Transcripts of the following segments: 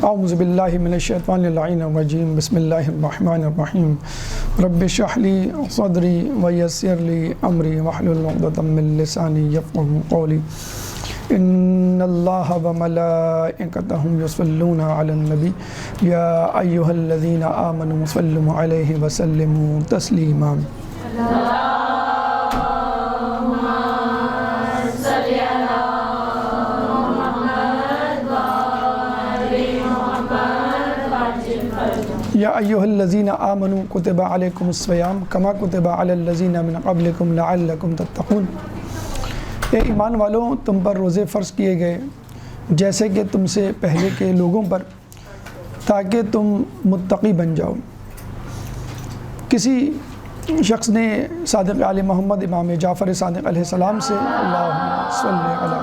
اعوذ باللہ من الشیطان اللعین الرجیم بسم اللہ الرحمن الرحیم رب اشرح لی صدری ویسر لی امری واحلل عقدۃ من لسانی یفقهوا قولی ان اللہ وملائکتہ یصلون علی النبی یا ایھا الذین آمنوا صلوا علیہ وسلموا تسلیما۔ یا ایھا الذین آمنوا کتب علیکم الصیام کما کتب علی الذین من قبلکم لعلکم تتقون۔ اے ایمان والوں، تم پر روزے فرض کیے گئے جیسے کہ تم سے پہلے کے لوگوں پر، تاکہ تم متقی بن جاؤ۔ کسی شخص نے صادق آل محمد امام جعفر صادق علیہ السلام سے اللہم صلی علی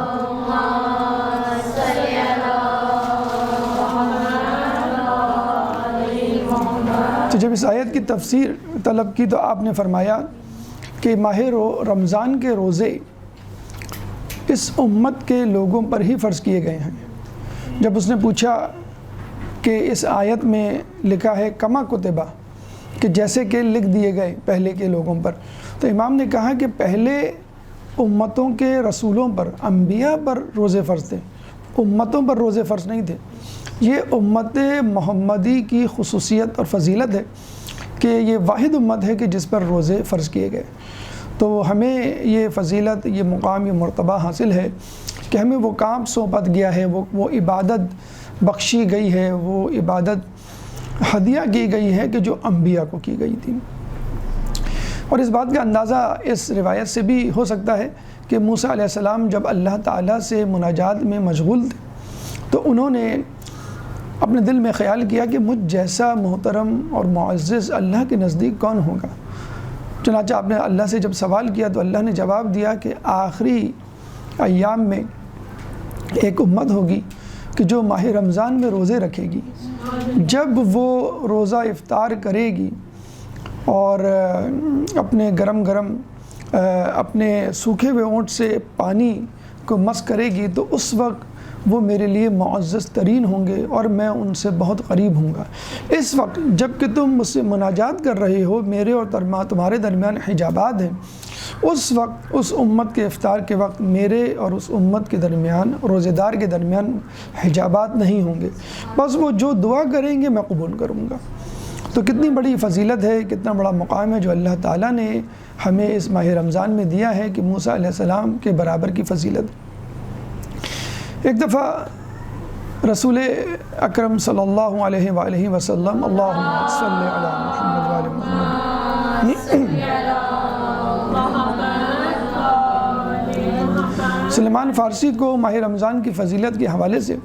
تو جب اس آیت کی تفسیر طلب کی تو آپ نے فرمایا کہ ماہ رمضان کے روزے اس امت کے لوگوں پر ہی فرض کیے گئے ہیں۔ جب اس نے پوچھا کہ اس آیت میں لکھا ہے کما کتبہ، کہ جیسے کہ لکھ دیے گئے پہلے کے لوگوں پر، تو امام نے کہا کہ پہلے امتوں کے رسولوں پر، انبیاء پر روزے فرض تھے، امتوں پر روزے فرض نہیں تھے۔ یہ امت محمدی کی خصوصیت اور فضیلت ہے کہ یہ واحد امت ہے کہ جس پر روزے فرض کیے گئے۔ تو ہمیں یہ فضیلت، یہ مقام، یہ مرتبہ حاصل ہے کہ ہمیں وہ کام سونپا گیا ہے، وہ عبادت بخشی گئی ہے، وہ عبادت ہدیہ کی گئی ہے کہ جو انبیاء کو کی گئی تھی۔ اور اس بات کا اندازہ اس روایت سے بھی ہو سکتا ہے کہ موسیٰ علیہ السلام جب اللہ تعالیٰ سے مناجات میں مشغول تھے تو انہوں نے اپنے دل میں خیال کیا کہ مجھ جیسا محترم اور معزز اللہ کے نزدیک کون ہوگا۔ چنانچہ آپ نے اللہ سے جب سوال کیا تو اللہ نے جواب دیا کہ آخری ایام میں ایک امت ہوگی کہ جو ماہ رمضان میں روزے رکھے گی۔ جب وہ روزہ افطار کرے گی اور اپنے گرم اپنے سوکھے ہوئے اونٹ سے پانی کو مس کرے گی تو اس وقت وہ میرے لیے معزز ترین ہوں گے اور میں ان سے بہت قریب ہوں گا۔ اس وقت جب کہ تم مجھ سے مناجات کر رہے ہو، میرے اور تمہارے درمیان حجابات ہیں، اس وقت اس امت کے افطار کے وقت میرے اور اس امت کے درمیان، روزے دار کے درمیان حجابات نہیں ہوں گے، بس وہ جو دعا کریں گے میں قبول کروں گا۔ تو کتنی بڑی فضیلت ہے، کتنا بڑا مقام ہے جو اللہ تعالیٰ نے ہمیں اس ماہ رمضان میں دیا ہے کہ موسیٰ علیہ السلام کے برابر کی فضیلت۔ ایک دفعہ رسول اکرم صلی اللہ علیہ وآلہ وسلم اللہم صلی علی محمد وآل محمد سلیمان فارسی کو ماہ رمضان کی فضیلت کے حوالے سے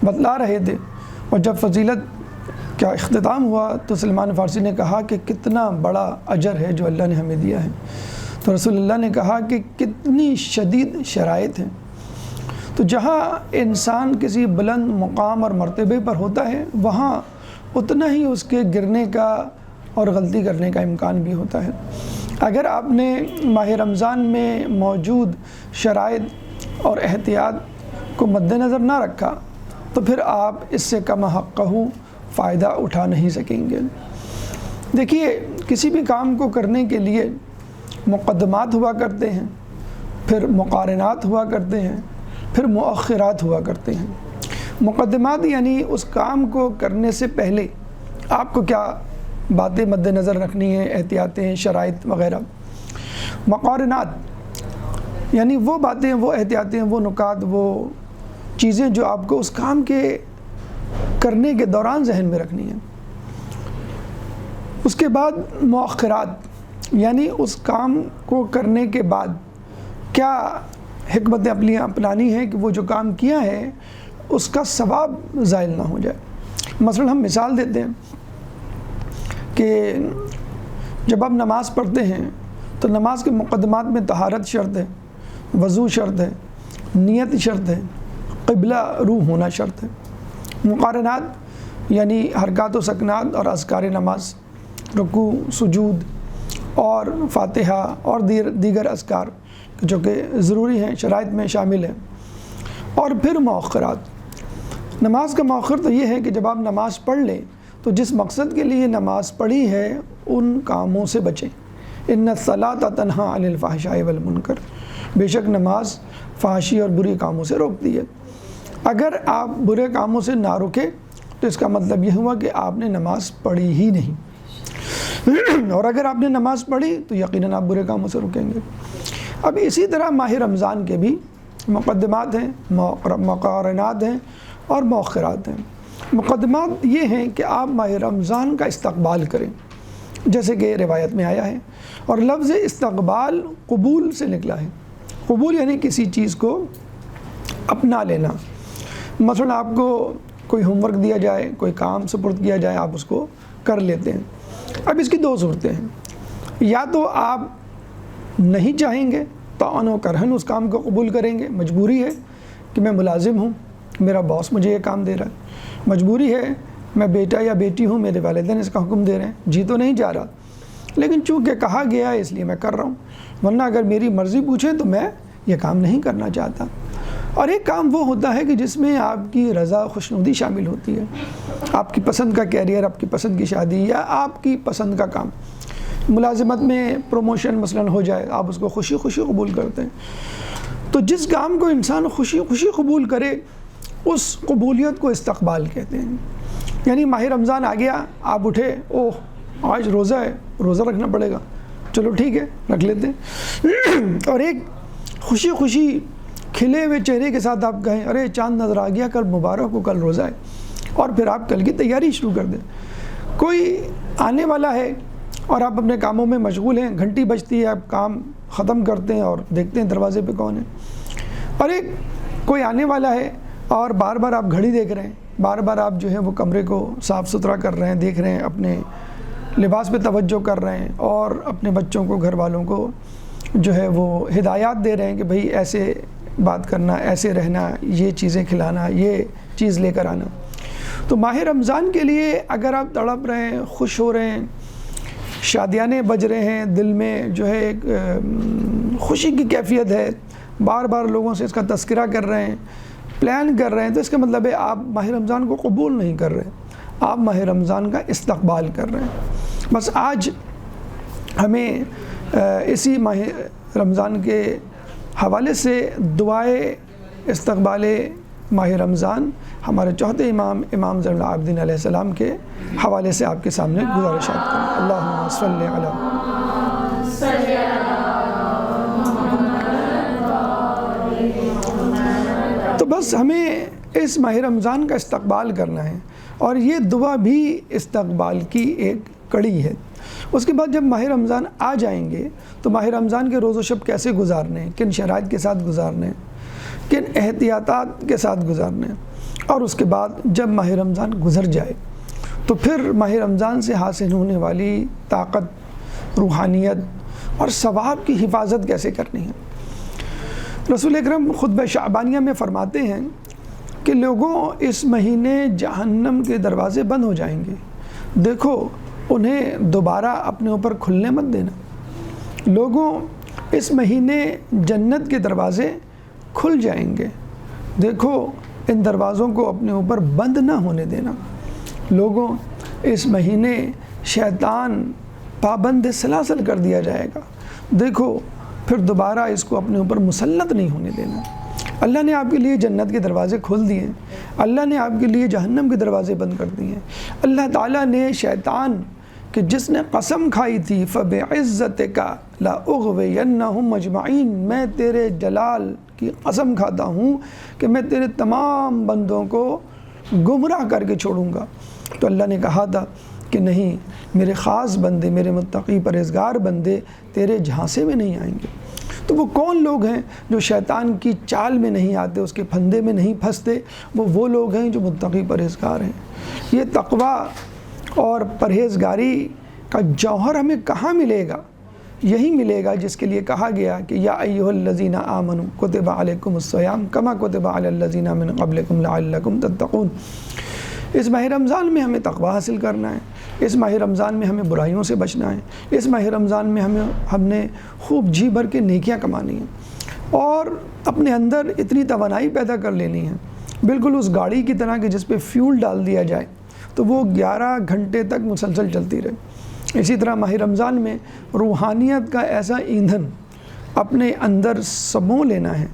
بتلا رہے تھے، اور جب فضیلت کا اختتام ہوا تو سلیمان فارسی نے کہا کہ کتنا بڑا اجر ہے جو اللہ نے ہمیں دیا ہے۔ تو رسول اللہ نے کہا کہ کتنی شدید شرائط ہیں۔ تو جہاں انسان کسی بلند مقام اور مرتبے پر ہوتا ہے وہاں اتنا ہی اس کے گرنے کا اور غلطی کرنے کا امکان بھی ہوتا ہے۔ اگر آپ نے ماہ رمضان میں موجود شرائط اور احتیاط کو مد نظر نہ رکھا تو پھر آپ اس سے کم حقہ فائدہ اٹھا نہیں سکیں گے۔ دیکھیے، کسی بھی کام کو کرنے کے لیے مقدمات ہوا کرتے ہیں، پھر مقارنات ہوا کرتے ہیں، پھر مؤخرات ہوا کرتے ہیں۔ مقدمات یعنی اس کام کو کرنے سے پہلے آپ کو کیا باتیں مد نظر رکھنی ہیں، احتیاطیں، شرائط وغیرہ۔ مقارنات یعنی وہ باتیں، وہ احتیاطیں، وہ نکات، وہ چیزیں جو آپ کو اس کام کے کرنے کے دوران ذہن میں رکھنی ہیں۔ اس کے بعد مؤخرات یعنی اس کام کو کرنے کے بعد کیا حکمت اپنانی ہے کہ وہ جو کام کیا ہے اس کا ثواب زائل نہ ہو جائے۔ مثلا ہم مثال دیتے ہیں کہ جب آپ نماز پڑھتے ہیں تو نماز کے مقدمات میں طہارت شرط ہے، وضو شرط ہے، نیت شرط ہے، قبلہ روح ہونا شرط ہے۔ مقارنات یعنی حرکات و سکنات اور اذکار نماز، رکوع، سجود اور فاتحہ اور دیگر اذکار جو کہ ضروری ہیں، شرائط میں شامل ہیں۔ اور پھر مؤخرات، نماز کا مؤخر تو یہ ہے کہ جب آپ نماز پڑھ لیں تو جس مقصد کے لیے نماز پڑھی ہے ان کاموں سے بچیں۔ ان الصلاۃ تنہی عن الفحشاء والمنکر، بے شک نماز فحاشی اور بری کاموں سے روکتی ہے۔ اگر آپ برے کاموں سے نہ رکے تو اس کا مطلب یہ ہوا کہ آپ نے نماز پڑھی ہی نہیں، اور اگر آپ نے نماز پڑھی تو یقیناً آپ برے کاموں سے رکیں گے۔ اب اسی طرح ماہ رمضان کے بھی مقدمات ہیں، مقارنات ہیں اور مؤخرات ہیں۔ مقدمات یہ ہیں کہ آپ ماہ رمضان کا استقبال کریں، جیسے کہ روایت میں آیا ہے، اور لفظ استقبال قبول سے نکلا ہے۔ قبول یعنی کسی چیز کو اپنا لینا۔ مثلا آپ کو کوئی ہوم ورک دیا جائے، کوئی کام سپرد کیا جائے، آپ اس کو کر لیتے ہیں۔ اب اس کی دو صورتیں ہیں، یا تو آپ نہیں چاہیں گے طعن و کرہن اس کام کو قبول کریں گے، مجبوری ہے کہ میں ملازم ہوں، میرا باس مجھے یہ کام دے رہا ہے، مجبوری ہے میں بیٹا یا بیٹی ہوں، میرے والدین اس کا حکم دے رہے ہیں، جی تو نہیں جا رہا لیکن چونکہ کہا گیا ہے اس لیے میں کر رہا ہوں، ورنہ اگر میری مرضی پوچھیں تو میں یہ کام نہیں کرنا چاہتا۔ اور ایک کام وہ ہوتا ہے کہ جس میں آپ کی رضا خوشنودی شامل ہوتی ہے، آپ کی پسند کا کیریئر، آپ کی پسند کی شادی یا آپ کی پسند کا کام۔ ملازمت میں پروموشن مثلا ہو جائے، آپ اس کو خوشی خوشی قبول کرتے ہیں۔ تو جس کام کو انسان خوشی خوشی قبول کرے اس قبولیت کو استقبال کہتے ہیں۔ یعنی ماہ رمضان آ گیا، آپ اٹھے، اوہ آج روزہ ہے، روزہ رکھنا پڑے گا، چلو ٹھیک ہے رکھ لیتے ہیں، اور ایک خوشی خوشی کھلے ہوئے چہرے کے ساتھ آپ کہیں ارے چاند نظر آ گیا، کل مبارک ہو، کل روزہ ہے، اور پھر آپ کل کی تیاری شروع کر دیں۔ کوئی آنے والا ہے اور آپ اپنے کاموں میں مشغول ہیں، گھنٹی بجتی ہے، آپ کام ختم کرتے ہیں اور دیکھتے ہیں دروازے پہ کون ہے، اور ایک کوئی آنے والا ہے اور بار بار آپ گھڑی دیکھ رہے ہیں، بار بار آپ جو ہے وہ کمرے کو صاف ستھرا کر رہے ہیں، دیکھ رہے ہیں، اپنے لباس پہ توجہ کر رہے ہیں، اور اپنے بچوں کو، گھر والوں کو جو ہے وہ ہدایات دے رہے ہیں کہ بھئی ایسے بات کرنا، ایسے رہنا، یہ چیزیں کھلانا، یہ چیز لے کر آنا۔ تو ماہ رمضان کے لیے اگر آپ تڑپ رہے ہیں، خوش ہو رہے ہیں، شادیانے بج رہے ہیں، دل میں جو ہے ایک خوشی کی کیفیت ہے، بار بار لوگوں سے اس کا تذکرہ کر رہے ہیں، پلان کر رہے ہیں، تو اس کا مطلب ہے آپ ماہ رمضان کو قبول نہیں کر رہے، آپ ماہ رمضان کا استقبال کر رہے ہیں۔ بس آج ہمیں اسی ماہ رمضان کے حوالے سے دعائے استقبال ماہ رمضان ہمارے چوتھے امام زین العابدین علیہ السلام کے حوالے سے آپ کے سامنے گزارشات کریں۔ اللہم صلی علی تو بس ہمیں اس ماہ رمضان کا استقبال کرنا ہے، اور یہ دعا بھی استقبال کی ایک کڑی ہے۔ اس کے بعد جب ماہ رمضان آ جائیں گے تو ماہ رمضان کے روز و شب کیسے گزارنے ہیں، کن شرائط کے ساتھ گزارنے ہیں، کن احتیاطات کے ساتھ گزارنے ہیں، اور اس کے بعد جب ماہ رمضان گزر جائے تو پھر ماہ رمضان سے حاصل ہونے والی طاقت، روحانیت اور ثواب کی حفاظت کیسے کرنی ہے۔ رسول اکرم خطبہ شعبانیہ میں فرماتے ہیں کہ لوگوں اس مہینے جہنم کے دروازے بند ہو جائیں گے، دیکھو انہیں دوبارہ اپنے اوپر کھلنے مت دینا۔ لوگوں اس مہینے جنت کے دروازے کھل جائیں گے، دیکھو ان دروازوں کو اپنے اوپر بند نہ ہونے دینا۔ لوگوں اس مہینے شیطان پابند سلاسل کر دیا جائے گا، دیکھو پھر دوبارہ اس کو اپنے اوپر مسلط نہیں ہونے دینا۔ اللہ نے آپ کے لیے جنت کے دروازے کھول دیے، اللہ نے آپ کے لیے جہنم کے دروازے بند کر دیے۔ اللہ تعالیٰ نے شیطان کہ جس نے قسم کھائی تھی فَبِعِزَّتِكَ لَأُغْوِيَنَّهُمْ أَجْمَعِينَ، میں تیرے جلال کی قسم کھاتا ہوں کہ میں تیرے تمام بندوں کو گمراہ کر کے چھوڑوں گا، تو اللہ نے کہا تھا کہ نہیں، میرے خاص بندے، میرے متقی پرہیزگار بندے تیرے جھانسے میں نہیں آئیں گے۔ تو وہ کون لوگ ہیں جو شیطان کی چال میں نہیں آتے، اس کے پھندے میں نہیں پھنستے؟ وہ لوگ ہیں جو متقی پرہیزگار ہیں۔ یہ تقویٰ اور پرہیزگاری کا جوہر ہمیں کہاں ملے گا؟ یہی ملے گا جس کے لیے کہا گیا کہ یا ایھا الذین آمنوا کتب علیکم الصیام کما کتب علی الذین من قبلکم لعلکم تتقون۔ اس ماہ رمضان میں ہمیں تقوی حاصل کرنا ہے، اس ماہ رمضان میں ہمیں برائیوں سے بچنا ہے، اس ماہ رمضان میں ہم نے خوب جی بھر کے نیکیاں کمانی ہیں، اور اپنے اندر اتنی توانائی پیدا کر لینی ہے بالکل اس گاڑی کی طرح کہ جس پہ فیول ڈال دیا جائے تو وہ 11 گھنٹے تک مسلسل چلتی رہے۔ اسی طرح ماہ رمضان میں روحانیت کا ایسا ایندھن اپنے اندر سمو لینا ہے،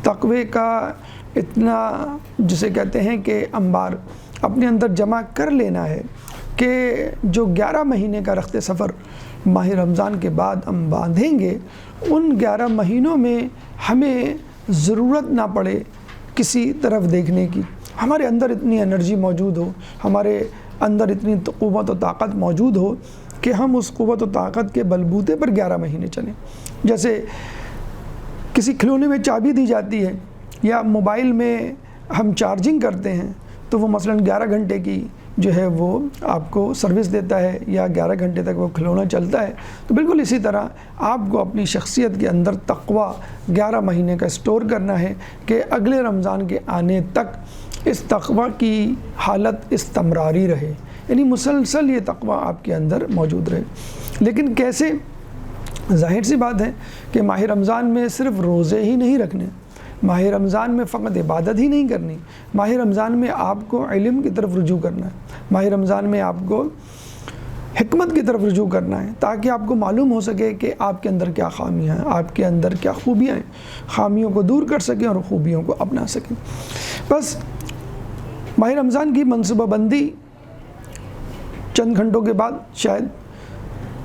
تقوی کا اتنا جسے کہتے ہیں کہ انبار اپنے اندر جمع کر لینا ہے کہ جو 11 مہینے کا رخت سفر ماہ رمضان کے بعد ہم باندھیں گے، ان 11 مہینوں میں ہمیں ضرورت نہ پڑے کسی طرف دیکھنے کی، ہمارے اندر اتنی انرجی موجود ہو، ہمارے اندر اتنی قوت و طاقت موجود ہو کہ ہم اس قوت و طاقت کے بلبوتے پر 11 مہینے چلیں۔ جیسے کسی کھلونے میں چابی دی جاتی ہے یا موبائل میں ہم چارجنگ کرتے ہیں تو وہ مثلاً 11 گھنٹے کی جو ہے وہ آپ کو سروس دیتا ہے یا 11 گھنٹے تک وہ کھلونا چلتا ہے، تو بالکل اسی طرح آپ کو اپنی شخصیت کے اندر تقوی 11 مہینے کا اسٹور کرنا ہے کہ اگلے رمضان کے آنے تک اس تقوی کی حالت استمراری رہے، یعنی مسلسل یہ تقوی آپ کے اندر موجود رہے۔ لیکن کیسے؟ ظاہر سی بات ہے کہ ماہ رمضان میں صرف روزے ہی نہیں رکھنے، ماہ رمضان میں فقط عبادت ہی نہیں کرنی، ماہ رمضان میں آپ کو علم کی طرف رجوع کرنا ہے، ماہ رمضان میں آپ کو حکمت کی طرف رجوع کرنا ہے، تاکہ آپ کو معلوم ہو سکے کہ آپ کے اندر کیا خامیاں ہیں، آپ کے اندر کیا خوبیاں ہیں، خامیوں کو دور کر سکیں اور خوبیوں کو اپنا سکیں۔ بس ماہ رمضان کی منصوبہ بندی چند گھنٹوں کے بعد شاید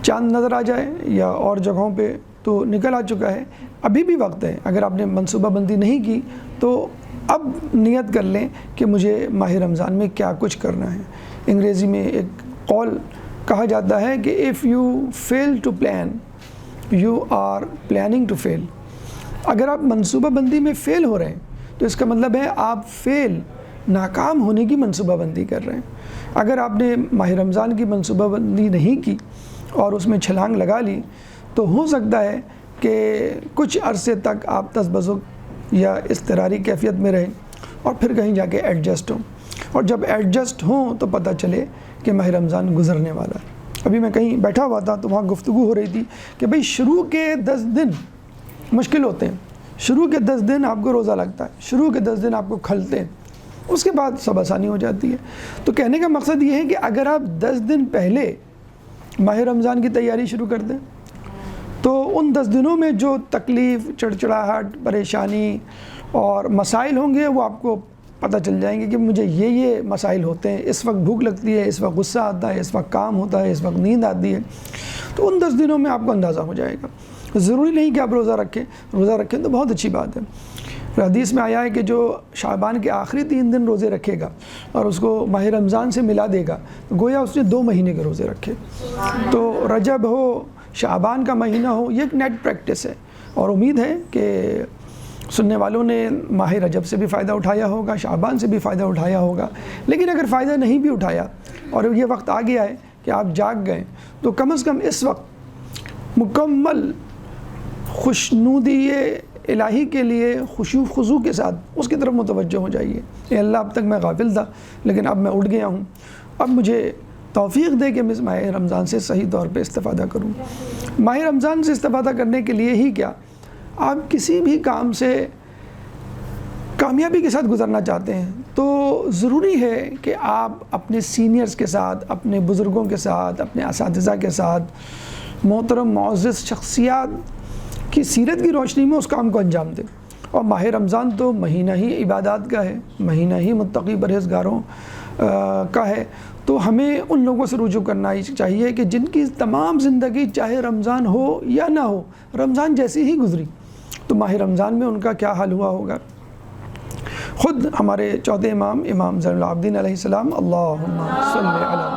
چاند نظر آ جائے یا اور جگہوں پہ تو نکل آ چکا ہے، ابھی بھی وقت ہے۔ اگر آپ نے منصوبہ بندی نہیں کی تو اب نیت کر لیں کہ مجھے ماہ رمضان میں کیا کچھ کرنا ہے۔ انگریزی میں ایک قول کہا جاتا ہے کہ if you fail to plan you are planning to fail۔ اگر آپ منصوبہ بندی میں فیل ہو رہے ہیں تو اس کا مطلب ہے آپ ناکام ہونے کی منصوبہ بندی کر رہے ہیں۔ اگر آپ نے ماہ رمضان کی منصوبہ بندی نہیں کی اور اس میں چھلانگ لگا لی تو ہو سکتا ہے کہ کچھ عرصے تک آپ تذبذب یا اضطراری کیفیت میں رہیں اور پھر کہیں جا کے ایڈجسٹ ہوں، اور جب ایڈجسٹ ہوں تو پتہ چلے کہ ماہ رمضان گزرنے والا ہے۔ ابھی میں کہیں بیٹھا ہوا تھا تو وہاں گفتگو ہو رہی تھی کہ بھئی شروع کے 10 دن مشکل ہوتے ہیں، شروع کے 10 دن آپ کو روزہ لگتا ہے، شروع کے 10 دن آپ کو کھلتے ہیں، اس کے بعد سب آسانی ہو جاتی ہے۔ تو کہنے کا مقصد یہ ہے کہ اگر آپ 10 دن پہلے ماہ رمضان کی تیاری شروع کر دیں تو ان 10 دنوں میں جو تکلیف، چڑچڑاہٹ، پریشانی اور مسائل ہوں گے وہ آپ کو پتہ چل جائیں گے کہ مجھے یہ مسائل ہوتے ہیں، اس وقت بھوک لگتی ہے، اس وقت غصہ آتا ہے، اس وقت کام ہوتا ہے، اس وقت نیند آتی ہے۔ تو ان 10 دنوں میں آپ کو اندازہ ہو جائے گا۔ ضروری نہیں کہ آپ روزہ رکھیں تو بہت اچھی بات ہے۔ حدیث میں آیا ہے کہ جو شعبان کے آخری 3 دن روزے رکھے گا اور اس کو ماہ رمضان سے ملا دے گا تو گویا اس نے 2 مہینے کے روزے رکھے۔ تو رجب ہو، شعبان کا مہینہ ہو، یہ ایک نیٹ پریکٹس ہے، اور امید ہے کہ سننے والوں نے ماہ رجب سے بھی فائدہ اٹھایا ہوگا، شعبان سے بھی فائدہ اٹھایا ہوگا۔ لیکن اگر فائدہ نہیں بھی اٹھایا اور یہ وقت آ گیا ہے کہ آپ جاگ گئے تو کم از کم اس وقت مکمل خوشنودی الہی کے لیے خشوع خضوع کے ساتھ اس کی طرف متوجہ ہو جائیے۔ اے اللہ، اب تک میں غافل تھا لیکن اب میں اٹھ گیا ہوں، اب مجھے توفیق دے کہ میں ماہ رمضان سے صحیح طور پہ استفادہ کروں۔ ماہ رمضان سے استفادہ کرنے کے لیے ہی کیا، آپ کسی بھی کام سے کامیابی کے ساتھ گزرنا چاہتے ہیں تو ضروری ہے کہ آپ اپنے سینئرز کے ساتھ، اپنے بزرگوں کے ساتھ، اپنے اساتذہ کے ساتھ، محترم معزز شخصیات کی سیرت کی روشنی میں اس کام کو انجام دیں۔ اور ماہ رمضان تو مہینہ ہی عبادات کا ہے، مہینہ ہی متقی پرہیزگاروں کا ہے، تو ہمیں ان لوگوں سے رجوع کرنا چاہیے کہ جن کی تمام زندگی چاہے رمضان ہو یا نہ ہو، رمضان جیسی ہی گزری، تو ماہ رمضان میں ان کا کیا حال ہوا ہوگا۔ خود ہمارے چوتھے امام زین العابدین علیہ السلام، اللہم صلی علی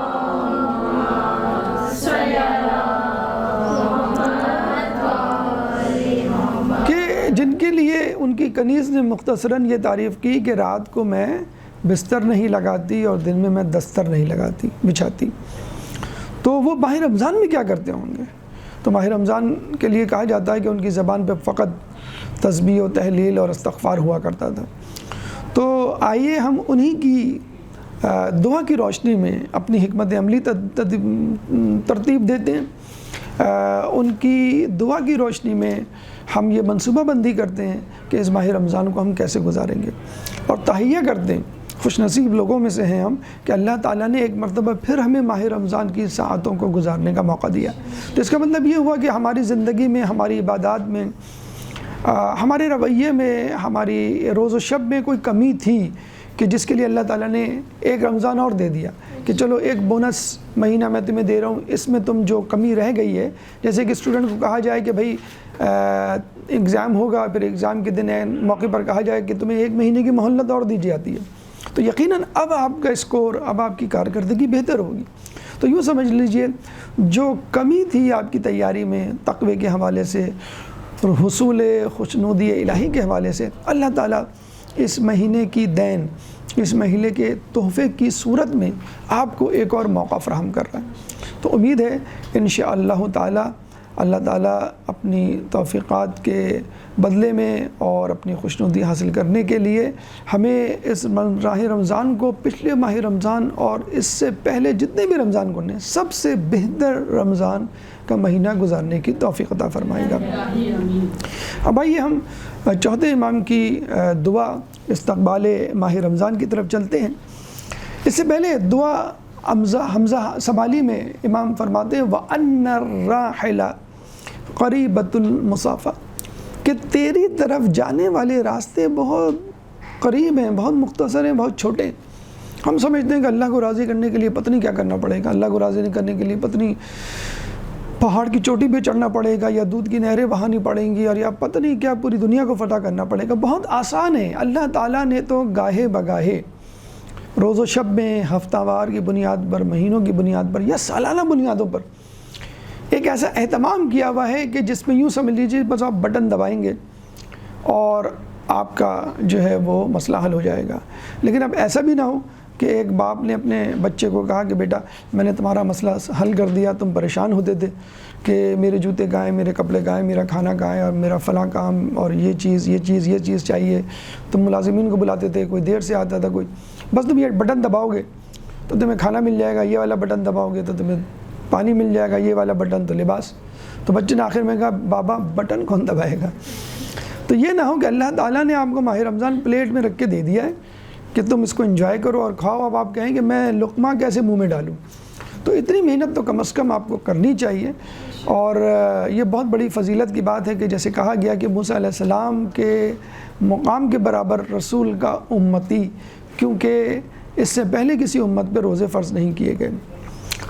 جن کے لیے ان کی کنیز نے مختصراً یہ تعریف کی کہ رات کو میں بستر نہیں لگاتی اور دن میں دستر نہیں بچھاتی، تو وہ ماہ رمضان میں کیا کرتے ہوں گے؟ تو ماہ رمضان کے لیے کہا جاتا ہے کہ ان کی زبان پہ فقط تسبیح و تحلیل اور استغفار ہوا کرتا تھا۔ تو آئیے ہم انہی کی دعا کی روشنی میں اپنی حکمت عملی ترتیب دیتے ہیں، ان کی دعا کی روشنی میں ہم یہ منصوبہ بندی کرتے ہیں کہ اس ماہ رمضان کو ہم کیسے گزاریں گے۔ اور تہیہ کرتے ہیں۔ خوش نصیب لوگوں میں سے ہیں ہم کہ اللہ تعالیٰ نے ایک مرتبہ پھر ہمیں ماہ رمضان کی ساعتوں کو گزارنے کا موقع دیا۔ تو اس کا مطلب یہ ہوا کہ ہماری زندگی میں، ہماری عبادات میں، ہمارے رویے میں، ہماری روز و شب میں کوئی کمی تھی کہ جس کے لیے اللہ تعالیٰ نے ایک رمضان اور دے دیا کہ چلو ایک بونس مہینہ میں تمہیں دے رہا ہوں، اس میں تم جو کمی رہ گئی ہے، جیسے کہ اسٹوڈنٹ کو کہا جائے کہ بھائی ایگزام ہوگا، پھر ایگزام کے دن موقع پر کہا جائے کہ تمہیں 1 مہینے کی مہلت اور دی جاتی ہے، تو یقیناً اب آپ کا اسکور، اب آپ کی کارکردگی بہتر ہوگی۔ تو یوں سمجھ لیجئے جو کمی تھی آپ کی تیاری میں تقوی کے حوالے سے، حصول خوشنودی الہی کے حوالے سے، اللہ تعالیٰ اس مہینے کی دین، اس مہینے کے تحفے کی صورت میں آپ کو ایک اور موقع فراہم کر رہا ہے۔ تو امید ہے انشاءاللہ تعالیٰ اللہ تعالیٰ اپنی توفیقات کے بدلے میں اور اپنی خوشنودی حاصل کرنے کے لیے ہمیں اس ماہ رمضان کو پچھلے ماہ رمضان اور اس سے پہلے جتنے بھی رمضان گزرے سب سے بہتر رمضان کا مہینہ گزارنے کی توفیق عطا فرمائے گا۔ اب آئیے ہم چوتھے امام کی دعا استقبال ماہ رمضان کی طرف چلتے ہیں۔ اس سے پہلے دعا حمزہ سبالی میں امام فرماتے ہیں وَأَنَّ الرَّاحِلَ قَرِيبَةُ الْمُصَافَةِ کہ تیری طرف جانے والے راستے بہت قریب ہیں، بہت مختصر ہیں، بہت چھوٹے ہیں۔ ہم سمجھتے ہیں کہ اللہ کو راضی کرنے کے لیے پتہ نہیں کیا کرنا پڑے گا، اللہ کو راضی نہیں کرنے کے لیے پتہ نہیں پہاڑ کی چوٹی پہ چڑھنا پڑے گا، یا دودھ کی نہریں بہانی پڑیں گی، اور یا پتہ نہیں کیا پوری دنیا کو فتح کرنا پڑے گا۔ بہت آسان ہے۔ اللہ تعالیٰ نے تو گاہے بگاہے روز و شب میں، ہفتہ وار کی بنیاد پر، مہینوں کی بنیاد پر یا سالانہ بنیادوں پر ایک ایسا اہتمام کیا ہوا ہے کہ جس میں یوں سمجھ لیجیے بس آپ بٹن دبائیں گے اور آپ کا جو ہے وہ مسئلہ حل ہو جائے گا۔ لیکن اب ایسا بھی نہ ہو کہ ایک باپ نے اپنے بچے کو کہا کہ بیٹا میں نے تمہارا مسئلہ حل کر دیا، تم پریشان ہوتے تھے کہ میرے جوتے کہاں ہیں، میرے کپڑے کہاں ہیں، میرا کھانا کہاں ہے، اور میرا فلاں کام اور یہ چیز چاہیے۔ تم ملازمین کو بلاتے تھے، کوئی دیر سے آتا تھا، کوئی بس تم یہ بٹن دباؤ گے تو تمہیں کھانا مل جائے گا، یہ والا بٹن دباؤ گے تو تمہیں پانی مل جائے گا، یہ والا بٹن تو لباس۔ تو بچے نے آخر میں کہا بابا بٹن کون دبائے گا؟ تو یہ نہ ہو کہ اللہ تعالیٰ نے آپ کو ماہ رمضان پلیٹ میں رکھ کے دے دیا ہے کہ تم اس کو انجوائے کرو اور کھاؤ، اب آپ کہیں کہ میں لقمہ کیسے منہ میں ڈالوں۔ تو اتنی محنت تو کم از کم آپ کو کرنی چاہیے، اور یہ بہت بڑی فضیلت کی بات ہے کہ جیسے کہا گیا کہ موسیٰ علیہ السلام کے مقام کے برابر رسول کا امتی، کیونکہ اس سے پہلے کسی امت پہ روزے فرض نہیں کیے گئے۔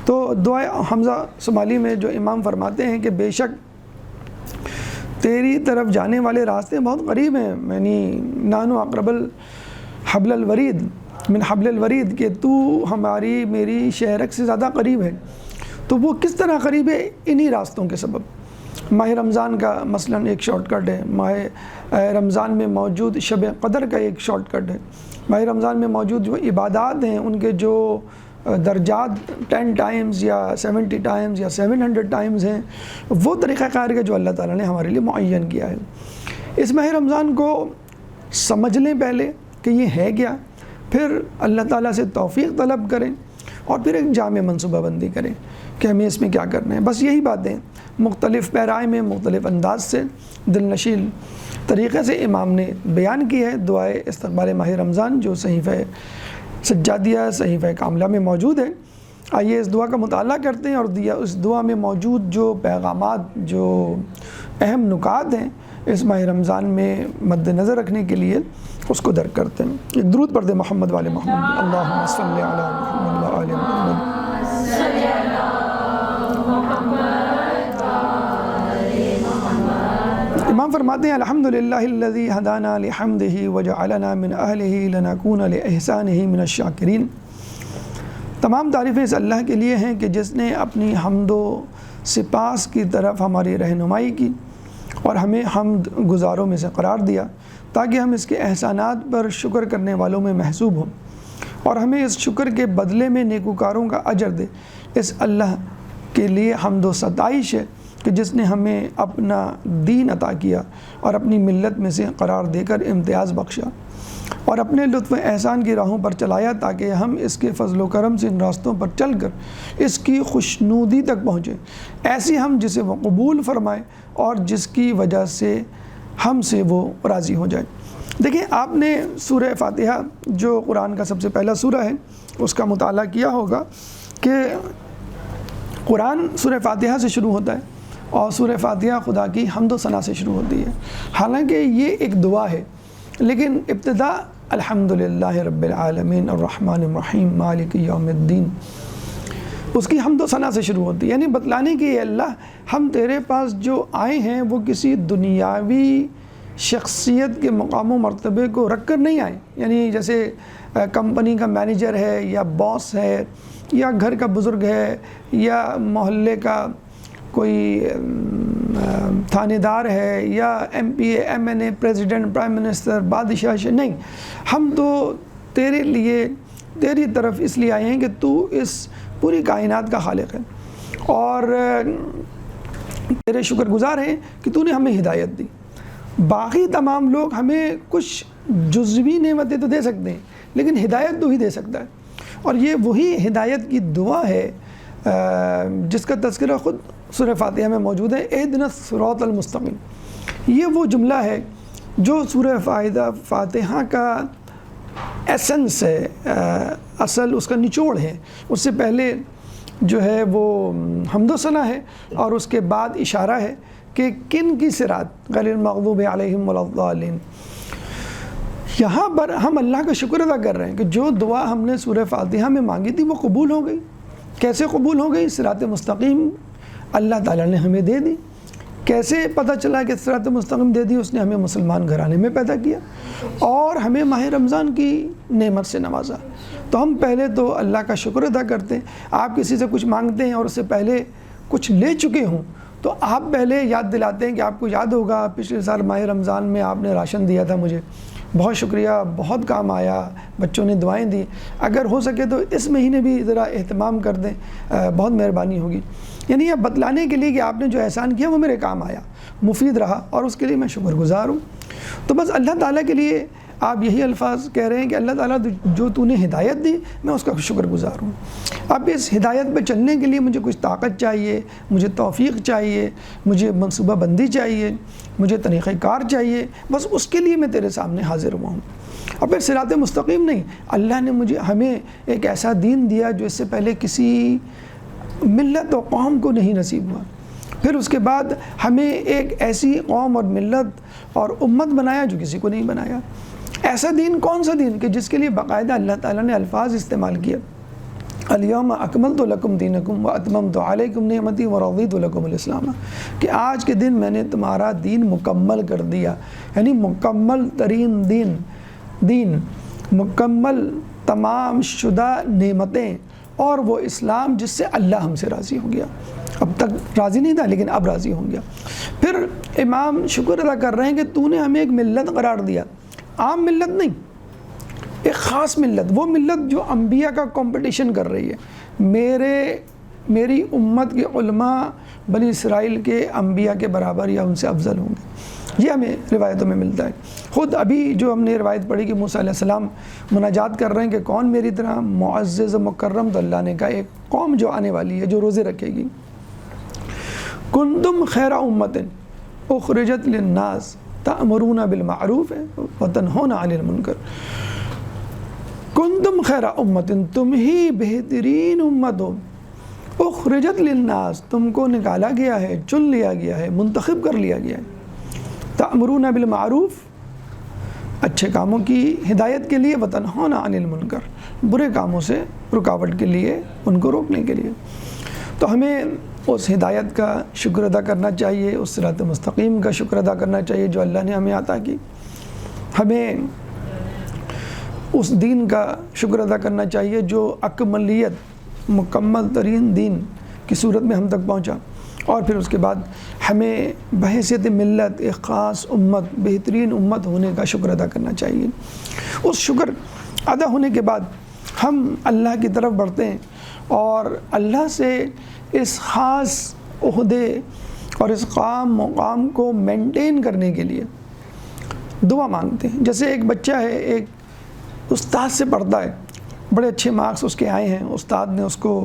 تو دعائے حمزہ سمالی میں جو امام فرماتے ہیں کہ بے شک تیری طرف جانے والے راستے بہت قریب ہیں، یعنی نانو اقرب حبل الورید من حبل الورید، کہ تو ہماری میری شہرک سے زیادہ قریب ہے۔ تو وہ کس طرح قریب ہے؟ انہی راستوں کے سبب۔ ماہ رمضان کا مثلاً ایک شارٹ کٹ ہے، ماہ رمضان میں موجود شب قدر کا ایک شارٹ کٹ ہے، ماہ رمضان میں موجود جو عبادات ہیں ان کے جو درجات 10 ٹائمز یا 70 ٹائمز یا 700 ٹائمز ہیں، وہ طریقہ کار ہے جو اللہ تعالیٰ نے ہمارے لیے معین کیا ہے۔ اس ماہ رمضان کو سمجھ لیں پہلے کہ یہ ہے کیا، پھر اللہ تعالیٰ سے توفیق طلب کریں، اور پھر ایک جامع منصوبہ بندی کریں کہ ہمیں اس میں کیا کرنا ہے۔ بس یہی باتیں مختلف پیرائے میں مختلف انداز سے دل نشین طریقے سے امام نے بیان کی ہے۔ دعائے استقبال ماہ رمضان جو صحیفہ سجادیہ، صحیفہ کاملہ میں موجود ہے، آئیے اس دعا کا مطالعہ کرتے ہیں اور اس دعا میں موجود جو پیغامات، جو اہم نکات ہیں اس ماہ رمضان میں مد نظر رکھنے کے لیے اس کو درک کرتے ہیں۔ ایک درود پڑھ دیں محمد والے محمد، اللہم صلی علی محمد و آل محمد۔ امام فرماتے ہیں الحمدللہ الذی ہدانا لحمدہ وجعلنا من اہلہ لنکون لإحسانہ من الشاکرین۔ تمام تعریفیں اس اللہ کے لیے ہیں کہ جس نے اپنی حمد و سپاس کی طرف ہماری رہنمائی کی اور ہمیں حمد گزاروں میں سے قرار دیا تاکہ ہم اس کے احسانات پر شکر کرنے والوں میں محسوب ہوں، اور ہمیں اس شکر کے بدلے میں نیکوکاروں کا اجر دے۔ اس اللہ کے لیے حمد و ستائش ہے کہ جس نے ہمیں اپنا دین عطا کیا اور اپنی ملت میں سے قرار دے کر امتیاز بخشا، اور اپنے لطف احسان کی راہوں پر چلایا تاکہ ہم اس کے فضل و کرم سے ان راستوں پر چل کر اس کی خوشنودی تک پہنچیں، ایسی ہم جسے وہ قبول فرمائے اور جس کی وجہ سے ہم سے وہ راضی ہو جائے۔ دیکھیں آپ نے سورہ فاتحہ جو قرآن کا سب سے پہلا سورہ ہے اس کا مطالعہ کیا ہوگا کہ قرآن سورہ فاتحہ سے شروع ہوتا ہے اور سورہ فاتحہ خدا کی حمد و ثنا سے شروع ہوتی ہے. حالانکہ یہ ایک دعا ہے لیکن ابتدا الحمدللہ رب العالمین الرحمن الرحیم مالک یوم الدین اس کی حمد و ثنا سے شروع ہوتی ہے، یعنی بتلانے کہ اے اللہ ہم تیرے پاس جو آئے ہیں وہ کسی دنیاوی شخصیت کے مقام و مرتبے کو رکھ کر نہیں آئے، یعنی جیسے کمپنی کا مینیجر ہے یا باس ہے یا گھر کا بزرگ ہے یا محلے کا کوئی تھانے دار ہے یا M P A M N A president prime minister بادشاہ، نہیں، ہم تو تیرے لیے تیری طرف اس لیے آئے ہیں کہ تو اس پوری کائنات کا خالق ہے اور تیرے شکر گزار ہیں کہ تو نے ہمیں ہدایت دی. باقی تمام لوگ ہمیں کچھ جزوی نعمتیں تو دے سکتے ہیں لیکن ہدایت تو ہی دے سکتا ہے، اور یہ وہی ہدایت کی دعا ہے جس کا تذکرہ خود سورہ فاتحہ میں موجود ہے، اہدنا الصراط المستقیم. یہ وہ جملہ ہے جو سورہ فاتحہ کا ایسنس ہے، اصل اس کا نچوڑ ہے. اس سے پہلے جو ہے وہ حمد و ثنا ہے اور اس کے بعد اشارہ ہے کہ کن کی صراط غیر المغضوب علیہم ولا الضالین. یہاں پر ہم اللہ کا شکر ادا کر رہے ہیں کہ جو دعا ہم نے سورہ فاتحہ میں مانگی تھی وہ قبول ہو گئی. کیسے قبول ہو گئی؟ صراط مستقیم اللہ تعالیٰ نے ہمیں دے دی. کیسے پتہ چلا کہ صراط مستقیم دے دی؟ اس نے ہمیں مسلمان گھرانے میں پیدا کیا اور ہمیں ماہ رمضان کی نعمت سے نوازا. تو ہم پہلے تو اللہ کا شکر ادا کرتے ہیں. آپ کسی سے کچھ مانگتے ہیں اور اس سے پہلے کچھ لے چکے ہوں تو آپ پہلے یاد دلاتے ہیں کہ آپ کو یاد ہوگا پچھلے سال ماہ رمضان میں آپ نے راشن دیا تھا مجھے، بہت شکریہ، بہت کام آیا، بچوں نے دعائیں دی. اگر ہو سکے تو اس مہینے بھی ذرا اہتمام کر دیں، بہت مہربانی ہوگی. یعنی یہ بتلانے کے لیے کہ آپ نے جو احسان کیا وہ میرے کام آیا، مفید رہا اور اس کے لیے میں شکر گزار ہوں. تو بس اللہ تعالیٰ کے لیے آپ یہی الفاظ کہہ رہے ہیں کہ اللہ تعالیٰ جو تو نے ہدایت دی میں اس کا شکر گزار ہوں. اب اس ہدایت پہ چلنے کے لیے مجھے کچھ طاقت چاہیے، مجھے توفیق چاہیے، مجھے منصوبہ بندی چاہیے، مجھے طریقہ کار چاہیے. بس اس کے لیے میں تیرے سامنے حاضر ہوا ہوں. اور پھر صراط مستقیم نہیں، اللہ نے ہمیں ایک ایسا دین دیا جو اس سے پہلے کسی ملت و قوم کو نہیں نصیب ہوا. پھر اس کے بعد ہمیں ایک ایسی قوم اور ملت اور امت بنایا جو کسی کو نہیں بنایا. ایسا دین کون سا دین کہ جس کے لیے باقاعدہ اللہ تعالیٰ نے الفاظ استعمال کیا، الیوم اکملت لکم دینکم واتممت علیکم نعمتی ورضیت لکم الاسلام، کہ آج کے دن میں نے تمہارا دین مکمل کر دیا. یعنی مکمل ترین دین مکمل تمام شدہ نعمتیں اور وہ اسلام جس سے اللہ ہم سے راضی ہو گیا. اب تک راضی نہیں تھا لیکن اب راضی ہو گیا. پھر امام شکر ادا کر رہے ہیں کہ تو نے ہمیں ایک ملت قرار دیا، عام ملت نہیں، ایک خاص ملت، وہ ملت جو انبیاء کا کمپٹیشن کر رہی ہے. میری امت کے علماء بنی اسرائیل کے انبیاء کے برابر یا ان سے افضل ہوں گے. یہ ہمیں روایتوں میں ملتا ہے. خود ابھی جو ہم نے روایت پڑھی کہ موسیٰ علیہ السلام مناجات کر رہے ہیں کہ کون میری طرح معزز و مکرم، تو اللہ نے کہا ایک قوم جو آنے والی ہے جو روزے رکھے گی. کنتم خیر امت اخرجت للناس تأمرون بالمعروف وتنہون عن المنکر. کنتم خیر امت، تم ہی بہترین امت ہو، اخرجت للناس، تم کو نکالا گیا ہے، چن لیا گیا ہے، منتخب کر لیا گیا ہے. تأمرون بالمعروف، اچھے کاموں کی ہدایت کے لیے، وتنہون عن المنکر، برے کاموں سے رکاوٹ کے لیے، ان کو روکنے کے لیے. تو ہمیں اس ہدایت کا شکر ادا کرنا چاہیے، اس صراط مستقیم کا شکر ادا کرنا چاہیے جو اللہ نے ہمیں عطا کی. ہمیں اس دین کا شکر ادا کرنا چاہیے جو اکملیت، مکمل ترین دین کی صورت میں ہم تک پہنچا. اور پھر اس کے بعد ہمیں بحیثیت ملت ایک خاص امت، بہترین امت ہونے کا شکر ادا کرنا چاہیے. اس شکر ادا ہونے کے بعد ہم اللہ کی طرف بڑھتے ہیں اور اللہ سے اس خاص عہدے اور اس مقام کو مینٹین کرنے کے لیے دعا مانگتے ہیں. جیسے ایک بچہ ہے، ایک استاد سے پڑھتا ہے، بڑے اچھے مارکس اس کے آئے ہیں، استاد نے اس کو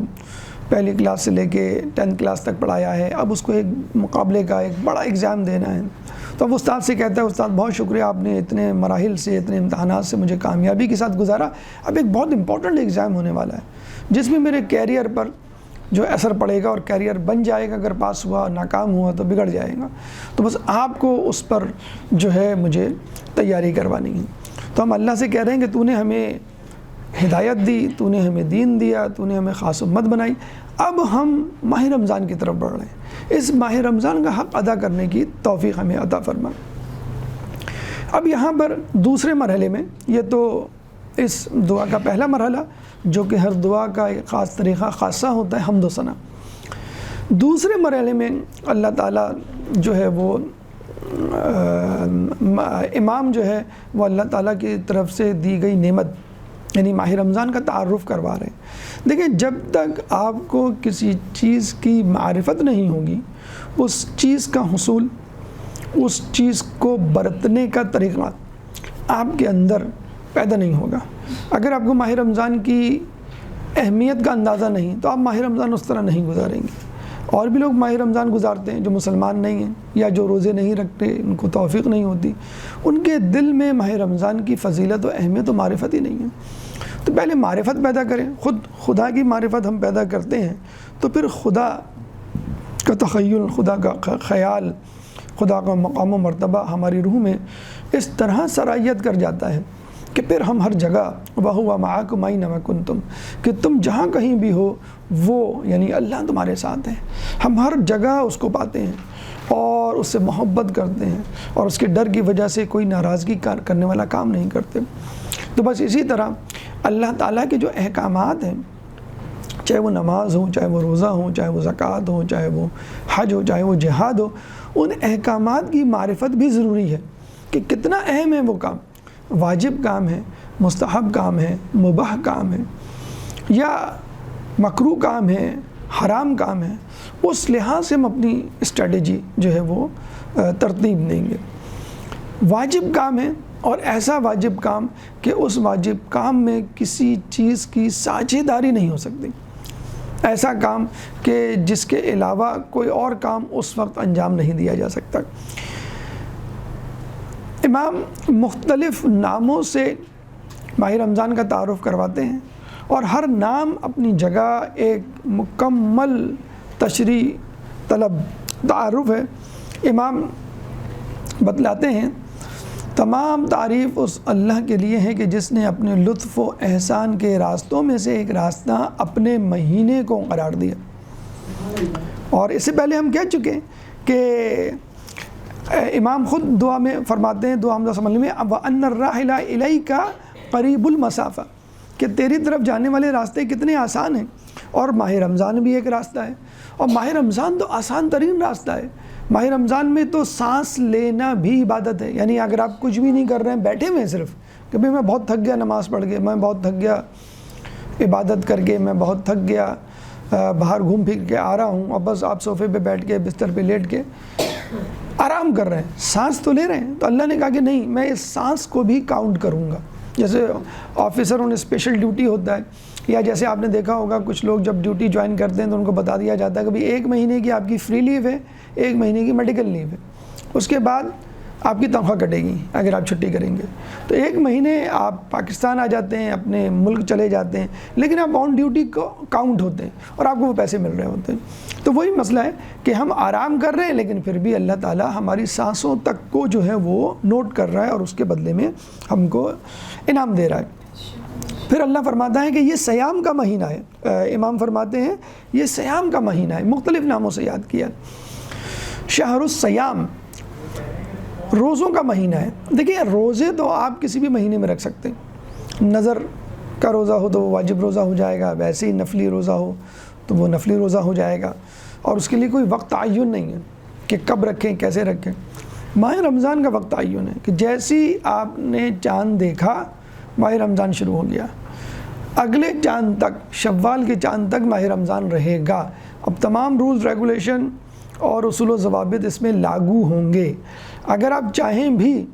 پہلی کلاس سے لے کے 10th کلاس تک پڑھایا ہے، اب اس کو ایک مقابلے کا ایک بڑا ایگزام دینا ہے. تو اب استاد سے کہتا ہے استاد بہت شکریہ، آپ نے اتنے مراحل سے اتنے امتحانات سے مجھے کامیابی کے ساتھ گزارا، اب ایک بہت امپورٹنٹ ایگزام ہونے والا ہے جس میں میرے کیریئر پر جو اثر پڑے گا، اور کیریئر بن جائے گا، اگر پاس ہوا، ناکام ہوا تو بگڑ جائے گا، تو بس آپ کو اس پر جو ہے مجھے تیاری کروانی ہے۔ تو ہم اللہ سے کہہ رہے ہیں کہ تو نے ہمیں ہدایت دی، تو نے ہمیں دین دیا، تو نے ہمیں خاص امت بنائی، اب ہم ماہ رمضان کی طرف بڑھ رہے ہیں، اس ماہ رمضان کا حق ادا کرنے کی توفیق ہمیں عطا فرما۔ اب یہاں پر دوسرے مرحلے میں، یہ تو اس دعا کا پہلا مرحلہ جو کہ ہر دعا کا ایک خاص طریقہ خاصہ ہوتا ہے، حمد و ثنا۔ دوسرے مرحلے میں اللہ تعالیٰ جو ہے وہ امام جو ہے وہ اللہ تعالیٰ کی طرف سے دی گئی نعمت یعنی ماہ رمضان کا تعارف کروا رہے ہیں۔ دیکھیں، جب تک آپ کو کسی چیز کی معرفت نہیں ہوگی، اس چیز کا حصول، اس چیز کو برتنے کا طریقہ آپ کے اندر پیدا نہیں ہوگا۔ اگر آپ کو ماہ رمضان کی اہمیت کا اندازہ نہیں تو آپ ماہ رمضان اس طرح نہیں گزاریں گے۔ اور بھی لوگ ماہ رمضان گزارتے ہیں جو مسلمان نہیں ہیں یا جو روزے نہیں رکھتے، ان کو توفیق نہیں ہوتی، ان کے دل میں ماہ رمضان کی فضیلت و اہمیت و معرفت ہی نہیں ہے۔ تو پہلے معرفت پیدا کریں، خدا کی معرفت ہم پیدا کرتے ہیں تو پھر خدا کا تخیل، خدا کا خیال، خدا کا مقام و مرتبہ ہماری روح میں اس طرح سرایت کر جاتا ہے کہ پھر ہم ہر جگہ وَهُوَ مَعَكُمْ أَيْنَمَا كُنْتُمْ، کہ تم جہاں کہیں بھی ہو وہ یعنی اللہ تمہارے ساتھ ہے۔ ہم ہر جگہ اس کو پاتے ہیں اور اس سے محبت کرتے ہیں اور اس کے ڈر کی وجہ سے کوئی ناراضگی کرنے والا کام نہیں کرتے۔ تو بس اسی طرح اللہ تعالیٰ کے جو احکامات ہیں، چاہے وہ نماز ہو، چاہے وہ روزہ ہو، چاہے وہ زکوٰۃ ہو، چاہے وہ حج ہو، چاہے وہ جہاد ہو، ان احکامات کی معرفت بھی ضروری ہے کہ کتنا اہم ہے وہ کام، واجب کام ہے، مستحب کام ہے، مباح کام ہے یا مکروہ کام ہے، حرام کام ہے۔ اس لحاظ سے ہم اپنی اسٹریٹجی جو ہے وہ ترتیب دیں گے۔ واجب کام ہے اور ایسا واجب کام کہ اس واجب کام میں کسی چیز کی ساجھیداری نہیں ہو سکتی، ایسا کام کہ جس کے علاوہ کوئی اور کام اس وقت انجام نہیں دیا جا سکتا۔ امام مختلف ناموں سے ماہ رمضان کا تعارف کرواتے ہیں اور ہر نام اپنی جگہ ایک مکمل تشریح طلب تعارف ہے۔ امام بتلاتے ہیں تمام تعریف اس اللہ کے لیے ہے کہ جس نے اپنے لطف و احسان کے راستوں میں سے ایک راستہ اپنے مہینے کو قرار دیا۔ اور اس سے پہلے ہم کہہ چکے کہ امام خود دعا میں فرماتے ہیں، دعا حمدہ سمجھ میں وَأَنَّ الرَّاحِلَ إِلَيْكَ قَرِيبُ الْمَسَافَةِ، کہ تیری طرف جانے والے راستے کتنے آسان ہیں۔ اور ماہ رمضان بھی ایک راستہ ہے، اور ماہ رمضان تو آسان ترین راستہ ہے۔ ماہ رمضان میں تو سانس لینا بھی عبادت ہے، یعنی اگر آپ کچھ بھی نہیں کر رہے ہیں، بیٹھے ہوئے ہیں صرف کہ بھئی میں بہت تھک گیا نماز پڑھ کے، میں بہت تھک گیا عبادت کر کے، میں بہت تھک گیا باہر گھوم پھر کے آ رہا ہوں، اور بس آپ صوفے پہ بیٹھ کے بستر پہ لیٹ کے آرام کر رہے ہیں، سانس تو لے رہے ہیں۔ تو اللہ نے کہا کہ نہیں، میں اس سانس کو بھی کاؤنٹ کروں گا۔ جیسے آفیسر ان اسپیشل ڈیوٹی ہوتا ہے، یا جیسے آپ نے دیکھا ہوگا کچھ لوگ جب ڈیوٹی جوائن کرتے ہیں تو ان کو بتا دیا جاتا ہے کہ بھئی 1 مہینے کی آپ کی فری لیو ہے، 1 مہینے کی میڈیکل لیو ہے، اس کے بعد آپ کی تنخواہ کٹے گی اگر آپ چھٹی کریں گے۔ تو 1 مہینے آپ پاکستان آ جاتے ہیں، اپنے ملک چلے جاتے ہیں، لیکن آپ آن ڈیوٹی کو کاؤنٹ ہوتے ہیں اور آپ کو وہ پیسے مل رہے ہوتے ہیں۔ تو وہی مسئلہ ہے کہ ہم آرام کر رہے ہیں لیکن پھر بھی اللہ تعالیٰ ہماری سانسوں تک کو جو ہے وہ نوٹ کر رہا ہے اور اس کے بدلے میں ہم کو انعام دے رہا ہے۔ پھر اللہ فرماتا ہے کہ یہ صیام کا مہینہ ہے۔ امام فرماتے ہیں یہ صیام کا مہینہ ہے، مختلف ناموں سے یاد کیا۔ شہر الصیام، روزوں کا مہینہ ہے۔ دیکھیے، روزے تو آپ کسی بھی مہینے میں رکھ سکتے ہیں۔ نظر کا روزہ ہو تو وہ واجب روزہ ہو جائے گا، ویسے ہی نفلی روزہ ہو تو وہ نفلی روزہ ہو جائے گا، اور اس کے لیے کوئی وقت تعین نہیں ہے کہ کب رکھیں، کیسے رکھیں۔ ماہ رمضان کا وقت تعین ہے کہ جیسی آپ نے چاند دیکھا ماہ رمضان شروع ہو گیا، اگلے چاند تک، شوال کے چاند تک ماہ رمضان رہے گا۔ اب تمام رولز ریگولیشن اور اصول و ضوابط اس میں لاگو ہوں گے۔ اگر آپ چاہیں بھی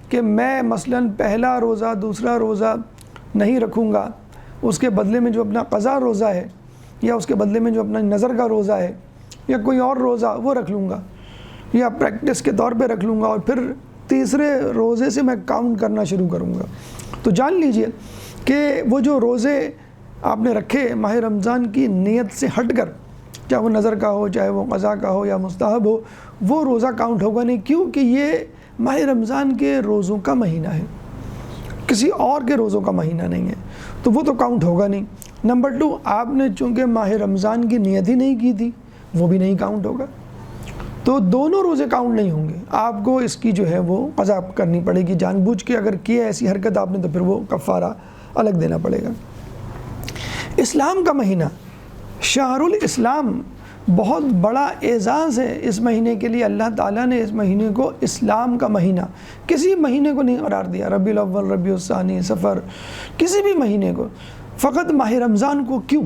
کہ میں مثلاً پہلا روزہ دوسرا روزہ نہیں رکھوں گا، اس کے بدلے میں جو اپنا قضا روزہ ہے یا اس کے بدلے میں جو اپنا نظر کا روزہ ہے یا کوئی اور روزہ وہ رکھ لوں گا، یا پریکٹس کے طور پہ رکھ لوں گا اور پھر تیسرے روزے سے میں کاؤنٹ کرنا شروع کروں گا. تو جان لیجئے کہ وہ جو روزے آپ نے رکھے ماہ رمضان کی نیت سے ہٹ کر، چاہے وہ نظر کا ہو، چاہے وہ قضا کا ہو یا مستحب ہو، وہ روزہ کاؤنٹ ہوگا نہیں، کیونکہ یہ ماہ رمضان کے روزوں کا مہینہ ہے، کسی اور کے روزوں کا مہینہ نہیں ہے، تو وہ تو کاؤنٹ ہوگا نہیں. نمبر 2، آپ نے چونکہ ماہ رمضان کی نیت ہی نہیں کی تھی، وہ بھی نہیں کاؤنٹ ہوگا. تو دونوں روزے کاؤنٹ نہیں ہوں گے. آپ کو اس کی جو ہے وہ قضا کرنی پڑے گی جان بوجھ کے. اگر کیے ایسی حرکت آپ نے تو پھر وہ کفارہ الگ دینا پڑے گا. اسلام کا مہینہ شہر الاسلام بہت بڑا اعزاز ہے اس مہینے کے لیے. اللہ تعالیٰ نے اس مہینے کو اسلام کا مہینہ، کسی مہینے کو نہیں قرار دیا، ربیع الاول، ربیع الثانی، صفر، کسی بھی مہینے کو، فقط ماہ رمضان کو. کیوں؟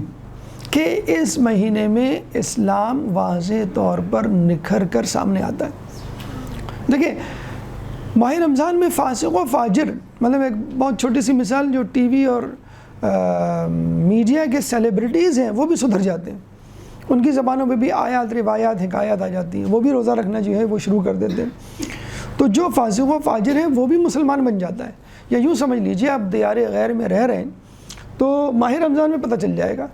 کہ اس مہینے میں اسلام واضح طور پر نکھر کر سامنے آتا ہے. دیکھیں ماہ رمضان میں فاسق و فاجر، مطلب ایک بہت چھوٹی سی مثال، جو ٹی وی اور میڈیا کے سیلیبریٹیز ہیں وہ بھی سدھر جاتے ہیں، ان کی زبانوں پہ بھی آیات، روایات، حکایات آ جاتی ہیں، وہ بھی روزہ رکھنا جو ہے وہ شروع کر دیتے ہیں. تو جو فاسق و فاجر ہے وہ بھی مسلمان بن جاتا ہے. یا یوں سمجھ لیجئے آپ دیار غیر میں رہ رہے ہیں تو ماہ رمضان میں پتہ چل جائے گا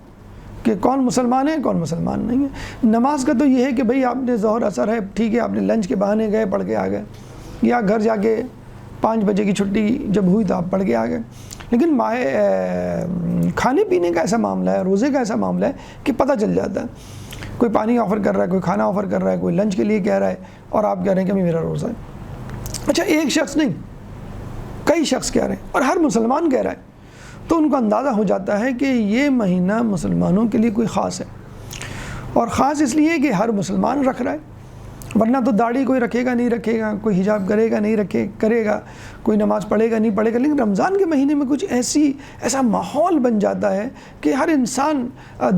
کہ کون مسلمان ہے کون مسلمان نہیں ہے. نماز کا تو یہ ہے کہ بھئی آپ نے ظہر اثر ہے، ٹھیک ہے، آپ نے لنچ کے بہانے گئے پڑھ کے آ گئے، یا گھر جا کے 5 بجے کی چھٹی جب ہوئی تو آپ پڑھ کے آ گئے. لیکن کھانے پینے کا ایسا معاملہ ہے، روزے کا ایسا معاملہ ہے کہ پتہ چل جاتا ہے. کوئی پانی آفر کر رہا ہے، کوئی کھانا آفر کر رہا ہے، کوئی لنچ کے لیے کہہ رہا ہے، اور آپ کہہ رہے ہیں کہ میرا روزہ ہے. اچھا ایک شخص نہیں، کئی شخص کہہ رہے ہیں اور ہر مسلمان کہہ رہا ہے، تو ان کو اندازہ ہو جاتا ہے کہ یہ مہینہ مسلمانوں کے لیے کوئی خاص ہے. اور خاص اس لیے کہ ہر مسلمان رکھ رہا ہے، ورنہ تو داڑھی کوئی رکھے گا نہیں رکھے گا، کوئی حجاب کرے گا نہیں کرے گا، کوئی نماز پڑھے گا نہیں پڑھے گا. لیکن رمضان کے مہینے میں کچھ ایسا ماحول بن جاتا ہے کہ ہر انسان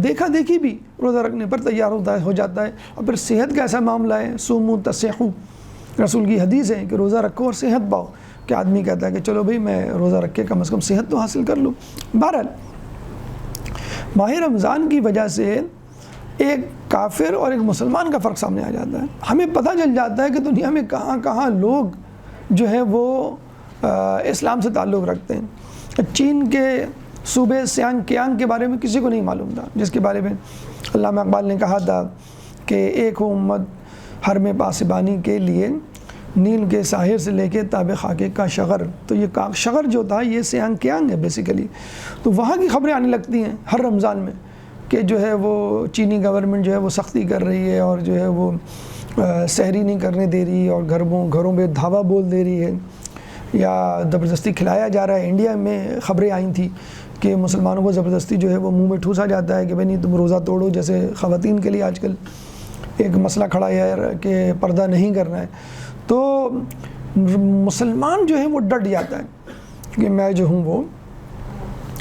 دیکھا دیکھی بھی روزہ رکھنے پر تیار ہو جاتا ہے. اور پھر صحت کا ایسا معاملہ ہے، صوموا تصحوا، رسول کی حدیث ہے کہ روزہ رکھو اور صحت پاؤ، کہ آدمی کہتا ہے کہ چلو بھئی میں روزہ رکھ کے کم از کم صحت تو حاصل کر لوں. بہرحال ماہ رمضان کی وجہ سے ایک کافر اور ایک مسلمان کا فرق سامنے آ جاتا ہے. ہمیں پتہ چل جاتا ہے کہ دنیا میں کہاں کہاں لوگ جو ہے وہ اسلام سے تعلق رکھتے ہیں. چین کے صوبے سیانگ کیانگ کے بارے میں کسی کو نہیں معلوم تھا، جس کے بارے میں علامہ اقبال نے کہا تھا کہ ایک ہو امت حرم پاسبانی کے لیے، نیل کے ساحر سے لے کے تاب خاکے کا شغر. تو یہ شغر جو تھا یہ سیانگ کیانگ ہے بیسیکلی. تو وہاں کی خبریں آنے لگتی ہیں ہر رمضان میں کہ جو ہے وہ چینی گورنمنٹ جو ہے وہ سختی کر رہی ہے اور جو ہے وہ سحری نہیں کرنے دے رہی، اور گھروں میں دھاوا بول دے رہی ہے، یا زبردستی کھلایا جا رہا ہے. انڈیا میں خبریں آئی تھیں کہ مسلمانوں کو زبردستی جو ہے وہ منہ میں ٹھوسا جاتا ہے کہ بھئی نہیں تم روزہ توڑو. جیسے خواتین کے لیے آج کل ایک مسئلہ کھڑا ہے کہ پردہ نہیں کرنا ہے. تو مسلمان جو ہے وہ ڈٹ جاتا ہے کہ میں جو ہوں وہ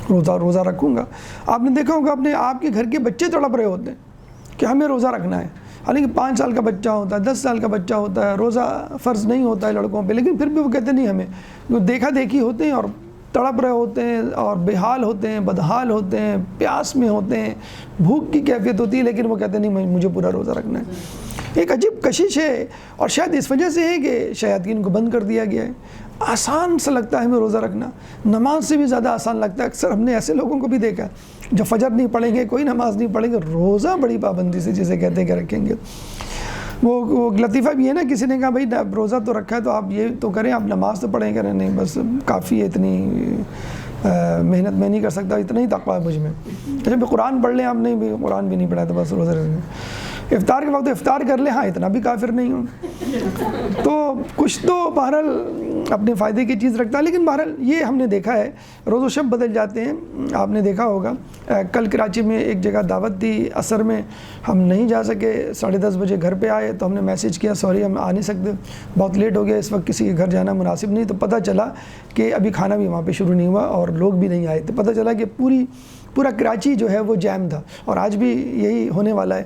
روزہ رکھوں گا. آپ نے دیکھا ہوگا اپنے آپ کے گھر کے بچے تڑپ رہے ہوتے ہیں کہ ہمیں روزہ رکھنا ہے، حالانکہ 5 سال کا بچہ ہوتا ہے، 10 سال کا بچہ ہوتا ہے، روزہ فرض نہیں ہوتا ہے لڑکوں پہ، لیکن پھر بھی وہ کہتے نہیں ہمیں. وہ دیکھا دیکھی ہوتے ہیں اور تڑپ رہے ہوتے ہیں اور بےحال ہوتے ہیں، بدحال ہوتے ہیں، پیاس میں ہوتے ہیں، بھوک کی کیفیت ہوتی ہے، لیکن وہ کہتے نہیں مجھے پورا روزہ رکھنا ہے. ایک عجیب کشش ہے، اور شاید اس وجہ سے ہے کہ شیاطین کو بند کر دیا گیا ہے. آسان سا لگتا ہے ہمیں روزہ رکھنا، نماز سے بھی زیادہ آسان لگتا ہے. اکثر ہم نے ایسے لوگوں کو بھی دیکھا جو فجر نہیں پڑھیں گے، کوئی نماز نہیں پڑھیں گے، روزہ بڑی پابندی سے جسے کہتے ہیں کہ رکھیں گے. وہ لطیفہ بھی ہے نا، کسی نے کہا بھائی روزہ تو رکھا ہے تو آپ یہ تو کریں، آپ نماز تو پڑھیں. کریں نہیں بس کافی ہے، اتنی محنت میں نہیں کر سکتا، اتنا ہی تقویٰ ہے مجھ میں. اچھا بھی قرآن پڑھ لیں آپ، نہیں بھی قرآن بھی نہیں پڑھا تو بس روزہ رکھیں. افطار کے وقت افطار کر لیں، ہاں اتنا بھی کافر نہیں ہوں. تو کچھ تو بہرحال اپنے فائدے کی چیز رکھتا ہے. لیکن بہرحال یہ ہم نے دیکھا ہے روز و شب بدل جاتے ہیں. آپ نے دیکھا ہوگا کل کراچی میں ایک جگہ دعوت تھی، عصر میں ہم نہیں جا سکے، 10:30 بجے گھر پہ آئے تو ہم نے میسیج کیا سوری ہم آ نہیں سکتے، بہت لیٹ ہو گیا، اس وقت کسی کے گھر جانا مناسب نہیں. تو پتہ چلا کہ ابھی کھانا بھی وہاں پہ شروع نہیں ہوا اور لوگ بھی نہیں آئے. تو پتہ چلا کہ پورا کراچی جو ہے وہ جیم تھا، اور آج بھی یہی ہونے والا ہے.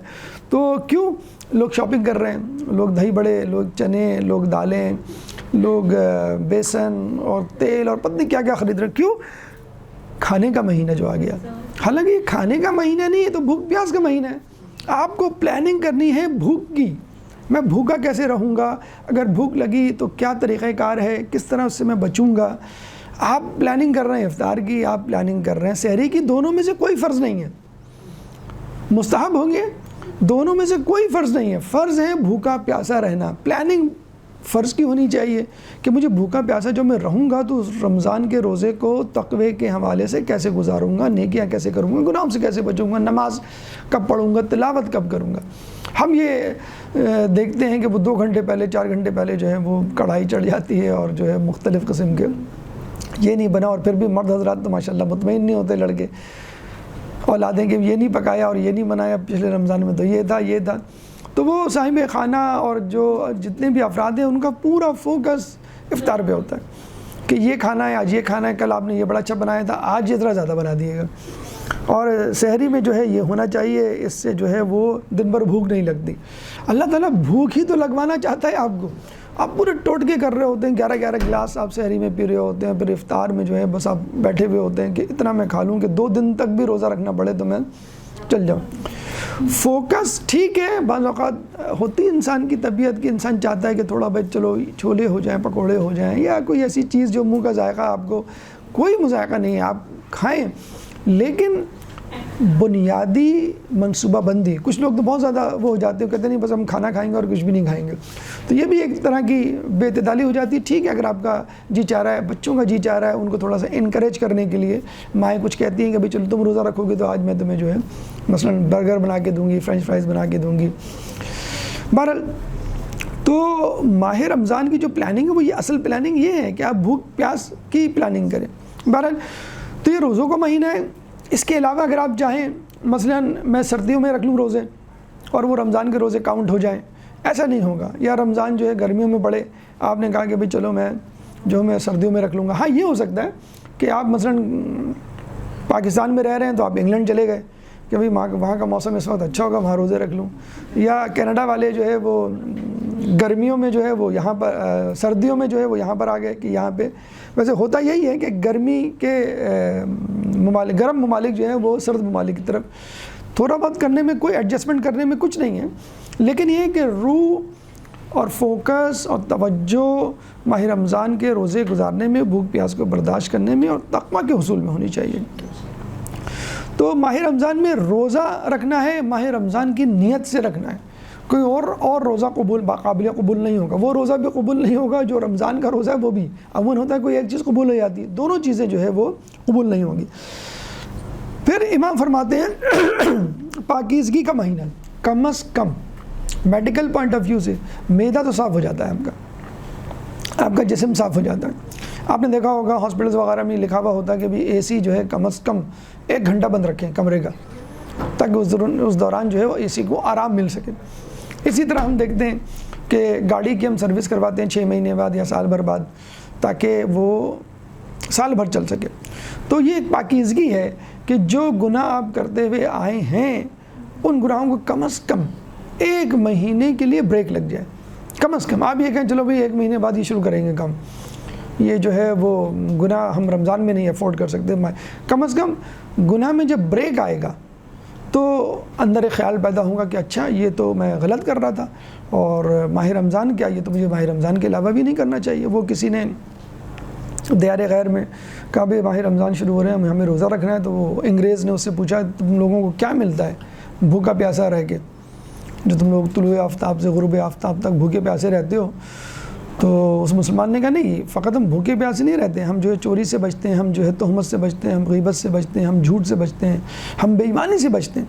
تو کیوں؟ لوگ شاپنگ کر رہے ہیں، لوگ دہی بڑے، لوگ چنے، لوگ دالیں، لوگ بیسن اور تیل اور پتہ نہیں کیا کیا خرید رہے ہیں. کیوں؟ کھانے کا مہینہ جو آ گیا. حالانکہ یہ کھانے کا مہینہ نہیں ہے، تو بھوک پیاس کا مہینہ ہے. آپ کو پلاننگ کرنی ہے بھوک کی، میں بھوکا کیسے رہوں گا، اگر بھوک لگی تو کیا طریقہ کار ہے، کس طرح اس سے میں بچوں گا. آپ پلاننگ کر رہے ہیں افطار کی، آپ پلاننگ کر رہے ہیں سحری کی، دونوں میں سے کوئی فرض نہیں ہے. مستحب ہوں گے، دونوں میں سے کوئی فرض نہیں ہے. فرض ہے بھوکا پیاسا رہنا. پلاننگ فرض کی ہونی چاہیے کہ مجھے بھوکا پیاسا جو میں رہوں گا تو اس رمضان کے روزے کو تقوی کے حوالے سے کیسے گزاروں گا، نیکیاں کیسے کروں گا، گناہوں سے کیسے بچوں گا، نماز کب پڑھوں گا، تلاوت کب کروں گا. ہم یہ دیکھتے ہیں کہ وہ 2 گھنٹے پہلے 4 گھنٹے پہلے جو ہے وہ کڑھائی چڑھ جاتی ہے اور جو ہے مختلف قسم کے یہ نہیں بنا، اور پھر بھی مرد حضرات تو ماشاء اللہ مطمئن نہیں ہوتے لڑکے، اولادیں کہ یہ نہیں پکایا اور یہ نہیں بنایا، پچھلے رمضان میں تو یہ تھا یہ تھا. تو وہ صاحب خانہ اور جو جتنے بھی افراد ہیں ان کا پورا فوکس افطار پہ ہوتا ہے کہ یہ کھانا ہے، آج یہ کھانا ہے، کل آپ نے یہ بڑا اچھا بنایا تھا، آج یہ ذرا زیادہ بنا دیے گا. اور سحری میں جو ہے یہ ہونا چاہیے، اس سے جو ہے وہ دن بھر بھوک نہیں لگتی. اللہ تعالیٰ بھوک ہی تو لگوانا چاہتا ہے آپ کو. آپ پورے ٹوٹکے کر رہے ہوتے ہیں، 11 گلاس آپ سحری میں پی رہے ہوتے ہیں، پھر افطار میں جو ہے بس آپ بیٹھے ہوئے ہوتے ہیں کہ اتنا میں کھا لوں کہ 2 دن تک بھی روزہ رکھنا پڑے تو میں چل جاؤں. فوکس ٹھیک ہے، بعض اوقات ہوتی انسان کی طبیعت کی، انسان چاہتا ہے کہ تھوڑا بہت چلو چھولے ہو جائیں، پکوڑے ہو جائیں، یا کوئی ایسی چیز جو منہ کا ذائقہ آپ کو کوئی مذائقہ نہیں ہے آپ کھائیں، لیکن بنیادی منصوبہ بندی. کچھ لوگ تو بہت زیادہ وہ ہو جاتے ہیں، کہتے نہیں بس ہم کھانا کھائیں گے اور کچھ بھی نہیں کھائیں گے، تو یہ بھی ایک طرح کی بے اعتدالی ہو جاتی ہے. ٹھیک ہے، اگر آپ کا جی چاہ رہا ہے، بچوں کا جی چاہ رہا ہے، ان کو تھوڑا سا انکریج کرنے کے لیے مائیں کچھ کہتی ہیں کہ بھائی چلو تم روزہ رکھو گے تو آج میں تمہیں جو ہے مثلا برگر بنا کے دوں گی، فرینچ فرائز بنا کے دوں گی. بہرحال تو ماہ رمضان کی جو پلاننگ ہے وہ یہ اصل پلاننگ یہ ہے کہ آپ بھوک پیاس کی پلاننگ کریں. بہرحال تو یہ روزوں کا مہینہ ہے. اس کے علاوہ اگر آپ چاہیں مثلا میں سردیوں میں رکھ لوں روزے اور وہ رمضان کے روزے کاؤنٹ ہو جائیں، ایسا نہیں ہوگا. یا رمضان جو ہے گرمیوں میں پڑے، آپ نے کہا کہ بھئی چلو میں سردیوں میں رکھ لوں گا. ہاں یہ ہو سکتا ہے کہ آپ مثلا پاکستان میں رہ رہے ہیں تو آپ انگلینڈ چلے گئے کہ بھئی وہاں کا موسم اس وقت اچھا ہوگا، وہاں روزے رکھ لوں. یا کینیڈا والے جو ہے وہ گرمیوں میں جو ہے وہ یہاں پر، سردیوں میں جو ہے وہ یہاں پر آ گئے کہ یہاں پہ. ویسے ہوتا یہی ہے کہ گرمی کے ممالک، گرم ممالک جو ہیں وہ سرد ممالک کی طرف تھوڑا بہت کرنے میں، کوئی ایڈجسٹمنٹ کرنے میں کچھ نہیں ہے، لیکن یہ کہ روح اور فوکس اور توجہ ماہ رمضان کے روزے گزارنے میں، بھوک پیاس کو برداشت کرنے میں اور تقویٰ کے حصول میں ہونی چاہیے. تو ماہ رمضان میں روزہ رکھنا ہے، ماہ رمضان کی نیت سے رکھنا ہے. کوئی اور روزہ قابل قبول نہیں ہوگا. وہ روزہ بھی قبول نہیں ہوگا جو رمضان کا روزہ ہے، وہ بھی عموماً ہوتا ہے کوئی ایک چیز قبول ہو جاتی ہے، دونوں چیزیں جو ہے وہ قبول نہیں ہوں گی. پھر امام فرماتے ہیں پاکیزگی کا مہینہ، کم از کم میڈیکل پوائنٹ آف ویو سے معدہ تو صاف ہو جاتا ہے، آپ کا جسم صاف ہو جاتا ہے. آپ نے دیکھا ہوگا ہاسپٹلز وغیرہ میں لکھا ہوا ہوتا ہے کہ اے سی جو ہے کم از کم 1 گھنٹہ بند رکھیں کمرے کا، تاکہ اس دوران جو ہے وہ اے سی کو آرام مل سکے. اسی طرح ہم دیکھتے ہیں کہ گاڑی کی ہم سروس کرواتے ہیں 6 مہینے بعد یا سال بھر بعد، تاکہ وہ سال بھر چل سکے. تو یہ ایک پاکیزگی ہے کہ جو گناہ آپ کرتے ہوئے آئے ہیں ان گناہوں کو کم از کم 1 مہینے کے لیے بریک لگ جائے. کم از کم آپ یہ کہیں چلو بھئی 1 مہینے بعد یہ شروع کریں گے کام، یہ جو ہے وہ گناہ ہم رمضان میں نہیں افورڈ کر سکتے. کم از کم گناہ میں جب بریک آئے گا تو اندر ایک خیال پیدا ہوگا کہ اچھا یہ تو میں غلط کر رہا تھا، اور ماہ رمضان کیا، یہ تو مجھے ماہ رمضان کے علاوہ بھی نہیں کرنا چاہیے. وہ کسی نے دیار غیر میں کہا بھئی ماہ رمضان شروع ہو رہے ہیں، ہمیں روزہ رکھنا ہے. تو وہ انگریز نے اس سے پوچھا تم لوگوں کو کیا ملتا ہے بھوکا پیاسا رہ کے، جو تم لوگ طلوع آفتاب سے غروب آفتاب تک بھوکے پیاسے رہتے ہو؟ تو اس مسلمان نے کہا نہیں، فقط ہم بھوکے پیاسے نہیں رہتے، ہم جو ہے چوری سے بچتے ہیں، ہم جو ہے تہمت سے بچتے ہیں، ہم غیبت سے بچتے ہیں، ہم جھوٹ سے بچتے ہیں، ہم بے ایمانی سے بچتے ہیں.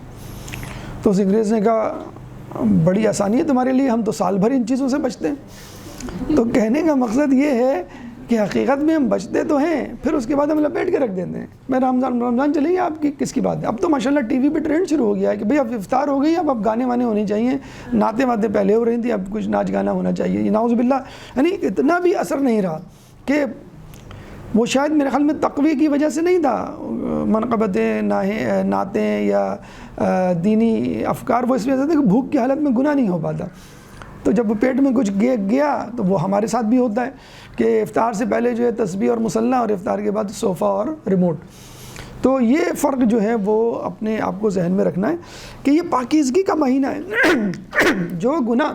تو اس انگریز نے کہا بڑی آسانی ہے تمہارے لیے، ہم تو سال بھر ان چیزوں سے بچتے ہیں. تو کہنے کا مقصد یہ ہے کہ حقیقت میں ہم بچتے تو ہیں، پھر اس کے بعد ہم لپیٹ کے رکھ دیتے ہیں. میں رمضان چلیں گے آپ کی کس کی بات ہے. اب تو ماشاءاللہ ٹی وی پہ ٹرینڈ شروع ہو گیا ہے کہ بھئی اب افطار ہو گئی، اب گانے وانے ہونے چاہیے، نعتیں واتیں پہلے ہو رہی تھیں، اب کچھ ناچ گانا ہونا چاہیے. یہ نعوذ باللہ، یعنی اتنا بھی اثر نہیں رہا کہ وہ شاید میرے خیال میں تقوی کی وجہ سے نہیں تھا، منقبتیں نعتیں یا دینی افکار، وہ اس وجہ سے تھے کہ بھوک کی حالت میں گناہ نہیں ہو پاتا. تو جب وہ پیٹ میں کچھ گیا تو وہ ہمارے ساتھ بھی ہوتا ہے کہ افطار سے پہلے جو ہے تسبیح اور مصلی، اور افطار کے بعد صوفہ اور ریموٹ. تو یہ فرق جو ہے وہ اپنے آپ کو ذہن میں رکھنا ہے کہ یہ پاکیزگی کا مہینہ ہے. جو گناہ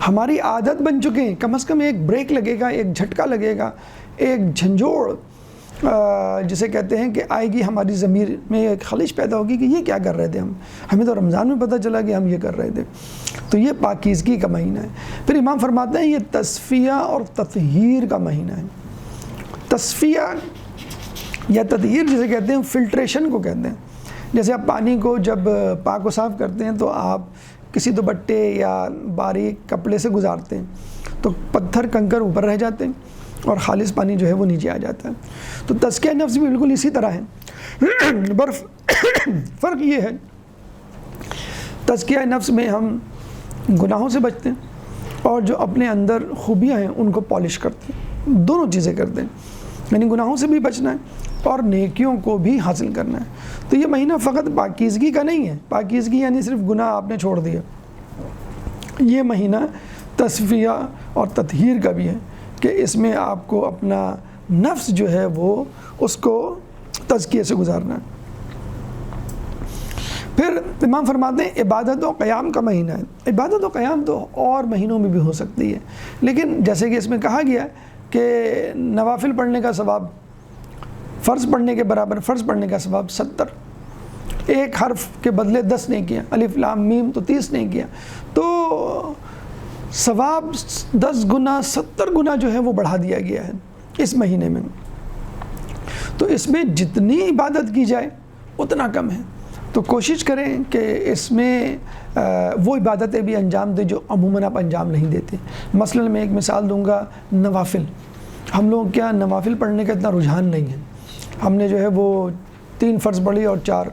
ہماری عادت بن چکے ہیں. کم از کم ایک بریک لگے گا, ایک جھٹکا لگے گا, ایک جھنجھوڑ جسے کہتے ہیں کہ آئے گی ہماری ضمیر میں, ایک خلش پیدا ہوگی کہ یہ کیا کر رہے تھے ہمیں تو رمضان میں پتہ چلا کہ ہم یہ کر رہے تھے. تو یہ پاکیزگی کا مہینہ ہے. پھر امام فرماتے ہیں یہ تصفیہ اور تطہیر کا مہینہ ہے. تصفیہ یا تطہیر جسے کہتے ہیں فلٹریشن کو کہتے ہیں. جیسے آپ پانی کو جب پاک و صاف کرتے ہیں تو آپ کسی دوپٹے یا باریک کپڑے سے گزارتے ہیں تو پتھر کنکر اوپر رہ جاتے ہیں اور خالص پانی جو ہے وہ نیچے آ جاتا ہے. تو تزکیہ نفس بھی بالکل اسی طرح ہے. فرق یہ ہے تزکیہ نفس میں ہم گناہوں سے بچتے ہیں اور جو اپنے اندر خوبیاں ہیں ان کو پالش کرتے ہیں. دونوں چیزیں کرتے ہیں, یعنی گناہوں سے بھی بچنا ہے اور نیکیوں کو بھی حاصل کرنا ہے. تو یہ مہینہ فقط پاکیزگی کا نہیں ہے. پاکیزگی یعنی صرف گناہ آپ نے چھوڑ دیا. یہ مہینہ تصفیہ اور تطہیر کا بھی ہے کہ اس میں آپ کو اپنا نفس جو ہے وہ اس کو تزکیے سے گزارنا ہے. پھر امام فرماتے ہیں عبادت و قیام کا مہینہ ہے. عبادت و قیام تو اور مہینوں میں بھی ہو سکتی ہے, لیکن جیسے کہ اس میں کہا گیا کہ نوافل پڑھنے کا ثواب فرض پڑھنے کے برابر, فرض پڑھنے کا ثواب 70, ایک حرف کے بدلے 10 نے کیا, الف لام میم تو 30 نے کیا, تو ثواب 10 گنا 70 گنا جو ہے وہ بڑھا دیا گیا ہے اس مہینے میں. تو اس میں جتنی عبادت کی جائے اتنا کم ہے. تو کوشش کریں کہ اس میں وہ عبادتیں بھی انجام دیں جو عموماً آپ انجام نہیں دیتے. مثلاً میں ایک مثال دوں گا, نوافل. ہم لوگ کیا نوافل پڑھنے کا اتنا رجحان نہیں ہے. ہم نے جو ہے وہ 3 فرض پڑھی اور 4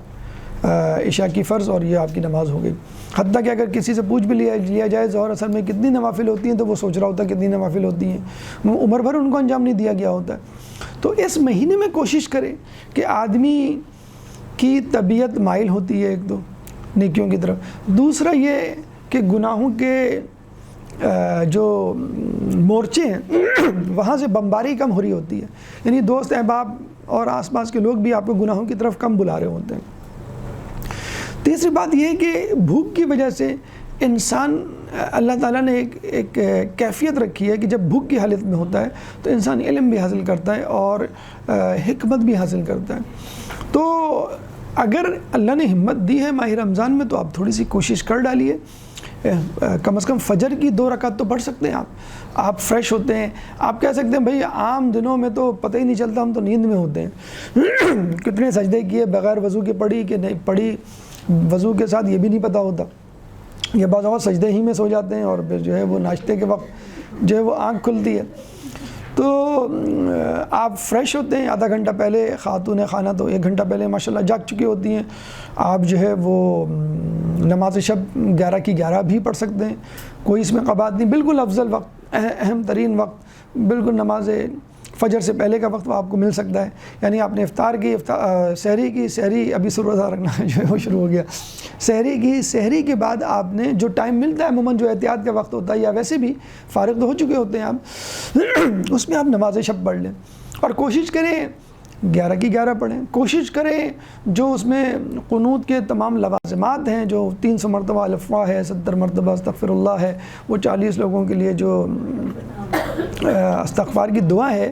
عشاء کی فرض اور یہ آپ کی نماز ہو گئی. حتیٰ کہ اگر کسی سے پوچھ بھی لیا جائے ظہر اثر میں کتنی نوافل ہوتی ہیں تو وہ سوچ رہا ہوتا ہے کتنی نوافل ہوتی ہیں, عمر بھر ان کو انجام نہیں دیا گیا ہوتا ہے. تو اس مہینے میں کوشش کریں کہ آدمی کی طبیعت مائل ہوتی ہے ایک دو نیکیوں کی طرف. دوسرا یہ کہ گناہوں کے جو مورچے ہیں وہاں سے بمباری کم ہو رہی ہوتی ہے, یعنی دوست احباب اور آس پاس کے لوگ بھی آپ کو گناہوں کی طرف کم بلا رہے ہوتے ہیں. تیسری بات یہ ہے کہ بھوک کی وجہ سے انسان, اللہ تعالیٰ نے ایک کیفیت رکھی ہے کہ جب بھوک کی حالت میں ہوتا ہے تو انسان علم بھی حاصل کرتا ہے اور حکمت بھی حاصل کرتا ہے. تو اگر اللہ نے ہمت دی ہے ماہ رمضان میں تو آپ تھوڑی سی کوشش کر ڈالیے, کم از کم فجر کی 2 رکعت تو پڑھ سکتے ہیں آپ فریش ہوتے ہیں. آپ کہہ سکتے ہیں بھئی عام دنوں میں تو پتہ ہی نہیں چلتا, ہم تو نیند میں ہوتے ہیں. کتنے سجدے کیے بغیر وضو کے پڑھی کہ نہیں پڑھی, وضو کے ساتھ یہ بھی نہیں پتہ ہوتا. یہ بعض اوقات سجدے ہی میں سو جاتے ہیں اور پھر جو ہے وہ ناشتے کے وقت جو ہے وہ آنکھ کھلتی ہے. تو آپ فریش ہوتے ہیں آدھا گھنٹہ پہلے, خاتون خانہ تو 1 گھنٹہ پہلے ماشاءاللہ جاگ چکی ہوتی ہیں. آپ جو ہے وہ نماز شب 11 کی 11 بھی پڑھ سکتے ہیں, کوئی اس میں قباحت نہیں. بالکل افضل وقت, اہم ترین وقت بالکل نماز فجر سے پہلے کا وقت آپ کو مل سکتا ہے. یعنی آپ نے افطار کی, سحری ابھی روزہ رکھنا جو ہے وہ شروع ہو گیا. سحری کے بعد آپ نے جو ٹائم ملتا ہے عموماً جو احتیاط کا وقت ہوتا ہے یا ویسے بھی فارغ تو ہو چکے ہوتے ہیں آپ, اس میں آپ نماز شب پڑھ لیں اور کوشش کریں 11 کی 11 پڑھیں. کوشش کریں جو اس میں قنوت کے تمام لوازمات ہیں, جو 300 مرتبہ الفوا ہے, 70 مرتبہ استغفر اللہ ہے, وہ 40 لوگوں کے لیے جو استغفار کی دعا ہے,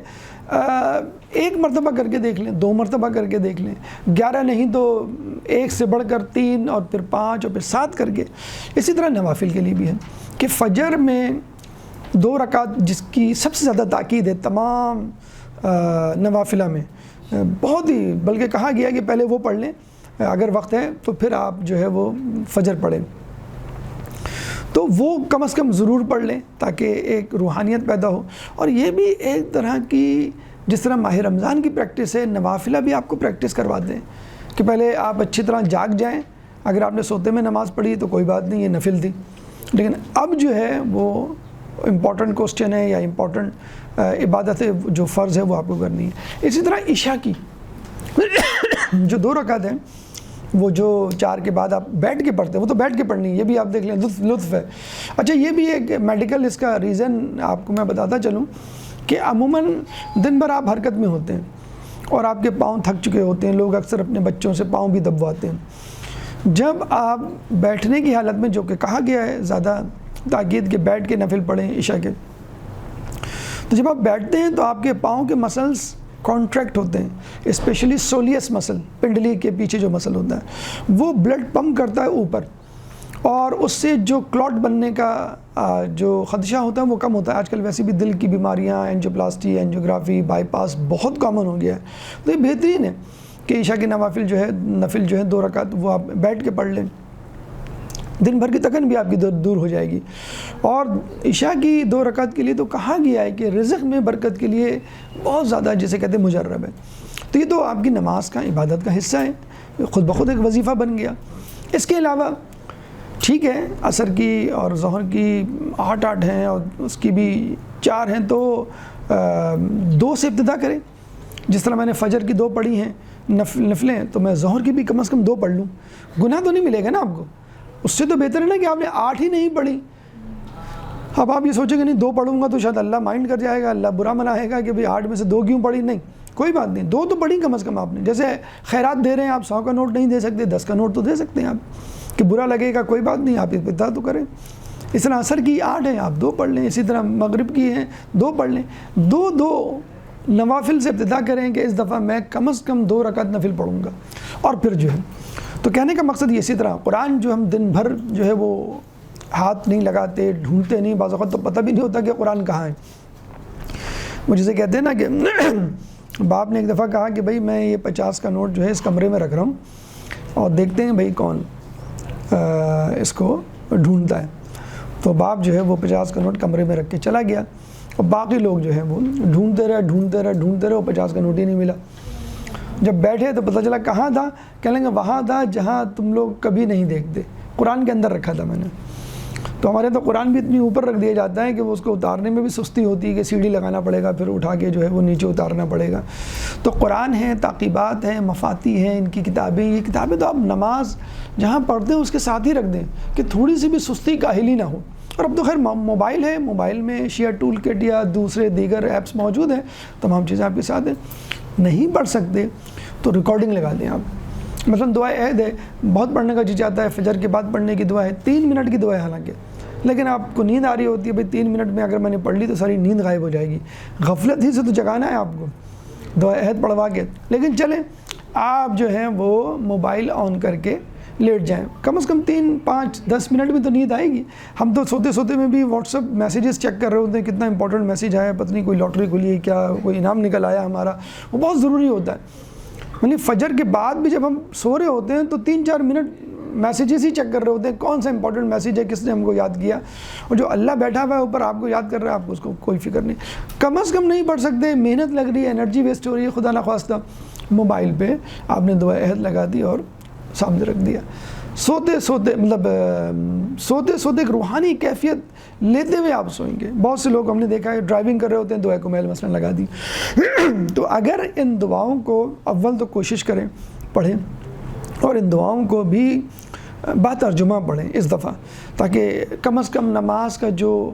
1 مرتبہ کر کے دیکھ لیں, 2 مرتبہ کر کے دیکھ لیں. 11 نہیں تو 1 سے بڑھ کر 3 اور پھر 5 اور پھر 7 کر کے. اسی طرح نوافل کے لیے بھی ہے کہ فجر میں 2 رکعت جس کی سب سے زیادہ تاکید ہے تمام نوافلہ میں, بہت ہی, بلکہ کہا گیا کہ پہلے وہ پڑھ لیں اگر وقت ہے تو پھر آپ جو ہے وہ فجر پڑھیں. تو وہ کم از کم ضرور پڑھ لیں تاکہ ایک روحانیت پیدا ہو. اور یہ بھی ایک طرح کی, جس طرح ماہ رمضان کی پریکٹس ہے, نوافلہ بھی آپ کو پریکٹس کرواتے ہیں کہ پہلے آپ اچھی طرح جاگ جائیں. اگر آپ نے سوتے میں نماز پڑھی تو کوئی بات نہیں, یہ نفل تھی, لیکن اب جو ہے وہ امپورٹنٹ کوسچن ہے یا امپورٹنٹ عبادت ہے جو فرض ہے وہ آپ کو کرنی ہے. اسی طرح عشاء کی جو 2 رکعت ہیں وہ جو 4 کے بعد آپ بیٹھ کے پڑھتے ہیں وہ تو بیٹھ کے پڑھنی ہے, یہ بھی آپ دیکھ لیں لطف ہے. اچھا یہ بھی ایک میڈیکل اس کا ریزن آپ کو میں بتاتا چلوں کہ عموماً دن بھر آپ حرکت میں ہوتے ہیں اور آپ کے پاؤں تھک چکے ہوتے ہیں. لوگ اکثر اپنے بچوں سے پاؤں بھی دبواتے ہیں. جب آپ بیٹھنے کی حالت میں, جو کہ کہا گیا ہے زیادہ تاکید کہ بیٹھ کے نفل پڑھیں عشاء کے. تو جب آپ بیٹھتے ہیں تو آپ کے پاؤں کے مسلس کانٹریکٹ ہوتے ہیں, اسپیشلی سولیس مسل, پنڈلی کے پیچھے جو مسل ہوتا ہے وہ بلڈ پمپ کرتا ہے اوپر, اور اس سے جو کلاٹ بننے کا جو خدشہ ہوتا ہے وہ کم ہوتا ہے. آج کل ویسے بھی دل کی بیماریاں, اینجیوپلاسٹی, اینجیوگرافی, بائی پاس بہت کامن ہو گیا ہے. تو یہ بہترین ہے کہ عشاء کی نوافل جو ہے, نفل جو ہے 2 رکعت وہ آپ بیٹھ کے پڑھ لیں, دن بھر کی تکن بھی آپ کی دور ہو جائے گی. اور عشاء کی 2 رکعت کے لیے تو کہا گیا ہے کہ رزق میں برکت کے لیے بہت زیادہ جسے کہتے ہیں مجرب ہے. تو یہ تو آپ کی نماز کا, عبادت کا حصہ ہے, خود بخود ایک وظیفہ بن گیا. اس کے علاوہ ٹھیک ہے عصر کی اور ظہر کی 8 ہیں اور اس کی بھی 4 ہیں, تو 2 سے ابتدا کریں. جس طرح میں نے فجر کی 2 پڑھی ہیں نفلیں, تو میں ظہر کی بھی کم از کم 2 پڑھ لوں. گناہ تو نہیں ملے گا نا آپ کو, اس سے تو بہتر ہے نا کہ آپ نے 8 ہی نہیں پڑھی. اب آپ یہ سوچیں کہ نہیں 2 پڑھوں گا تو شاید اللہ مائنڈ کر جائے گا, اللہ برا منائے گا کہ بھئی 8 میں سے 2 کیوں پڑھی. نہیں, کوئی بات نہیں, 2 تو پڑھی کم از کم آپ نے. جیسے خیرات دے رہے ہیں آپ, 100 کا نوٹ نہیں دے سکتے, 10 کا نوٹ تو دے سکتے ہیں آپ, کہ برا لگے گا کوئی بات نہیں, آپ ابتدا تو کریں. اس طرح عصر کی 8 ہیں, آپ 2 پڑھ لیں. اسی طرح مغرب کی ہیں 2 پڑھ لیں. 2 نوافل سے ابتدا کریں کہ اس دفعہ میں کم از کم 2 رکعت نفل پڑھوں گا. اور پھر جو ہے تو کہنے کا مقصد یہ, اسی طرح قرآن جو ہم دن بھر جو ہے وہ ہاتھ نہیں لگاتے, ڈھونڈتے نہیں, بعض اوقات تو پتہ بھی نہیں ہوتا کہ قرآن کہاں ہے. وہ جسے کہتے ہیں نا کہ باپ نے ایک دفعہ کہا کہ بھئی میں یہ 50 کا نوٹ جو ہے اس کمرے میں رکھ رہا ہوں اور دیکھتے ہیں بھئی کون اس کو ڈھونڈتا ہے. تو باپ جو ہے وہ 50 کا نوٹ کمرے میں رکھ کے چلا گیا, اور باقی لوگ جو ہیں وہ ڈھونڈتے رہے, 50 کا نوٹ ہی نہیں ملا. جب بیٹھے تو پتہ چلا کہاں تھا, کہنے لگے وہاں تھا جہاں تم لوگ کبھی نہیں دیکھتے, قرآن کے اندر رکھا تھا میں نے. تو ہمارے تو قرآن بھی اتنی اوپر رکھ دیا جاتا ہے کہ وہ اس کو اتارنے میں بھی سستی ہوتی ہے, کہ سیڑھی لگانا پڑے گا, پھر اٹھا کے جو ہے وہ نیچے اتارنا پڑے گا. تو قرآن ہیں, تعقیبات ہیں, مفاتی ہیں, ان کی کتابیں, یہ کتابیں تو آپ نماز جہاں پڑھتے ہیں اس کے ساتھ ہی رکھ دیں کہ تھوڑی سی بھی سستی کاہلی نہ ہو. اور اب تو خیر موبائل ہے, موبائل میں شیئر ٹول کٹ یا دوسرے دیگر ایپس موجود ہیں, تمام چیزیں آپ کے ساتھ ہیں. نہیں پڑھ سکتے تو ریکارڈنگ لگا دیں آپ. مثلا دعا عہد ہے, بہت پڑھنے کا جی چاہتا ہے, فجر کے بعد پڑھنے کی دعا ہے, 3 منٹ کی دعا ہے حالانکہ, لیکن آپ کو نیند آ رہی ہوتی ہے, بھئی 3 منٹ میں اگر میں نے پڑھ لی تو ساری نیند غائب ہو جائے گی. غفلت ہی سے تو جگانا ہے آپ کو دعا عہد پڑھوا کے. لیکن چلیں آپ جو ہیں وہ موبائل آن کر کے لیٹ جائیں, کم از کم 3, 5, 10 منٹ میں تو نیند آئے گی. ہم تو سوتے سوتے میں بھی واٹس ایپ میسیجز چیک کر رہے ہوتے ہیں, کتنا امپورٹنٹ میسیج آیا, پتہ نہیں کوئی لاٹری کھلی ہے کیا, کوئی انعام نکل آیا ہمارا, وہ بہت ضروری ہوتا ہے. یعنی فجر کے بعد بھی جب ہم سو رہے ہوتے ہیں تو 3-4 منٹ میسیجز ہی چیک کر رہے ہوتے ہیں, کون سا امپورٹنٹ میسیج ہے, کس نے ہم کو یاد کیا. اور جو اللہ بیٹھا ہوا ہے اوپر آپ کو یاد کر رہا ہے, آپ کو اس کو کوئی فکر نہیں. کم از کم نہیں پڑھ سکتے, محنت لگ رہی ہے, انرجی ویسٹ ہو رہی ہے, خدا نخواستہ موبائل پہ آپ نے دعا عہد لگا دی اور سامنے رکھ دیا. سوتے سوتے ایک روحانی کیفیت لیتے ہوئے آپ سوئیں گے. بہت سے لوگ ہم نے دیکھا ہے ڈرائیونگ کر رہے ہوتے ہیں, دعائے کمیل مثلا لگا دی. تو اگر ان دعاؤں کو اول تو کوشش کریں پڑھیں, اور ان دعاؤں کو بھی باترجمہ پڑھیں اس دفعہ, تاکہ کم از کم نماز کا جو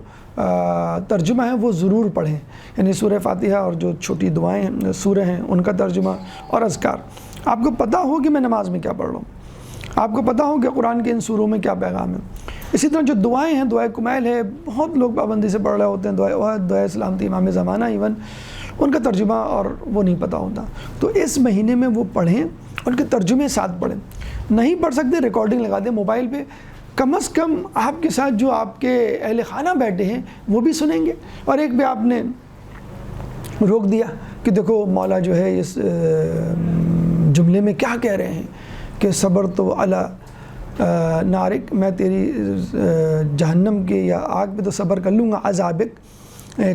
ترجمہ ہے وہ ضرور پڑھیں. یعنی سورہ فاتحہ اور جو چھوٹی دعائیں ہیں, سورہ ہیں, ان کا ترجمہ اور اذکار. آپ کو پتہ ہو کہ میں نماز میں کیا پڑھ رہا ہوں, آپ کو پتہ ہو کہ قرآن کے ان سوروں میں کیا پیغام ہے. اسی طرح جو دعائیں ہیں, دعائے کمیل ہے, بہت لوگ پابندی سے پڑھ رہے ہوتے ہیں, دعائے سلامتی امام زمانہ, ایون ان کا ترجمہ اور وہ نہیں پتہ ہوتا. تو اس مہینے میں وہ پڑھیں, ان کے ترجمے ساتھ پڑھیں. نہیں پڑھ سکتے ریکارڈنگ لگا دیں موبائل پہ, کم از کم آپ کے ساتھ جو آپ کے اہل خانہ بیٹھے ہیں وہ بھی سنیں گے. اور ایک بھی آپ نے روک دیا کہ دیکھو مولا جو ہے اس جملے میں کیا کہہ رہے ہیں کہ صبر تو علی نارک, میں تیری جہنم کے یا آگ پہ تو صبر کر لوں گا, عذابک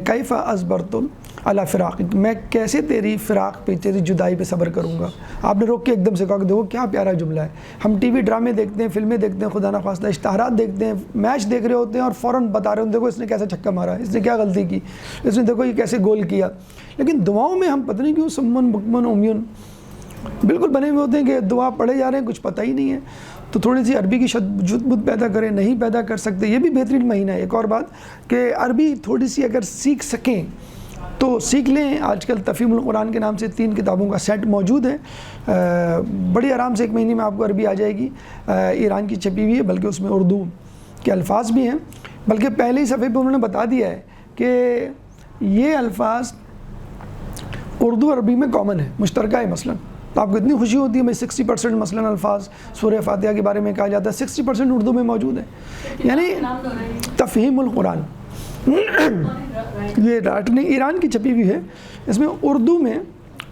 کیف اصبرت علی فراقک, میں کیسے تیری فراق پہ, تیری جدائی پہ صبر کروں گا. آپ نے روک کے ایک دم سے کہا کہ دیکھو کیا پیارا جملہ ہے. ہم ٹی وی ڈرامے دیکھتے ہیں, فلمیں دیکھتے ہیں, خدا نخواستہ اشتہارات دیکھتے ہیں, میچ دیکھ رہے ہوتے ہیں اور فوراً بتا رہے ہوتے ہیں دیکھو اس نے کیسے چھکا مارا, اس نے کیا غلطی کی, اس نے دیکھو یہ کیسے گول کیا. لیکن دعاؤں میں ہم پتہ نہیں کیوں سمن بکمن امیون بالکل بنے ہوئے ہوتے ہیں کہ دعا پڑھے جا رہے ہیں, کچھ پتہ ہی نہیں ہے. تو تھوڑی سی عربی کی شدت پیدا کریں, نہیں پیدا کر سکتے یہ بھی بہترین مہینہ ہے. ایک اور بات کہ عربی تھوڑی سی اگر سیکھ سکیں تو سیکھ لیں. آج کل تفہیم القرآن کے نام سے 3 کتابوں کا سیٹ موجود ہے, بڑی آرام سے 1 مہینے میں آپ کو عربی آ جائے گی. ایران کی چھپی ہوئی ہے, بلکہ اس میں اردو کے الفاظ بھی ہیں، بلکہ پہلے ہی صفحے پہ انہوں نے بتا دیا ہے کہ یہ الفاظ اردو عربی میں کامن ہے، مشترکہ ہے۔ مثلا تو آپ کو اتنی خوشی ہوتی ہے، میں 60% مثلا الفاظ سورہ فاتحہ کے بارے میں کہا جاتا ہے 60% اردو میں موجود ہے، یعنی تفہیم القرآن۔ یہ رائٹنگ ایران کی چھپی ہوئی ہے، اس میں اردو میں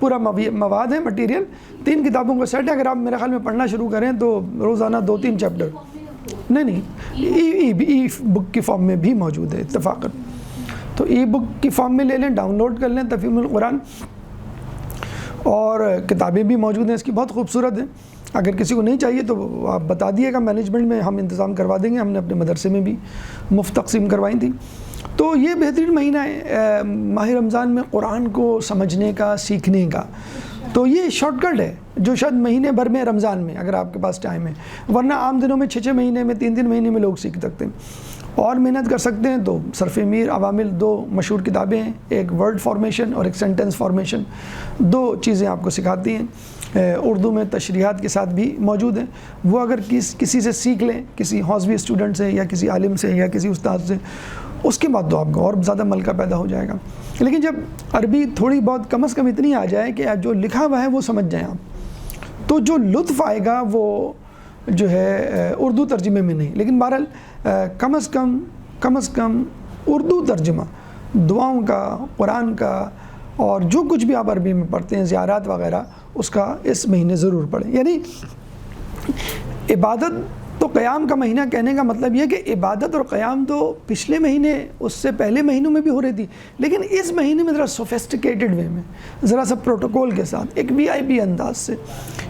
پورا مواد ہے، مٹیریل 3 کتابوں کا سیٹ ہے۔ اگر آپ میرے خیال میں پڑھنا شروع کریں تو روزانہ 2-3 چیپٹر، نہیں ای بک کی فارم میں بھی موجود ہے اتفاقاً، تو ای بک کی فارم میں لے لیں، ڈاؤن لوڈ کر لیں تفہیم القرآن، اور کتابیں بھی موجود ہیں اس کی، بہت خوبصورت ہیں۔ اگر کسی کو نہیں چاہیے تو آپ بتا دیے گا، مینجمنٹ میں ہم انتظام کروا دیں گے، ہم نے اپنے مدرسے میں بھی مفت تقسیم کروائی تھی۔ تو یہ بہترین مہینہ ہے ماہ رمضان میں قرآن کو سمجھنے کا، سیکھنے کا۔ تو یہ شارٹ کٹ ہے جو شاید مہینے بھر میں رمضان میں اگر آپ کے پاس ٹائم ہے، ورنہ عام دنوں میں 6 مہینے میں 3 مہینے میں لوگ سیکھ سکتے ہیں۔ اور محنت کر سکتے ہیں تو صرف میر عوامل 2 مشہور کتابیں ہیں، ایک ورڈ فارمیشن اور ایک سینٹنس فارمیشن، 2 چیزیں آپ کو سکھاتی ہیں، اردو میں تشریحات کے ساتھ بھی موجود ہیں۔ وہ اگر کسی سے سیکھ لیں، کسی حوزوی اسٹوڈنٹ سے یا کسی عالم سے یا کسی استاد سے، اس کے بعد تو آپ کو اور زیادہ ملکہ پیدا ہو جائے گا۔ لیکن جب عربی تھوڑی بہت کم از کم اتنی آ جائے کہ جو لکھا ہوا ہے وہ سمجھ جائیں آپ، تو جو لطف آئے گا وہ جو ہے اردو ترجمے میں نہیں، لیکن بہرحال کم از کم اردو ترجمہ دعاؤں کا، قرآن کا، اور جو کچھ بھی آپ عربی میں پڑھتے ہیں، زیارات وغیرہ، اس کا اس مہینے ضرور پڑھیں۔ یعنی عبادت تو قیام کا مہینہ کہنے کا مطلب یہ کہ عبادت اور قیام تو پچھلے مہینے، اس سے پہلے مہینوں میں بھی ہو رہی تھی، لیکن اس مہینے میں ذرا سوفیسٹیکیٹڈ وے میں، ذرا سا پروٹوکول کے ساتھ، ایک VIP انداز سے،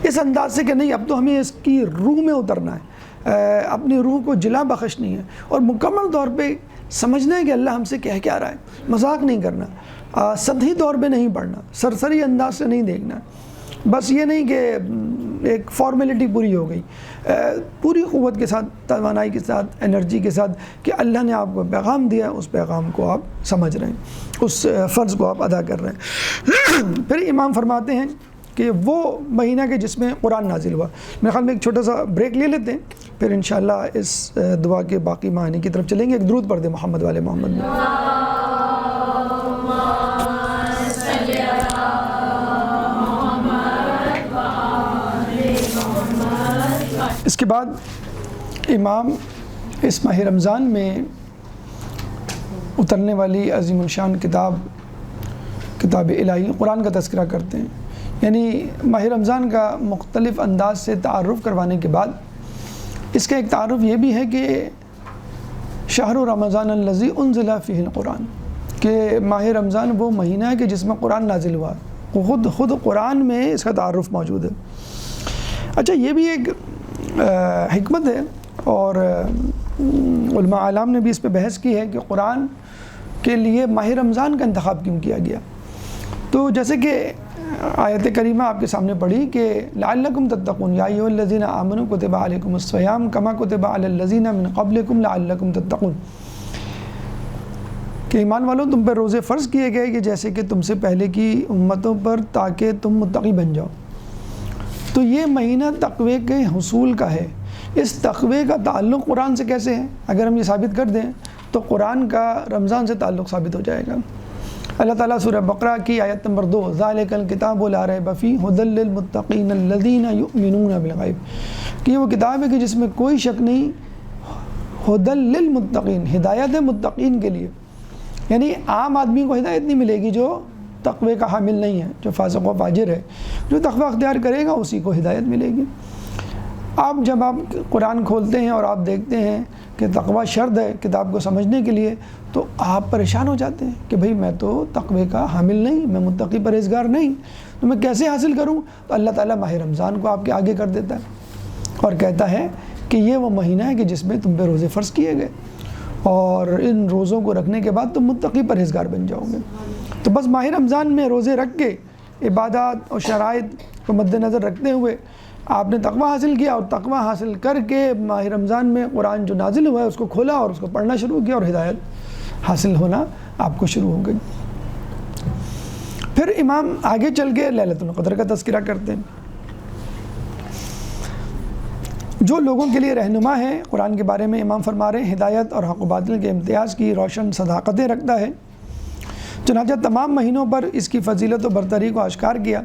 اس انداز سے کہ نہیں اب تو ہمیں اس کی روح میں اترنا ہے، اپنی روح کو جلا بخشنی ہے، اور مکمل طور پہ سمجھنا ہے کہ اللہ ہم سے کہہ کیا رہا ہے، مذاق نہیں کرنا، سطحی طور پہ نہیں پڑھنا، سرسری انداز سے نہیں دیکھنا، بس یہ نہیں کہ ایک فارمیلٹی پوری ہو گئی، پوری قوت کے ساتھ، توانائی کے ساتھ، انرجی کے ساتھ کہ اللہ نے آپ کو پیغام دیا، اس پیغام کو آپ سمجھ رہے ہیں، اس فرض کو آپ ادا کر رہے ہیں۔ پھر امام فرماتے ہیں کہ وہ مہینہ کے جس میں قرآن نازل ہوا۔ میرے خیال میں ایک چھوٹا سا بریک لے لیتے ہیں، پھر انشاءاللہ اس دعا کے باقی معنی کی طرف چلیں گے۔ ایک درود پڑھ دیں محمد والے محمد میں۔ اس کے بعد امام اس ماہ رمضان میں اترنے والی عظیم الشان کتاب الہی قرآن کا تذکرہ کرتے ہیں، یعنی ماہ رمضان کا مختلف انداز سے تعارف کروانے کے بعد اس کا ایک تعارف یہ بھی ہے کہ شہر رمضان الذی انزل فیہ القرآن، کہ ماہ رمضان وہ مہینہ ہے کہ جس میں قرآن نازل ہوا، خود قرآن میں اس کا تعارف موجود ہے۔ اچھا، یہ بھی ایک حکمت ہے، اور علماء اعلام نے بھی اس پہ بحث کی ہے کہ قرآن کے لیے ماہ رمضان کا انتخاب کیوں کیا گیا۔ تو جیسے کہ آیت کریمہ آپ کے سامنے پڑھی کہ لعلکم تتقون یا ایھا الذین آمنوا کتب علیکم الصیام کما کتب علی الذین من قبلکم لعلکم تتقون، کہ ایمان والوں تم پر روزے فرض کیے گئے کہ جیسے کہ تم سے پہلے کی امتوں پر، تاکہ تم متقی بن جاؤ۔ تو یہ مہینہ تقوی کے حصول کا ہے۔ اس تقوی کا تعلق قرآن سے کیسے ہے؟ اگر ہم یہ ثابت کر دیں تو قرآن کا رمضان سے تعلق ثابت ہو جائے گا۔ اللہ تعالیٰ سورہ بقرہ کی آیت نمبر 2، ذالک الکتاب لا ریب فیہ ھدی للمتقین الذین یؤمنون بالغیب، کہ یہ وہ کتاب ہے کہ جس میں کوئی شک نہیں، ھدی للمتقین، ہدایت ہے متقین کے لیے، یعنی عام آدمی کو ہدایت نہیں ملے گی جو تقوی کا حامل نہیں ہے، جو فاسق و فاجر ہے۔ جو تقوی اختیار کرے گا اسی کو ہدایت ملے گی۔ جب آپ قرآن کھولتے ہیں اور آپ دیکھتے ہیں کہ تقوی شرط ہے کتاب کو سمجھنے کے لیے، تو آپ پریشان ہو جاتے ہیں کہ بھئی میں تو تقوی کا حامل نہیں، میں متقی پرہیزگار نہیں، تو میں کیسے حاصل کروں؟ تو اللہ تعالیٰ ماہ رمضان کو آپ کے آگے کر دیتا ہے اور کہتا ہے کہ یہ وہ مہینہ ہے کہ جس میں تم پہ روزے فرض کیے گئے، اور ان روزوں کو رکھنے کے بعد تم متقی پرہیزگار بن جاؤ گے۔ تو بس ماہ رمضان میں روزے رکھ کے عبادات اور شرائط کو مد نظر رکھتے ہوئے آپ نے تقوی حاصل کیا، اور تقوی حاصل کر کے ماہ رمضان میں قرآن جو نازل ہوا ہے اس کو کھولا اور اس کو پڑھنا شروع کیا، اور ہدایت حاصل ہونا آپ کو شروع ہو گئی۔ پھر امام آگے چل کے لیلۃ القدر کا تذکرہ کرتے ہیں، جو لوگوں کے لیے رہنما ہے، قرآن کے بارے میں امام فرما رہے ہیں ہدایت اور حق و باطل کے امتیاز کی روشن صداقتیں رکھتا ہے، چنانچہ تمام مہینوں پر اس کی فضیلت و برتری کو اشکار کیا۔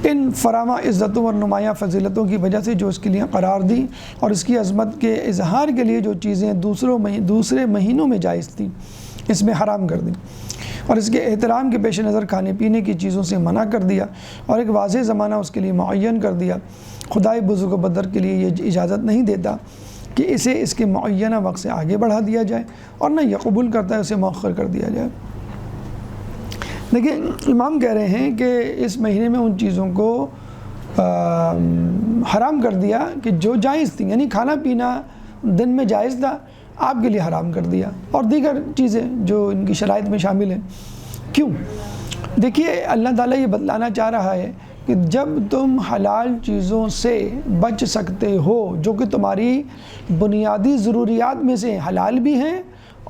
ان فراوان عزتوں اور نمایاں فضیلتوں کی وجہ سے جو اس کے لیے قرار دی اور اس کی عظمت کے اظہار کے لیے جو چیزیں دوسرے مہینوں میں جائز تھیں اس میں حرام کر دی، اور اس کے احترام کے پیش نظر کھانے پینے کی چیزوں سے منع کر دیا، اور ایک واضح زمانہ اس کے لیے معین کر دیا۔ خدائے بزرگ و بدر کے لیے یہ اجازت نہیں دیتا کہ اسے اس کے معینہ وقت سے آگے بڑھا دیا جائے، اور نہ یہ قبول کرتا ہے اسے مؤخر کر دیا جائے۔ دیکھیں، امام کہہ رہے ہیں کہ اس مہینے میں ان چیزوں کو حرام کر دیا کہ جو جائز تھی، یعنی کھانا پینا دن میں جائز تھا، آپ کے لیے حرام کر دیا، اور دیگر چیزیں جو ان کی شرائط میں شامل ہیں۔ کیوں؟ دیکھیے، اللہ تعالیٰ یہ بتلانا چاہ رہا ہے کہ جب تم حلال چیزوں سے بچ سکتے ہو جو کہ تمہاری بنیادی ضروریات میں سے حلال بھی ہیں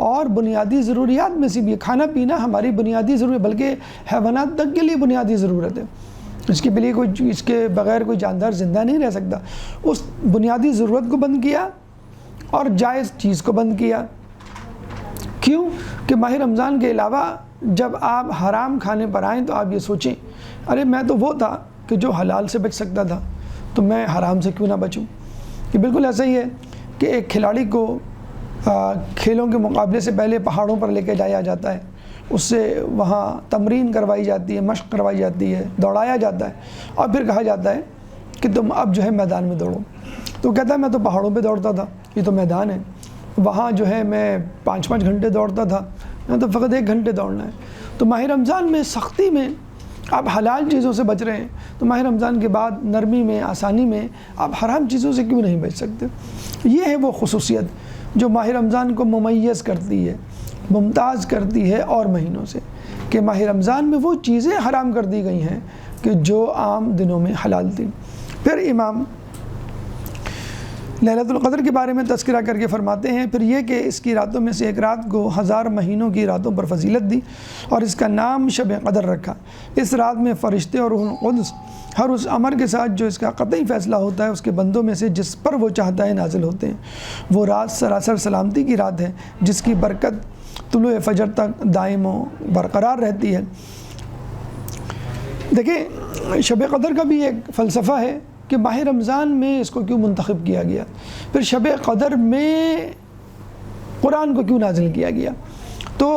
اور بنیادی ضروریات میں سے بھی، کھانا پینا ہماری بنیادی ضرورت، بلکہ حیوانات تک کے لیے بنیادی ضرورت ہے، اس کے بغیر کوئی جاندار زندہ نہیں رہ سکتا۔ اس بنیادی ضرورت کو بند کیا اور جائز چیز کو بند کیا۔ کیوں؟ کہ ماہ رمضان کے علاوہ جب آپ حرام کھانے پر آئیں تو آپ یہ سوچیں، ارے میں تو وہ تھا کہ جو حلال سے بچ سکتا تھا، تو میں حرام سے کیوں نہ بچوں؟ یہ بالکل ایسا ہی ہے کہ ایک کھلاڑی کو کھیلوں کے مقابلے سے پہلے پہاڑوں پر لے کے جایا جاتا ہے، اس سے وہاں تمرین کروائی جاتی ہے، مشق کروائی جاتی ہے، دوڑایا جاتا ہے، اور پھر کہا جاتا ہے کہ تم اب جو ہے میدان میں دوڑو۔ تو کہتا ہے میں تو پہاڑوں پہ دوڑتا تھا، یہ تو میدان ہے، وہاں جو ہے میں 5 گھنٹے دوڑتا تھا، یہاں تو فقط 1 گھنٹے دوڑنا ہے۔ تو ماہ رمضان میں سختی میں آپ حلال چیزوں سے بچ رہے ہیں، تو ماہ رمضان کے بعد نرمی میں، آسانی میں آپ حرام چیزوں سے کیوں نہیں بچ سکتے؟ یہ ہے وہ خصوصیت جو ماہ رمضان کو ممیز کرتی ہے، ممتاز کرتی ہے اور مہینوں سے، کہ ماہ رمضان میں وہ چیزیں حرام کر دی گئی ہیں کہ جو عام دنوں میں حلال تھیں۔ پھر امام لیلۃ القدر کے بارے میں تذکرہ کر کے فرماتے ہیں، پھر یہ کہ اس کی راتوں میں سے ایک رات کو 1000 مہینوں کی راتوں پر فضیلت دی اور اس کا نام شب قدر رکھا۔ اس رات میں فرشتے اور روح القدس ہر اس امر کے ساتھ جو اس کا قطعی فیصلہ ہوتا ہے اس کے بندوں میں سے جس پر وہ چاہتا ہے نازل ہوتے ہیں۔ وہ رات سراسر سلامتی کی رات ہے جس کی برکت طلوع فجر تک دائم و برقرار رہتی ہے۔ دیکھیں، شب قدر کا بھی ایک فلسفہ ہے کہ ماہ رمضان میں اس کو کیوں منتخب کیا گیا، پھر شب قدر میں قرآن کو کیوں نازل کیا گیا۔ تو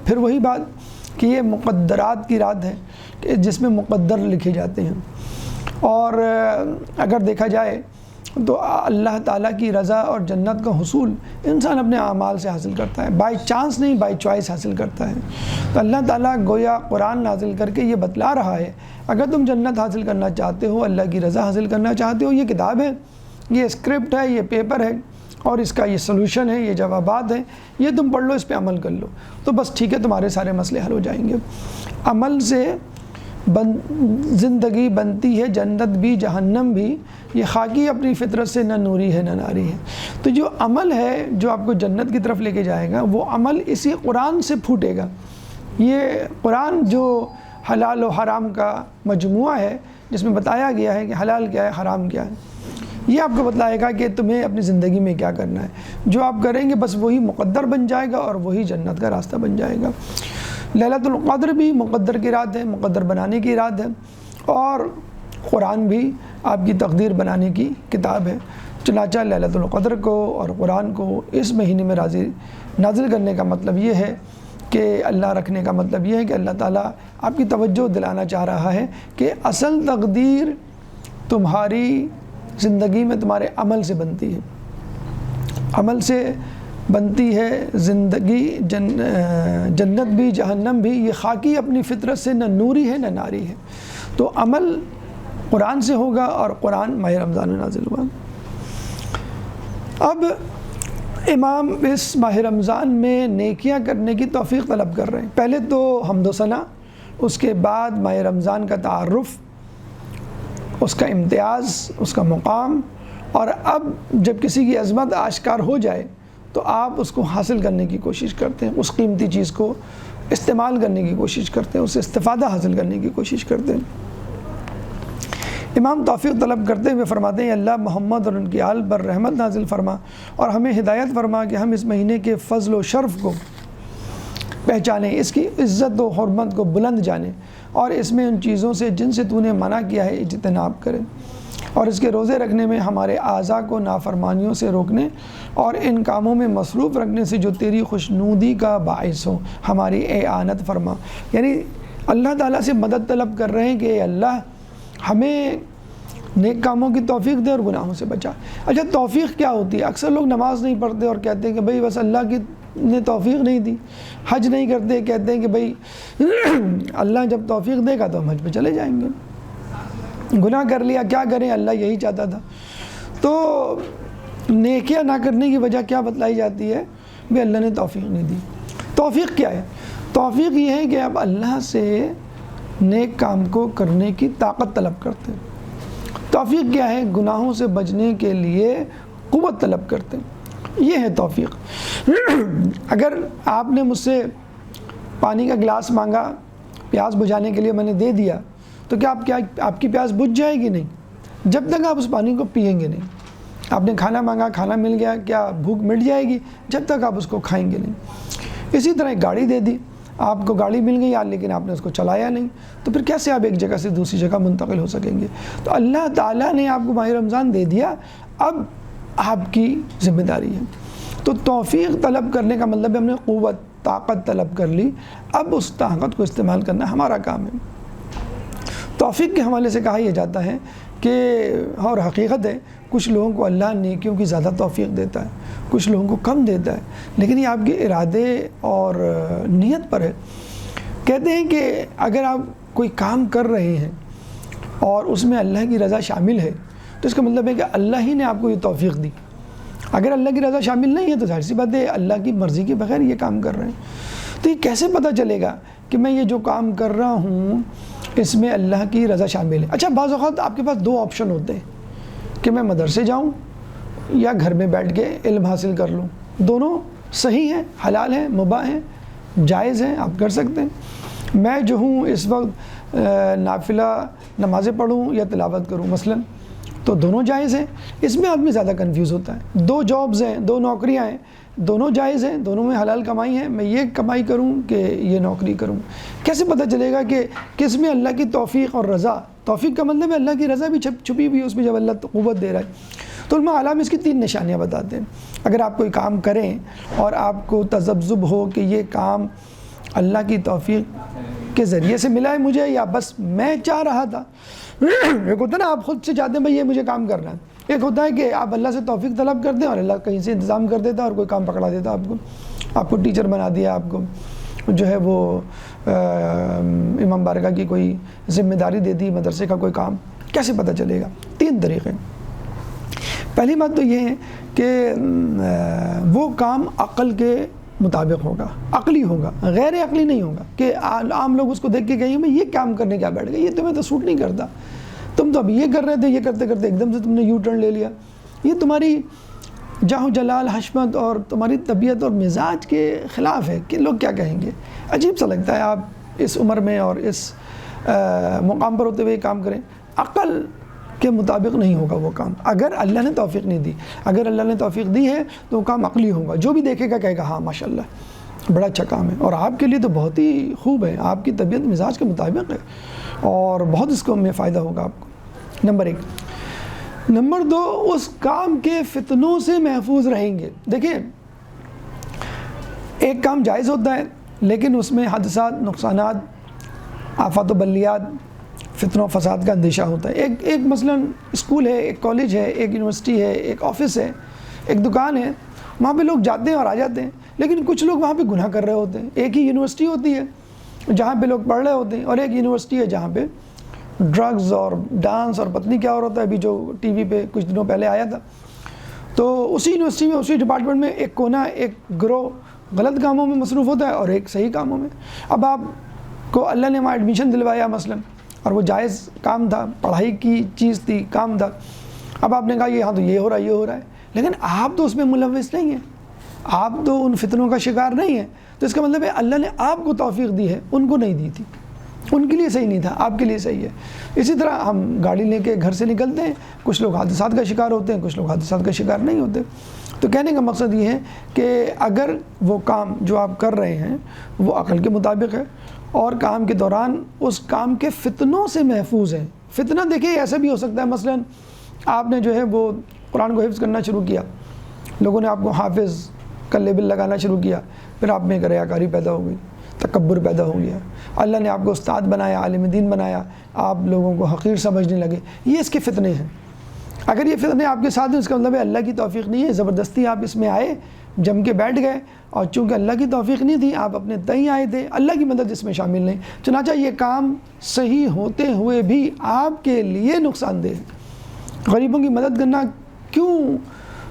پھر وہی بات کہ یہ مقدرات کی رات ہے کہ جس میں مقدر لکھے جاتے ہیں، اور اگر دیکھا جائے تو اللہ تعالیٰ کی رضا اور جنت کا حصول انسان اپنے اعمال سے حاصل کرتا ہے، بائی چانس نہیں، بائی چوائس حاصل کرتا ہے۔ تو اللہ تعالیٰ گویا قرآن نازل کر کے یہ بتلا رہا ہے، اگر تم جنت حاصل کرنا چاہتے ہو، اللہ کی رضا حاصل کرنا چاہتے ہو، یہ کتاب ہے، یہ اسکرپٹ ہے، یہ پیپر ہے، اور اس کا یہ سلوشن ہے، یہ جوابات ہیں، یہ تم پڑھ لو، اس پہ عمل کر لو، تو بس ٹھیک ہے، تمہارے سارے مسئلے حل ہو جائیں گے۔ عمل سے زندگی بنتی ہے، جنت بھی جہنم بھی، یہ خاکی اپنی فطرت سے نہ نوری ہے نہ ناری ہے۔ تو جو عمل ہے جو آپ کو جنت کی طرف لے کے جائے گا، وہ عمل اسی قرآن سے پھوٹے گا۔ یہ قرآن جو حلال و حرام کا مجموعہ ہے، جس میں بتایا گیا ہے کہ حلال کیا ہے، حرام کیا ہے، یہ آپ کو بتلائے گا کہ تمہیں اپنی زندگی میں کیا کرنا ہے۔ جو آپ کریں گے بس وہی مقدر بن جائے گا اور وہی جنت کا راستہ بن جائے گا۔ لیلۃ القدر بھی مقدر کی رات ہے، مقدر بنانے کی رات ہے، اور قرآن بھی آپ کی تقدیر بنانے کی کتاب ہے۔ چنانچہ لیلۃ القدر کو اور قرآن کو اس مہینے میں نازل کرنے کا مطلب یہ ہے کہ اللہ رکھنے کا مطلب یہ ہے کہ اللہ تعالیٰ آپ کی توجہ دلانا چاہ رہا ہے کہ اصل تقدیر تمہاری زندگی میں تمہارے عمل سے بنتی ہے، عمل سے بنتی ہے زندگی، جنت بھی جہنم بھی، یہ خاکی اپنی فطرت سے نہ نوری ہے نہ ناری ہے۔ تو عمل قرآن سے ہوگا اور قرآن ماہ رمضان میں نازل ہوا۔ اب امام اس ماہ رمضان میں نیکیاں کرنے کی توفیق طلب کر رہے ہیں۔ پہلے تو حمد و ثنا، اس کے بعد ماہ رمضان کا تعارف، اس کا امتیاز، اس کا مقام، اور اب جب کسی کی عظمت آشکار ہو جائے تو آپ اس کو حاصل کرنے کی کوشش کرتے ہیں، اس قیمتی چیز کو استعمال کرنے کی کوشش کرتے ہیں، اس سے استفادہ حاصل کرنے کی کوشش کرتے ہیں۔ امام توفیق طلب کرتے ہوئے فرماتے ہیں اللہ محمد اور ان کی آل پر رحمت نازل فرما اور ہمیں ہدایت فرما کہ ہم اس مہینے کے فضل و شرف کو پہچانیں، اس کی عزت و حرمت کو بلند جانیں اور اس میں ان چیزوں سے جن سے تو نے منع کیا ہے اجتناب کریں، اور اس کے روزے رکھنے میں ہمارے اعضاء کو نافرمانیوں سے روکنے اور ان کاموں میں مصروف رکھنے سے جو تیری خوشنودی کا باعث ہو ہماری اعانت فرما۔ یعنی اللہ تعالیٰ سے مدد طلب کر رہے ہیں کہ اے اللہ ہمیں نیک کاموں کی توفیق دے اور گناہوں سے بچا۔ اچھا توفیق کیا ہوتی ہے؟ اکثر لوگ نماز نہیں پڑھتے اور کہتے ہیں کہ بھئی بس اللہ کی نے توفیق نہیں دی، حج نہیں کرتے، کہتے ہیں کہ بھئی اللہ جب توفیق دے گا تو ہم حج پہ چلے جائیں گے، گناہ کر لیا کیا کریں، اللہ یہی چاہتا تھا۔ تو نیکیاں نہ کرنے کی وجہ کیا بتلائی جاتی ہے؟ بھی اللہ نے توفیق نہیں دی۔ توفیق کیا ہے؟ توفیق یہ ہے کہ آپ اللہ سے نیک کام کو کرنے کی طاقت طلب کرتے ہیں۔ توفیق کیا ہے؟ گناہوں سے بچنے کے لیے قوت طلب کرتے ہیں، یہ ہے توفیق۔ اگر آپ نے مجھ سے پانی کا گلاس مانگا پیاس بجھانے کے لیے، میں نے دے دیا، تو کیا آپ کی پیاس بجھ جائے گی؟ نہیں، جب تک آپ اس پانی کو پیئیں گے نہیں۔ آپ نے کھانا مانگا، کھانا مل گیا، کیا بھوک مٹ جائے گی؟ جب تک آپ اس کو کھائیں گے نہیں۔ اسی طرح ایک گاڑی دے دی، آپ کو گاڑی مل گئی لیکن آپ نے اس کو چلایا نہیں، تو پھر کیسے آپ ایک جگہ سے دوسری جگہ منتقل ہو سکیں گے؟ تو اللہ تعالیٰ نے آپ کو ماہ رمضان دے دیا، اب آپ کی ذمہ داری ہے۔ تو توفیق طلب کرنے کا مطلب ہے ہم نے قوت طاقت طلب کر لی، اب اس طاقت کو استعمال کرنا ہمارا کام ہے۔ توفیق کے حوالے سے کہا یہ جاتا ہے کہ اور حقیقت ہے کچھ لوگوں کو اللہ نیکیوں کی زیادہ توفیق دیتا ہے، کچھ لوگوں کو کم دیتا ہے، لیکن یہ آپ کے ارادے اور نیت پر ہے۔ کہتے ہیں کہ اگر آپ کوئی کام کر رہے ہیں اور اس میں اللہ کی رضا شامل ہے تو اس کا مطلب ہے کہ اللہ ہی نے آپ کو یہ توفیق دی۔ اگر اللہ کی رضا شامل نہیں ہے تو ظاہر سی بات ہے اللہ کی مرضی کے بغیر یہ کام کر رہے ہیں۔ تو یہ کیسے پتہ چلے گا کہ میں یہ جو کام کر رہا ہوں اس میں اللہ کی رضا شامل ہے؟ اچھا بعض اوقات آپ کے پاس دو آپشن ہوتے ہیں کہ میں مدرسے جاؤں یا گھر میں بیٹھ کے علم حاصل کر لوں، دونوں صحیح ہیں، حلال ہیں، مباح ہیں، جائز ہیں، آپ کر سکتے ہیں۔ میں جو ہوں اس وقت نافلہ نمازیں پڑھوں یا تلاوت کروں مثلا، تو دونوں جائز ہیں۔ اس میں آدمی زیادہ کنفیوز ہوتا ہے۔ دو جابز ہیں، دو نوکریاں ہیں، دونوں جائز ہیں، دونوں میں حلال کمائی ہے، میں یہ کمائی کروں کہ یہ نوکری کروں؟ کیسے پتہ چلے گا کہ کس میں اللہ کی توفیق اور رضا؟ توفیق کا مطلب ہے اللہ کی رضا بھی چھپی ہوئی ہے اس میں جب اللہ قوت دے رہا ہے۔ تو علماء اعلام اس کی 3 نشانیاں بتاتے ہیں۔ اگر آپ کوئی کام کریں اور آپ کو تذبذب ہو کہ یہ کام اللہ کی توفیق کے ذریعے سے ملا ہے مجھے یا بس میں چاہ رہا تھا، ایک ہوتا ہے نا آپ خود سے چاہتے ہیں بھائی یہ مجھے کام کرنا ہے، ایک ہوتا ہے کہ آپ اللہ سے توفیق طلب کرتے ہیں اور اللہ کہیں سے انتظام کر دیتا ہے اور کوئی کام پکڑا دیتا ہے آپ کو ٹیچر بنا دیا، آپ کو جو ہے وہ امام بارگاہ کی کوئی ذمہ داری دے دی، مدرسے کا کوئی کام۔ کیسے پتہ چلے گا؟ 3 طریقے۔ پہلی بات تو یہ ہے کہ وہ کام عقل کے مطابق ہوگا، عقلی ہوگا، غیر عقلی نہیں ہوگا کہ عام لوگ اس کو دیکھ کے کہیں میں یہ کام کرنے کیا بیٹھ گئے، یہ تمہیں تو سوٹ نہیں کرتا، تم تو اب یہ کر رہے تھے، یہ کرتے کرتے ایک دم سے تم نے یو ٹرن لے لیا، یہ تمہاری جاہ و جلال حشمت اور تمہاری طبیعت اور مزاج کے خلاف ہے کہ لوگ کیا کہیں گے۔ عجیب سا لگتا ہے آپ اس عمر میں اور اس مقام پر ہوتے ہوئے کام کریں۔ عقل کے مطابق نہیں ہوگا وہ کام، اگر اللہ نے توفیق نہیں دی۔ اگر اللہ نے توفیق دی ہے تو وہ کام عقلی ہوگا، جو بھی دیکھے گا کہے گا ہاں ماشاءاللہ بڑا اچھا کام ہے اور آپ کے لیے تو بہت ہی خوب ہے، آپ کی طبیعت مزاج کے مطابق ہے اور بہت اس کو میں فائدہ ہوگا آپ کو۔ نمبر 1۔ نمبر 2، اس کام کے فتنوں سے محفوظ رہیں گے۔ دیکھیں ایک کام جائز ہوتا ہے لیکن اس میں حادثات، نقصانات، آفات و بلیات، فتنہ و فساد کا اندیشہ ہوتا ہے۔ ایک مثلا اسکول ہے، ایک کالج ہے، ایک یونیورسٹی ہے، ایک آفس ہے، ایک دکان ہے، وہاں پہ لوگ جاتے ہیں اور آ جاتے ہیں، لیکن کچھ لوگ وہاں پہ گناہ کر رہے ہوتے ہیں۔ ایک ہی یونیورسٹی ہوتی ہے جہاں پہ لوگ پڑھ رہے ہوتے ہیں اور ایک یونیورسٹی ہے جہاں پہ ڈرگز اور ڈانس اور پتہ نہیں کیا اور ہوتا ہے، ابھی جو ٹی وی پہ کچھ دنوں پہلے آیا تھا۔ تو اسی یونیورسٹی میں، اسی ڈپارٹمنٹ میں ایک کونا، ایک گروہ غلط کاموں میں مصروف ہوتا ہے اور ایک صحیح کاموں میں۔ اب آپ کو اللہ نے وہاں ایڈمیشن دلوایا مثلا اور وہ جائز کام تھا، پڑھائی کی چیز تھی، کام تھا۔ اب آپ نے کہا یہ ہاں تو یہ ہو رہا ہے، یہ ہو رہا ہے، لیکن آپ تو اس میں ملوث نہیں ہیں، آپ تو ان فتنوں کا شکار نہیں ہیں، تو اس کا مطلب ہے اللہ نے آپ کو توفیق دی ہے، ان کو نہیں دی تھی۔ ان کے لیے صحیح نہیں تھا، آپ کے لیے صحیح ہے۔ اسی طرح ہم گاڑی لے کے گھر سے نکلتے ہیں، کچھ لوگ حادثات کا شکار ہوتے ہیں، کچھ لوگ حادثات کا شکار نہیں ہوتے۔ تو کہنے کا مقصد یہ ہے کہ اگر وہ کام جو آپ کر رہے ہیں وہ عقل کے مطابق ہے اور کام کے دوران اس کام کے فتنوں سے محفوظ ہیں۔ فتنہ دیکھیں ایسا بھی ہو سکتا ہے، مثلا آپ نے جو ہے وہ قرآن کو حفظ کرنا شروع کیا، لوگوں نے آپ کو حافظ کا لیبل لگانا شروع کیا، پھر آپ میں ایک ریاکاری پیدا ہو گئی، تکبر پیدا ہو گیا، اللہ نے آپ کو استاد بنایا، عالم دین بنایا، آپ لوگوں کو حقیر سمجھنے لگے۔ یہ اس کے فتنے ہیں۔ اگر یہ فتنے آپ کے ساتھ ہیں اس کا مطلب ہے اللہ کی توفیق نہیں ہے، زبردستی آپ اس میں آئے، جم کے بیٹھ گئے، اور چونکہ اللہ کی توفیق نہیں تھی، آپ اپنے تئیں آئے تھے، اللہ کی مدد اس میں شامل نہیں، چنانچہ یہ کام صحیح ہوتے ہوئے بھی آپ کے لیے نقصان دہ ہے۔ غریبوں کی مدد کرنا کیوں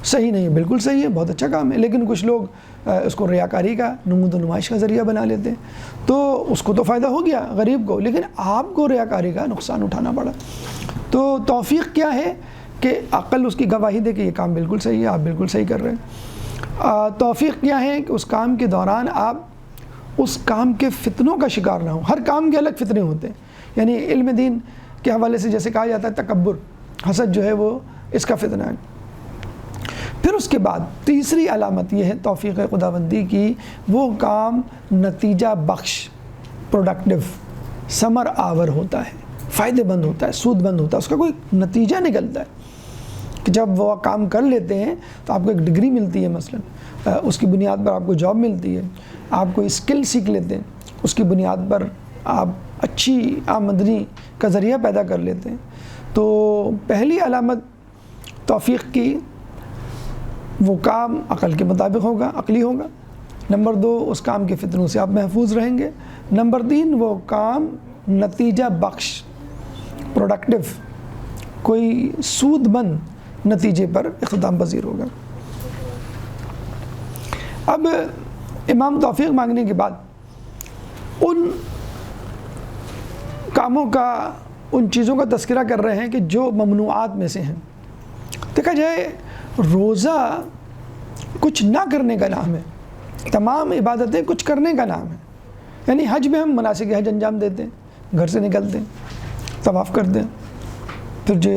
صحیح نہیں ہے؟ بالکل صحیح ہے، بہت اچھا کام ہے، لیکن کچھ لوگ اس کو ریاکاری کا، نمود و نمائش کا ذریعہ بنا لیتے ہیں، تو اس کو تو فائدہ ہو گیا غریب کو، لیکن آپ کو ریاکاری کا نقصان اٹھانا پڑا۔ تو توفیق کیا ہے کہ عقل اس کی گواہی دے کہ یہ کام بالکل صحیح ہے، آپ بالکل صحیح کر رہے ہیں۔ توفیق کیا ہے کہ اس کام کے دوران آپ اس کام کے فتنوں کا شکار نہ ہوں۔ ہر کام کے الگ فتنے ہوتے ہیں، یعنی علم دین کے حوالے سے جیسے کہا جاتا ہے تکبر، حسد جو ہے وہ اس کا فتنہ ہے۔ پھر اس کے بعد تیسری علامت یہ ہے توفیق خداوندی کی، وہ کام نتیجہ بخش، پروڈکٹیو، ثمر آور ہوتا ہے، فائدے مند ہوتا ہے، سود مند ہوتا ہے، اس کا کوئی نتیجہ نکلتا ہے کہ جب وہ کام کر لیتے ہیں تو آپ کو ایک ڈگری ملتی ہے، مثلا اس کی بنیاد پر آپ کو جاب ملتی ہے، آپ کو اسکل سیکھ لیتے ہیں، اس کی بنیاد پر آپ اچھی آمدنی کا ذریعہ پیدا کر لیتے ہیں۔ تو پہلی علامت توفیق کی، وہ کام عقل کے مطابق ہوگا، عقلی ہوگا۔ نمبر 2، اس کام کے فتنوں سے آپ محفوظ رہیں گے۔ نمبر 3، وہ کام نتیجہ بخش، پروڈکٹیو، کوئی سود مند نتیجے پر اختتام پذیر ہوگا۔ اب امام توفیق مانگنے کے بعد ان کاموں کا، ان چیزوں کا تذکرہ کر رہے ہیں کہ جو ممنوعات میں سے ہیں۔ دیکھا جائے روزہ کچھ نہ کرنے کا نام ہے، تمام عبادتیں کچھ کرنے کا نام ہے۔ یعنی حج میں ہم مناسک حج انجام دیتے ہیں، گھر سے نکلتے ہیں، طواف کرتے ہیں، پھر جو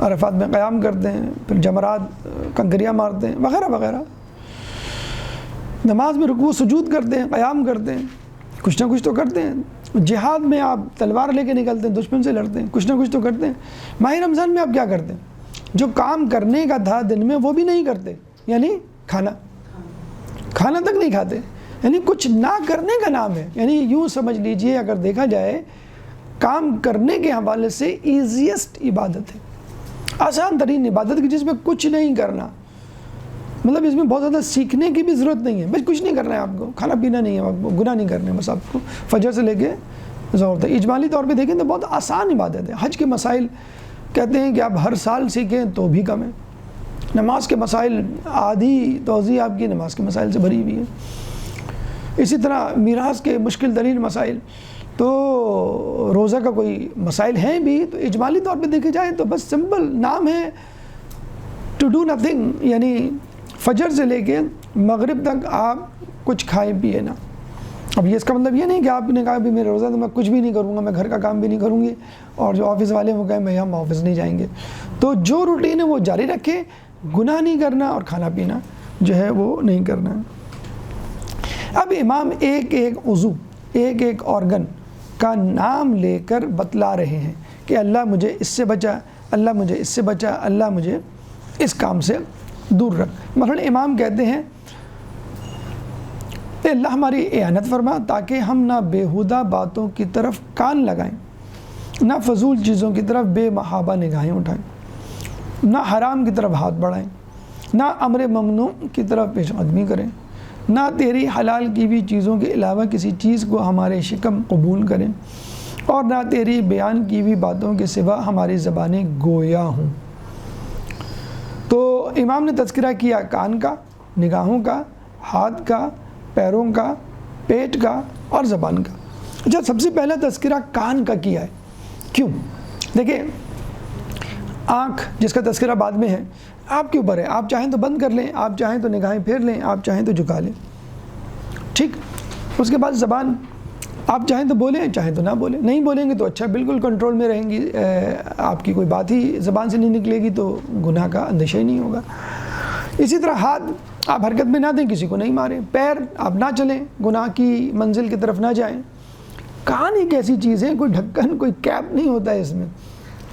عرفات میں قیام کرتے ہیں، پھر جمرات کنکریاں مارتے ہیں وغیرہ وغیرہ، نماز میں رکوع سجود کرتے ہیں، قیام کرتے ہیں، کچھ نہ کچھ تو کرتے ہیں۔ جہاد میں آپ تلوار لے کے نکلتے ہیں، دشمن سے لڑتے ہیں، کچھ نہ کچھ تو کرتے ہیں۔ ماہ رمضان میں آپ کیا کرتے ہیں؟ جو کام کرنے کا تھا دن میں وہ بھی نہیں کرتے، یعنی کھانا تک نہیں کھاتے، یعنی کچھ نہ کرنے کا نام ہے۔ یعنی یوں سمجھ لیجئے، اگر دیکھا جائے کام کرنے کے حوالے سے ایزیسٹ عبادت ہے، آسان ترین عبادت کی، جس میں کچھ نہیں کرنا، مطلب اس میں بہت زیادہ سیکھنے کی بھی ضرورت نہیں ہے، بس کچھ نہیں کرنا ہے آپ کو، کھانا پینا نہیں ہے آپ کو، گناہ نہیں کرنے، بس آپ کو فجر سے لے کے ظہر تک۔ اجمالی طور پہ دیکھیں تو بہت آسان عبادت ہے۔ حج کے مسائل کہتے ہیں کہ آپ ہر سال سیکھیں تو بھی کم ہے۔ نماز کے مسائل، آدھی توضیح آپ کی نماز کے مسائل سے بھری ہوئی ہے۔ اسی طرح میراث کے مشکل ترین مسائل، تو روزہ کا کوئی مسائل ہیں بھی، تو اجمالی طور پہ دیکھے جائے تو بس سمپل نام ہے ٹو ڈو نتھنگ، یعنی فجر سے لے کے مغرب تک آپ کچھ کھائیں پیے نا۔ اب یہ اس کا مطلب یہ نہیں کہ آپ نے کہا بھی میرا روزہ تو میں کچھ بھی نہیں کروں گا، میں گھر کا کام بھی نہیں کروں گی، اور جو آفس والے وہ کہیں میں ہم آفس نہیں جائیں گے۔ تو جو روٹین ہے وہ جاری رکھے، گناہ نہیں کرنا اور کھانا پینا جو ہے وہ نہیں کرنا۔ اب امام ایک ایک عضو، ایک ایک آرگن کا نام لے کر بتلا رہے ہیں کہ اللہ مجھے اس سے بچا، اللہ مجھے اس سے بچا، اللہ مجھے اس کام سے دور رکھ۔ مثلا امام کہتے ہیں اے اللہ ہماری اعانت فرما تاکہ ہم نہ بیہودہ باتوں کی طرف کان لگائیں، نہ فضول چیزوں کی طرف بے محابہ نگاہیں اٹھائیں، نہ حرام کی طرف ہاتھ بڑھائیں، نہ امر ممنوع کی طرف پیش قدمی کریں، نہ تیری حلال کی ہوئی چیزوں کے علاوہ کسی چیز کو ہمارے شکم قبول کریں، اور نہ تیری بیان کی ہوئی باتوں کے سوا ہماری زبانیں گویا ہوں۔ تو امام نے تذکرہ کیا کان کا، نگاہوں کا، ہاتھ کا، پیروں کا، پیٹ کا اور زبان کا۔ اچھا، سب سے پہلا تذکرہ کان کا کیا ہے، کیوں؟ دیکھیں، آنکھ جس کا تذکرہ بعد میں ہے، آپ کے اوپر ہے، آپ چاہیں تو بند کر لیں، آپ چاہیں تو نگاہیں پھیر لیں، آپ چاہیں تو جھکا لیں، ٹھیک۔ اس کے بعد زبان، آپ چاہیں تو بولیں، چاہیں تو نہ بولیں، نہیں بولیں گے تو اچھا، بالکل کنٹرول میں رہیں گی، آپ کی کوئی بات ہی زبان سے نہیں نکلے گی تو گناہ کا اندیشہ ہی نہیں ہوگا۔ اسی طرح ہاتھ آپ حرکت میں نہ دیں، کسی کو نہیں ماریں، پیر آپ نہ چلیں، گناہ کی منزل کی طرف نہ جائیں۔ کان ایک ایسی چیز ہے، کوئی ڈھکن کوئی کیپ نہیں ہوتا ہے اس میں،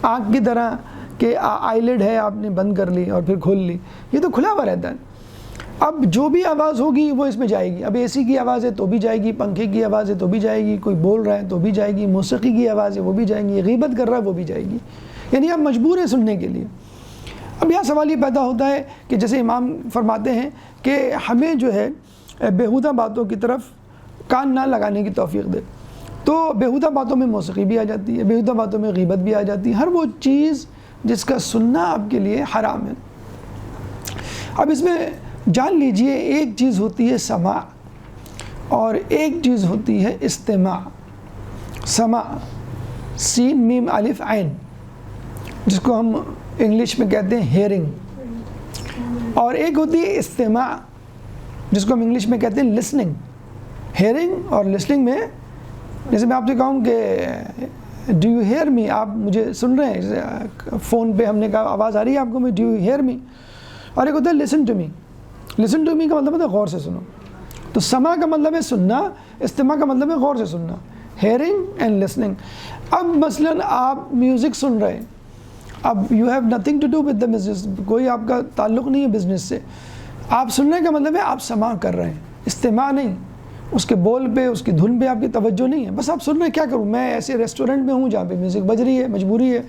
آنکھ کی طرح کہ آئی لیڈ ہے آپ نے بند کر لی اور پھر کھول لی، یہ تو کھلا ہوا رہتا ہے۔ اب جو بھی آواز ہوگی وہ اس میں جائے گی، اب اے سی کی آواز ہے تو بھی جائے گی، پنکھے کی آواز ہے تو بھی جائے گی، کوئی بول رہا ہے تو بھی جائے گی، موسیقی کی آواز ہے وہ بھی جائیں گی، غیبت کر رہا ہے وہ بھی جائے گی، یعنی آپ مجبور ہیں سننے کے لیے۔ اب یہاں سوال یہ پیدا ہوتا ہے کہ جیسے امام فرماتے ہیں کہ ہمیں جو ہے بیہودہ باتوں کی طرف کان نہ لگانے کی توفیق دے، تو بیہودہ باتوں میں موسیقی بھی آ جاتی ہے، بیہودہ باتوں میں غیبت بھی آ جاتی ہے، ہر وہ چیز جس کا سننا آپ کے لیے حرام ہے۔ اب اس میں جان لیجئے ایک چیز ہوتی ہے سماع اور ایک چیز ہوتی ہے استماع۔ سماع سین میم الف عین، جس کو ہم انگلش میں کہتے ہیں ہیئرنگ، اور ایک ہوتی ہے استماع جس کو ہم انگلش میں کہتے ہیں لسننگ۔ ہیئرنگ اور لسننگ میں جیسے میں آپ سے کہوں کہ ڈو یو ہیئر می، آپ مجھے سن رہے ہیں، فون پہ ہم نے کہا آواز آ رہی ہے آپ کو، میں ڈو یو ہیئر می، اور ایک ہوتا ہے listen to me. Listen to me کا مطلب ہوتا ہے غور سے سنو، تو سماع کا مطلب ہے سننا، استماع کا مطلب ہے غور سے سننا، ہیئرنگ اینڈ لسننگ۔ اب مثلاً آپ میوزک سن رہے ہیں، اب you have nothing to do with the business, کوئی آپ کا تعلق نہیں ہے بزنس سے، آپ سننے کا مطلب ہے آپ سماع کر رہے ہیں، استماع نہیں، اس کے بول پہ اس کی دھن پہ آپ کی توجہ نہیں ہے، بس آپ سن رہے ہیں۔ کیا کروں میں ایسے ریسٹورنٹ میں ہوں جہاں پہ میوزک بج رہی ہے، مجبوری ہے،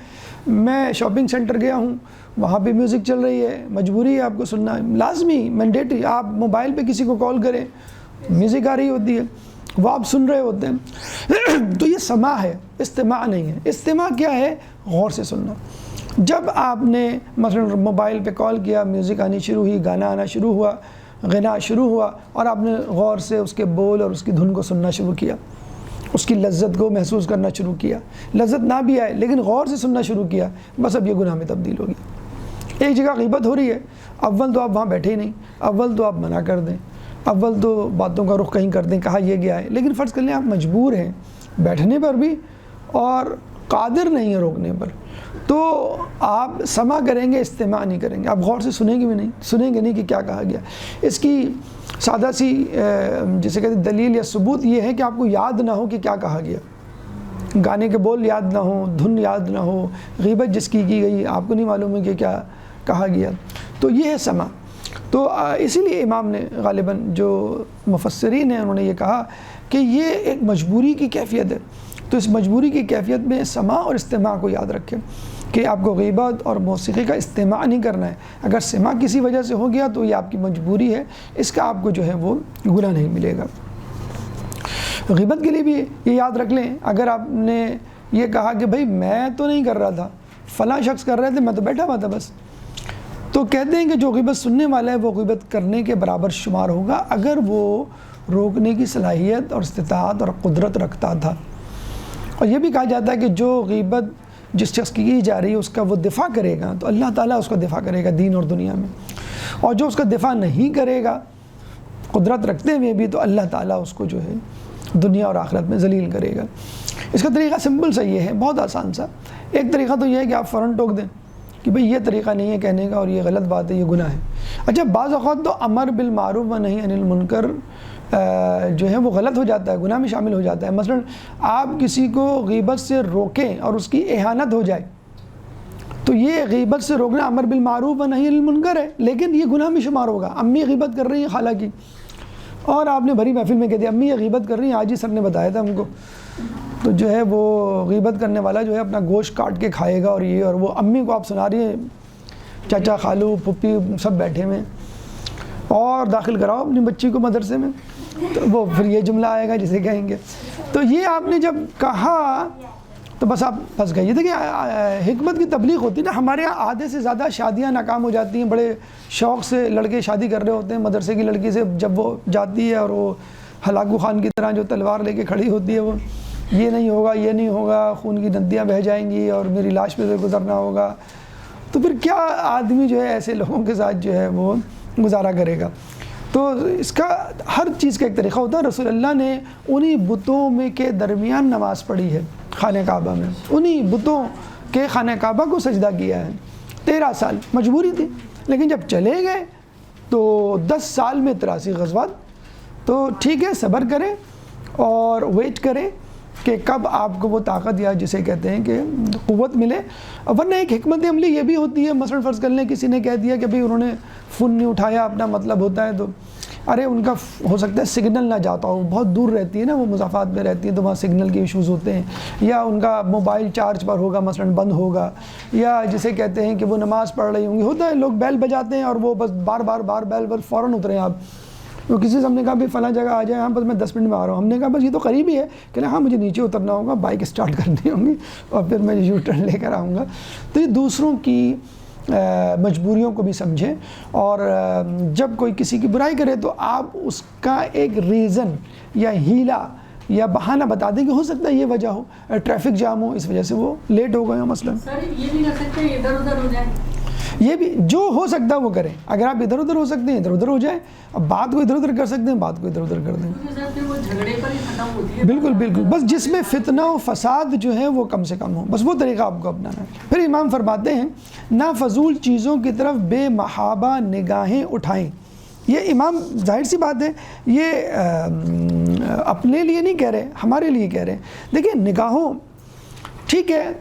میں شاپنگ سینٹر گیا ہوں وہاں پہ میوزک چل رہی ہے، مجبوری ہے آپ کو سننا، لازمی مینڈیٹری۔ آپ موبائل پہ کسی کو کال کریں، میوزک آ رہی ہوتی ہے، وہ آپ سن رہے ہوتے ہیں، تو یہ سماع ہے، استماع نہیں ہے۔ استماع کیا ہے؟ غور سے سننا۔ جب آپ نے مثلا موبائل پہ کال کیا، میوزک آنی شروع ہوئی، گانا آنا شروع ہوا، غنا شروع ہوا، اور آپ نے غور سے اس کے بول اور اس کی دھن کو سننا شروع کیا، اس کی لذت کو محسوس کرنا شروع کیا، لذت نہ بھی آئے لیکن غور سے سننا شروع کیا، بس اب یہ گناہ میں تبدیل ہو گیا۔ ایک جگہ غیبت ہو رہی ہے، اول تو آپ وہاں بیٹھے ہی نہیں، اول تو آپ منع کر دیں، اول تو باتوں کا رخ کہیں کر دیں، کہا یہ گیا ہے، لیکن فرض کر لیں آپ مجبور ہیں بیٹھنے پر بھی اور قادر نہیں ہے روکنے پر، تو آپ سماع کریں گے، استماع نہیں کریں گے، آپ غور سے سنیں گے بھی نہیں، سنیں گے نہیں کہ کیا کہا گیا۔ اس کی سادہ سی جسے کہتے ہیں دلیل یا ثبوت یہ ہے کہ آپ کو یاد نہ ہو کہ کیا کہا گیا، گانے کے بول یاد نہ ہو، دھن یاد نہ ہو، غیبت جس کی گئی آپ کو نہیں معلوم ہے کہ کیا کہا گیا، تو یہ ہے سماع۔ تو اسی لیے امام نے غالباً جو مفسرین ہیں انہوں نے یہ کہا کہ یہ ایک مجبوری کی کیفیت ہے، تو اس مجبوری کی کیفیت میں سماع اور استماع کو یاد رکھیں کہ آپ کو غیبت اور موسیقی کا استماع نہیں کرنا ہے۔ اگر سماع کسی وجہ سے ہو گیا تو یہ آپ کی مجبوری ہے، اس کا آپ کو جو ہے وہ گناہ نہیں ملے گا۔ غیبت کے لیے بھی یہ یاد رکھ لیں، اگر آپ نے یہ کہا کہ بھائی میں تو نہیں کر رہا تھا، فلاں شخص کر رہے تھے، میں تو بیٹھا ہوا تھا بس، تو کہتے ہیں کہ جو غیبت سننے والا ہے وہ غیبت کرنے کے برابر شمار ہوگا اگر وہ روکنے کی صلاحیت اور استطاعت اور قدرت رکھتا تھا۔ اور یہ بھی کہا جاتا ہے کہ جو غیبت جس شخص کی جا رہی ہے اس کا وہ دفاع کرے گا تو اللہ تعالیٰ اس کا دفاع کرے گا دین اور دنیا میں، اور جو اس کا دفاع نہیں کرے گا قدرت رکھتے ہوئے بھی تو اللہ تعالیٰ اس کو جو ہے دنیا اور آخرت میں ذلیل کرے گا۔ اس کا طریقہ سمپل سا یہ ہے، بہت آسان سا۔ ایک طریقہ تو یہ ہے کہ آپ فوراً ٹوک دیں کہ بھئی یہ طریقہ نہیں ہے کہنے کا اور یہ غلط بات ہے، یہ گناہ ہے۔ اچھا بعض اوقات تو امر بالمعروف و نہی عن المنکر جو ہے وہ غلط ہو جاتا ہے، گناہ میں شامل ہو جاتا ہے۔ مثلا آپ کسی کو غیبت سے روکیں اور اس کی اہانت ہو جائے تو یہ غیبت سے روکنا امر بالمعروف و نہی عن المنکر ہے، لیکن یہ گناہ میں شمار ہوگا۔ امی غیبت کر رہی ہیں خالہ کی، اور آپ نے بھری محفل میں کہہ دیا امی یہ غیبت کر رہی ہیں، آج ہی سر نے بتایا تھا ہم کو، تو جو ہے وہ غیبت کرنے والا جو ہے اپنا گوشت کاٹ کے کھائے گا، اور یہ اور وہ امی کو آپ سنا رہی ہیں، چاچا خالو پھپھی سب بیٹھے ہوئے، اور داخل کراؤ اپنی بچی کو مدرسے میں، تو وہ پھر یہ جملہ آئے گا جسے کہیں گے۔ تو یہ آپ نے جب کہا تو بس آپ پھنس گئے۔ یہ دیکھیں حکمت کی تبلیغ ہوتی ہے نا، ہمارے یہاں آدھے سے زیادہ شادیاں ناکام ہو جاتی ہیں، بڑے شوق سے لڑکے شادی کر رہے ہوتے ہیں مدرسے کی لڑکی سے، جب وہ جاتی ہے اور وہ ہلاکو خان کی طرح جو تلوار لے کے کھڑی ہوتی ہے، وہ یہ نہیں ہوگا، یہ نہیں ہوگا، خون کی ندیاں بہہ جائیں گی اور میری لاش پہ سے گزرنا ہوگا، تو پھر کیا آدمی جو ہے ایسے لوگوں کے ساتھ جو ہے وہ گزارا کرے گا۔ تو اس کا ہر چیز کا ایک طریقہ ہوتا ہے. رسول اللہ نے انہی بتوں میں کے درمیان نماز پڑھی ہے خانہ کعبہ میں, انہی بتوں کے خانہ کعبہ کو سجدہ کیا ہے. 13 سال مجبوری تھی, لیکن جب چلے گئے تو 10 سال میں 83 غزوات. تو ٹھیک ہے, صبر کریں اور ویٹ کریں کہ کب آپ کو وہ طاقت یا جسے کہتے ہیں کہ قوت ملے. ورنہ ایک حکمت عملی یہ بھی ہوتی ہے, مثلا فرض کر لیں کسی نے کہہ دیا کہ بھئی انہوں نے فون نہیں اٹھایا, اپنا مطلب ہوتا ہے تو ارے ان کا ہو سکتا ہے سگنل نہ جاتا ہو, بہت دور رہتی ہے نا, وہ مسافات میں رہتی ہے تو وہاں سگنل کے ایشوز ہوتے ہیں, یا ان کا موبائل چارج پر ہوگا مثلا بند ہوگا, یا جسے کہتے ہیں کہ وہ نماز پڑھ رہی ہوں گی. ہوتا ہے لوگ بیل بجاتے ہیں اور وہ بس بار بار بیل پر فوراً اتریں آپ. تو کسی سے ہم نے کہا بھی فلاں جگہ آ جائیں, ہاں بس میں 10 منٹ میں آ رہا ہوں. ہم نے کہا بس یہ تو قریب ہی ہے, کہ ہاں مجھے نیچے اترنا ہوگا, بائک اسٹارٹ کرنی ہوگی اور پھر میں یو ٹرن لے کر آؤں گا. تو یہ دوسروں کی مجبوریوں کو بھی سمجھیں, اور جب کوئی کسی کی برائی کرے تو آپ اس کا ایک ریزن یا ہیلا یا بہانہ بتا دیں کہ ہو سکتا ہے یہ وجہ ہو, ٹریفک جام ہو, اس وجہ سے وہ لیٹ ہو گئے ہو مثلا. سر یہ نہیں کر سکتے ادھر ادھر ہو جائے, یہ بھی جو ہو سکتا ہے وہ کریں. اگر آپ ادھر ادھر ہو سکتے ہیں ادھر ادھر ہو جائیں, اب بات کو ادھر ادھر کر سکتے ہیں بات کو ادھر ادھر کر دیں. وہ جھگڑے پر ہی ختم ہوتی ہے. بالکل بالکل, بس جس میں فتنہ و فساد جو ہے وہ کم سے کم ہو, بس وہ طریقہ آپ کو اپنانا ہے. پھر امام فرماتے ہیں نافضول چیزوں کی طرف بے محابہ نگاہیں اٹھائیں. یہ امام ظاہر سی بات ہے یہ اپنے لیے نہیں کہہ رہے, ہمارے لیے کہہ رہے ہیں. دیکھیں نگاہوں ٹھیک ہے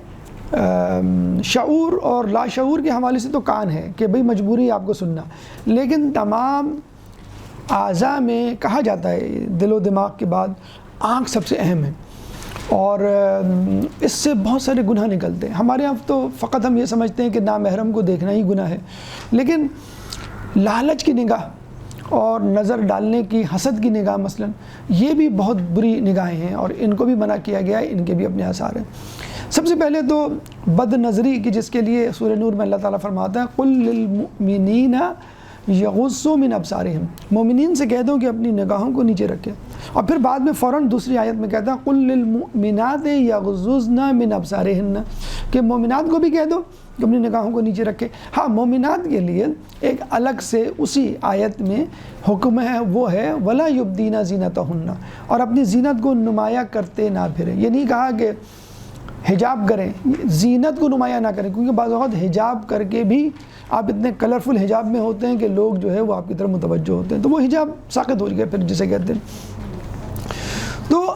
شعور اور لاشعور کے حوالے سے تو کان ہے کہ بھئی مجبوری آپ کو سننا, لیکن تمام اعضاء میں کہا جاتا ہے دل و دماغ کے بعد آنکھ سب سے اہم ہے, اور اس سے بہت سارے گناہ نکلتے ہیں. ہمارے یہاں تو فقط ہم یہ سمجھتے ہیں کہ نامحرم کو دیکھنا ہی گناہ ہے, لیکن لالچ کی نگاہ اور نظر ڈالنے کی, حسد کی نگاہ مثلا, یہ بھی بہت بری نگاہیں ہیں اور ان کو بھی منع کیا گیا ہے, ان کے بھی اپنے آثار ہیں. سب سے پہلے تو بد نظری کی, جس کے لیے سورہ نور میں اللہ تعالیٰ فرماتا ہے قُل لِلْمُؤْمِنِينَ یغضوا من ابصارہم, مومنین سے کہہ دو کہ اپنی نگاہوں کو نیچے رکھیں. اور پھر بعد میں فوراً دوسری آیت میں کہتا ہے قُل لِلْمُؤْمِنَاتِ یغضضن من ابصارہن, کہ مومنات کو بھی کہہ دو کہ اپنی نگاہوں کو نیچے رکھے. ہاں مومنات کے لیے ایک الگ سے اسی آیت میں حکم ہے, وہ ہے وَلَا يُبْدِينَ زِينَتَهُنَّ, اور اپنی زینت کو نمایاں کرتے نہ پھریں. یہ نہیں کہا کہ حجاب کریں, زینت کو نمایاں نہ کریں, کیونکہ بعض اوقات حجاب کر کے بھی آپ اتنے کلرفل حجاب میں ہوتے ہیں کہ لوگ جو ہے وہ آپ کی طرف متوجہ ہوتے ہیں, تو وہ حجاب ساقط ہو گیا پھر جسے کہتے ہیں. تو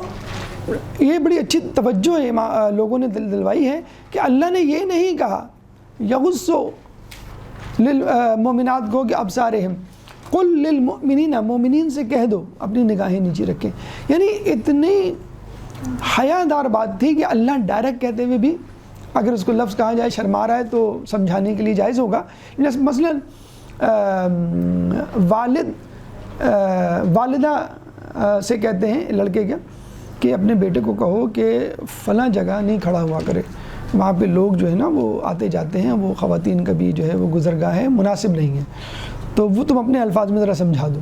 یہ بڑی اچھی توجہ ہے لوگوں نے دلوائی ہے کہ اللہ نے یہ نہیں کہا یغضوا للمؤمنات کو کہ ابصارہم, قل للمؤمنین, مومنین سے کہہ دو اپنی نگاہیں نیچے رکھیں. یعنی اتنی حیا دار بات تھی کہ اللہ ڈائریکٹ کہتے ہوئے بھی اگر اس کو لفظ کہا جائے شرما رہا ہے تو سمجھانے کے لیے جائز ہوگا. مثلا والدہ سے کہتے ہیں لڑکے کے کہ اپنے بیٹے کو کہو کہ فلاں جگہ نہیں کھڑا ہوا کرے, وہاں پہ لوگ جو ہے نا وہ آتے جاتے ہیں, وہ خواتین کا بھی جو ہے وہ گزرگاہ ہے, مناسب نہیں ہے, تو وہ تم اپنے الفاظ میں ذرا سمجھا دو.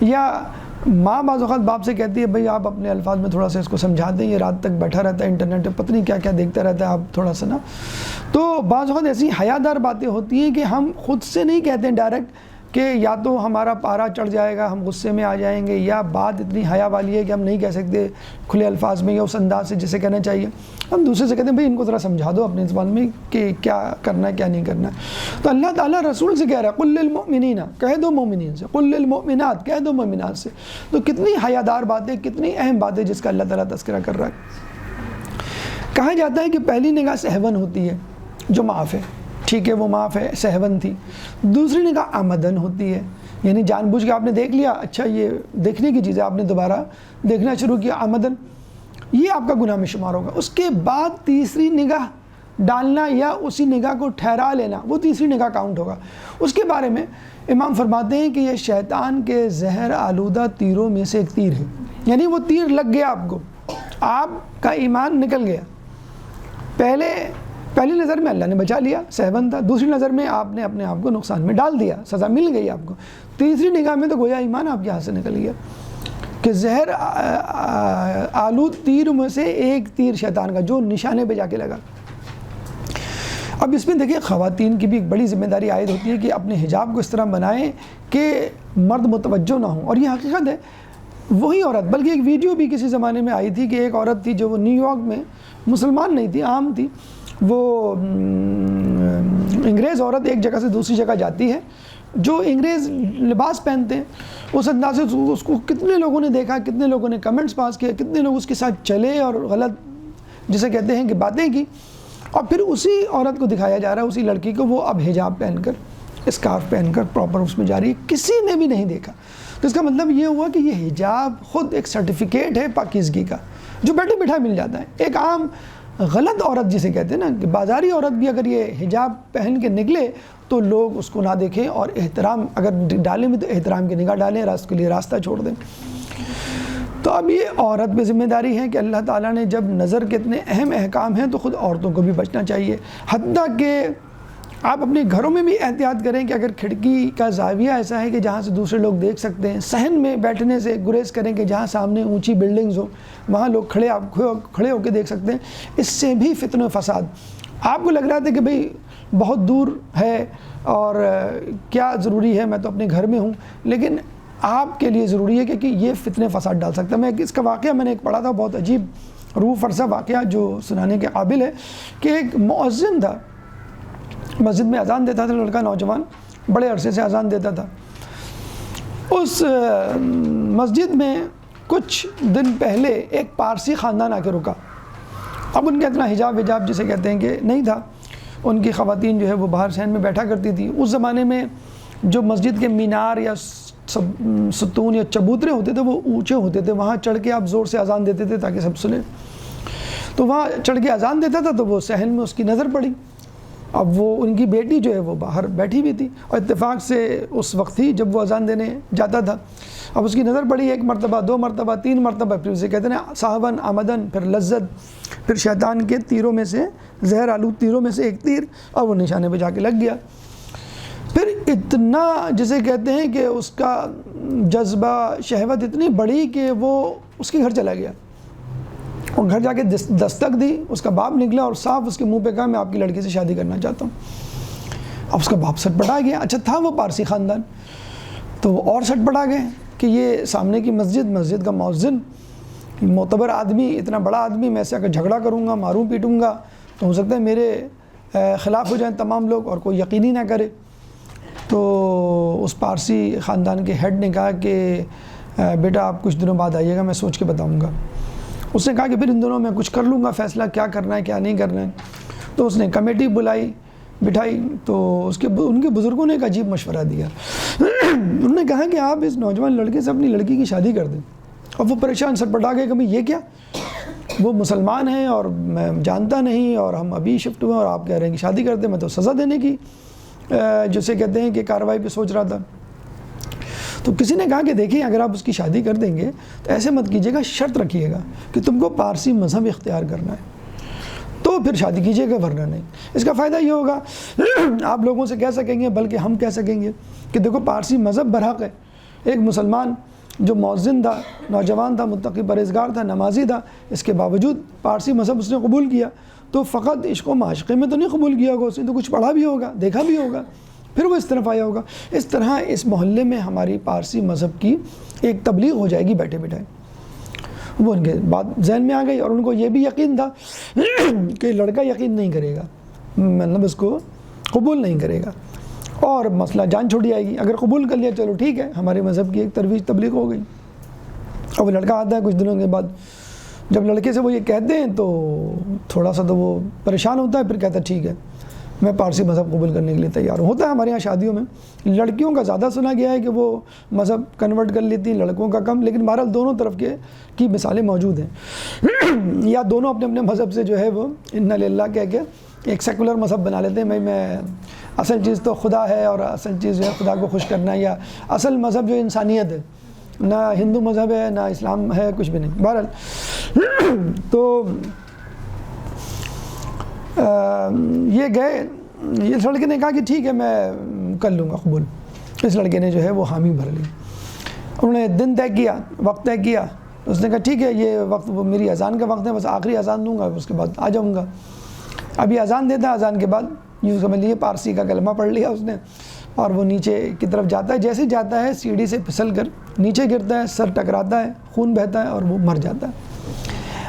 یا ماں بعض اوقات باپ سے کہتی ہے بھئی آپ اپنے الفاظ میں تھوڑا سا اس کو سمجھا دیں, یہ رات تک بیٹھا رہتا ہے انٹرنیٹ پہ, پتہ نہیں کیا کیا دیکھتا رہتا ہے, آپ تھوڑا سا نا. تو بعض اوقات ایسی حیادار باتیں ہوتی ہیں کہ ہم خود سے نہیں کہتے ہیں ڈائریکٹ کہ یا تو ہمارا پارا چڑھ جائے گا, ہم غصے میں آ جائیں گے, یا بات اتنی حیا والی ہے کہ ہم نہیں کہہ سکتے کھلے الفاظ میں یا اس انداز سے جسے کہنا چاہیے. ہم دوسرے سے کہتے ہیں بھئی ان کو ذرا سمجھا دو اپنے زبان میں کہ کیا کرنا ہے کیا نہیں کرنا ہے. تو اللہ تعالیٰ رسول سے کہہ رہا ہے قل للمؤمنین, کہہ دو مومنین سے, قل للمؤمنات, کہہ دو مومنات سے. تو کتنی حیادار باتیں, کتنی اہم باتیں جس کا اللہ تعالیٰ تذکرہ کر رہا ہے. کہا جاتا ہے کہ پہلی نگاہ سہون ہوتی ہے جو معاف ہے, ٹھیک ہے وہ معاف ہے, سہون تھی. دوسری نگاہ آمدن ہوتی ہے, یعنی جان بوجھ کے آپ نے دیکھ لیا, اچھا یہ دیکھنے کی چیز ہے, آپ نے دوبارہ دیکھنا شروع کیا, آمدن, یہ آپ کا گناہ میں شمار ہوگا. اس کے بعد تیسری نگاہ ڈالنا یا اسی نگاہ کو ٹھہرا لینا, وہ تیسری نگاہ کاؤنٹ ہوگا. اس کے بارے میں امام فرماتے ہیں کہ یہ شیطان کے زہر آلودہ تیروں میں سے ایک تیر ہے. یعنی وہ تیر لگ گیا آپ کو, آپ کا ایمان نکل گیا. پہلی نظر میں اللہ نے بچا لیا, سہون تھا. دوسری نظر میں آپ نے اپنے آپ کو نقصان میں ڈال دیا, سزا مل گئی آپ کو. تیسری نگاہ میں تو گویا ایمان آپ کے ہاتھ سے نکل گیا. کہ زہر آلود تیر میں سے ایک تیر شیطان کا جو نشانے پہ جا کے لگا. اب اس میں دیکھیں خواتین کی بھی ایک بڑی ذمہ داری عائد ہوتی ہے کہ اپنے حجاب کو اس طرح بنائیں کہ مرد متوجہ نہ ہوں. اور یہ حقیقت ہے. وہی عورت، بلکہ ایک ویڈیو بھی کسی زمانے میں آئی تھی کہ ایک عورت تھی جو وہ نیو یارک میں، مسلمان نہیں تھی، عام تھی، وہ انگریز عورت ایک جگہ سے دوسری جگہ جاتی ہے، جو انگریز لباس پہنتے ہیں اس انداز سے اس کو کتنے لوگوں نے دیکھا، کتنے لوگوں نے کمنٹس پاس کیے، کتنے لوگ اس کے ساتھ چلے اور غلط جسے کہتے ہیں کہ باتیں کی. اور پھر اسی عورت کو دکھایا جا رہا ہے، اسی لڑکی کو، وہ اب حجاب پہن کر، اسکارف پہن کر پراپر اس میں جا رہی ہے، کسی نے بھی نہیں دیکھا. تو اس کا مطلب یہ ہوا کہ یہ حجاب خود ایک سرٹیفکیٹ ہے پاکیزگی کا، جو بیٹھے بٹھا مل جاتا ہے. ایک عام غلط عورت جسے کہتے ہیں نا، کہ بازاری عورت بھی اگر یہ حجاب پہن کے نکلے تو لوگ اس کو نہ دیکھیں اور احترام اگر ڈالیں بھی تو احترام کی نگاہ ڈالیں، راست کے لیے راستہ چھوڑ دیں. تو اب یہ عورت پہ ذمہ داری ہے کہ اللہ تعالیٰ نے جب نظر کے اتنے اہم احکام ہیں تو خود عورتوں کو بھی بچنا چاہیے. حتیٰ کہ آپ اپنے گھروں میں بھی احتیاط کریں کہ اگر کھڑکی کا زاویہ ایسا ہے کہ جہاں سے دوسرے لوگ دیکھ سکتے ہیں، صحن میں بیٹھنے سے گریز کریں کہ جہاں سامنے اونچی بلڈنگز ہوں، وہاں لوگ کھڑے ہو کے دیکھ سکتے ہیں. اس سے بھی فتنہ و فساد. آپ کو لگ رہا تھا کہ بھئی بہت دور ہے اور کیا ضروری ہے، میں تو اپنے گھر میں ہوں، لیکن آپ کے لیے ضروری ہے کہ یہ فتنہ فساد ڈال سکتا ہے. میں اس کا واقعہ میں نے ایک پڑھا تھا، بہت عجیب روح فرسا واقعہ جو سنانے کے قابل ہے، کہ ایک مؤذن تھا، مسجد میں اذان دیتا تھا، لڑکا نوجوان بڑے عرصے سے اذان دیتا تھا. اس مسجد میں کچھ دن پہلے ایک پارسی خاندان آ کے رکا. اب ان کا اتنا حجاب جسے کہتے ہیں کہ نہیں تھا. ان کی خواتین جو ہے وہ باہر صحن میں بیٹھا کرتی تھی. اس زمانے میں جو مسجد کے مینار یا ستون یا چبوترے ہوتے تھے وہ اونچے ہوتے تھے، وہاں چڑھ کے آپ زور سے اذان دیتے تھے تاکہ سب سنیں. تو وہاں چڑھ کے اذان دیتا تھا تو وہ صحن میں اس کی نظر پڑی. اب وہ ان کی بیٹی جو ہے وہ باہر بیٹھی ہوئی تھی اور اتفاق سے اس وقت ہی جب وہ اذان دینے جاتا تھا. اب اس کی نظر پڑی، ایک مرتبہ، دو مرتبہ، تین مرتبہ، پھر اسے کہتے ہیں صاحباً آمدن، پھر لذت، پھر شیطان کے تیروں میں سے، زہر آلود تیروں میں سے ایک تیر، اور وہ نشانے پہ جا کے لگ گیا. پھر اتنا جسے کہتے ہیں کہ اس کا جذبہ شہوت اتنی بڑی کہ وہ اس کے گھر چلا گیا اور گھر جا کے دستک دی. اس کا باپ نکلا اور صاف اس کے منہ پہ کہا میں آپ کی لڑکی سے شادی کرنا چاہتا ہوں. اب اس کا باپ سٹ پٹا گیا. اچھا تھا وہ پارسی خاندان، تو وہ اور سٹ پٹا گئے کہ یہ سامنے کی مسجد کا مؤذن، معتبر آدمی، اتنا بڑا آدمی، میں سے اگر جھگڑا کروں گا، ماروں پیٹوں گا تو ہو سکتا ہے میرے خلاف ہو جائیں تمام لوگ اور کوئی یقینی نہ کرے. تو اس پارسی خاندان کے ہیڈ نے کہا کہ بیٹا آپ کچھ دنوں بعد آئیے گا، میں سوچ کے بتاؤں گا. اس نے کہا کہ پھر ان دنوں میں کچھ کر لوں گا فیصلہ، کیا کرنا ہے کیا نہیں کرنا ہے. تو اس نے کمیٹی بٹھائی تو ان کے بزرگوں نے ایک عجیب مشورہ دیا. انہوں نے کہا کہ آپ اس نوجوان لڑکے سے اپنی لڑکی کی شادی کر دیں. اب وہ پریشان سٹ پٹا گئے کہ بھئی یہ کیا، وہ مسلمان ہیں اور میں جانتا نہیں اور ہم ابھی شفٹ ہوئے اور آپ کہہ رہے ہیں کہ شادی کر دیں. میں تو سزا دینے کی جسے کہتے ہیں کہ کارروائی پہ سوچ رہا تھا. تو کسی نے کہا کہ دیکھیں اگر آپ اس کی شادی کر دیں گے تو ایسے مت کیجیے گا، شرط رکھیے گا کہ تم کو پارسی مذہب اختیار کرنا ہے تو پھر شادی کیجیے گا، ورنہ نہیں. اس کا فائدہ یہ ہوگا آپ لوگوں سے کہہ سکیں گے، بلکہ ہم کہہ سکیں گے کہ دیکھو پارسی مذہب برحق ہے. ایک مسلمان جو مؤذن تھا، نوجوان تھا، متقی پرہیزگار تھا، نمازی تھا، اس کے باوجود پارسی مذہب اس نے قبول کیا. تو فقط عشق و معاشقے میں تو نہیں قبول کیا ہوگا، اس نے تو کچھ پڑھا بھی ہوگا، دیکھا بھی ہوگا، پھر وہ اس طرف آیا ہوگا. اس طرح اس محلے میں ہماری پارسی مذہب کی ایک تبلیغ ہو جائے گی بیٹھے بیٹھائے. وہ ان کے بات ذہن میں آ گئی اور ان کو یہ بھی یقین تھا کہ لڑکا یقین نہیں کرے گا، مطلب اس کو قبول نہیں کرے گا اور مسئلہ جان چھوڑ جائے گی. اگر قبول کر لیا چلو ٹھیک ہے، ہمارے مذہب کی ایک ترویج تبلیغ ہو گئی. اب وہ لڑکا آتا ہے کچھ دنوں کے بعد، جب لڑکے سے وہ یہ کہتے ہیں تو تھوڑا سا تو وہ پریشان ہوتا ہے، پھر کہتا ہے ٹھیک ہے میں پارسی مذہب قبول کرنے کے لیے تیار ہوں. ہوتا ہے ہمارے یہاں شادیوں میں لڑکیوں کا زیادہ سنا گیا ہے کہ وہ مذہب کنورٹ کر لیتی ہیں، لڑکوں کا کم، لیکن بہرحال دونوں طرف کی مثالیں موجود ہیں. یا دونوں اپنے اپنے مذہب سے جو ہے وہ انا للہ کہہ کے ایک سیکولر مذہب بنا لیتے ہیں، میں اصل چیز تو خدا ہے اور اصل چیز جو ہے خدا کو خوش کرنا ہے، یا اصل مذہب جو انسانیت ہے، نہ ہندو مذہب ہے نہ اسلام ہے، کچھ بھی نہیں. بہرحال تو یہ گئے، اس لڑکے نے کہا کہ ٹھیک ہے میں کر لوں گا قبول. اس لڑکے نے جو ہے وہ حامی بھر لی. انہوں نے دن طے کیا، وقت طے کیا. اس نے کہا ٹھیک ہے یہ وقت وہ میری اذان کا وقت ہے، بس آخری اذان دوں گا اس کے بعد آ جاؤں گا. ابھی اذان دیتا ہے، اذان کے بعد یوں سمجھ لیجیے پارسی کا کلمہ پڑھ لیا اس نے اور وہ نیچے کی طرف جاتا ہے، جیسے جاتا ہے سیڑھی سے پھسل کر نیچے گرتا ہے، سر ٹکراتا ہے، خون بہتا ہے اور وہ مر جاتا ہے۔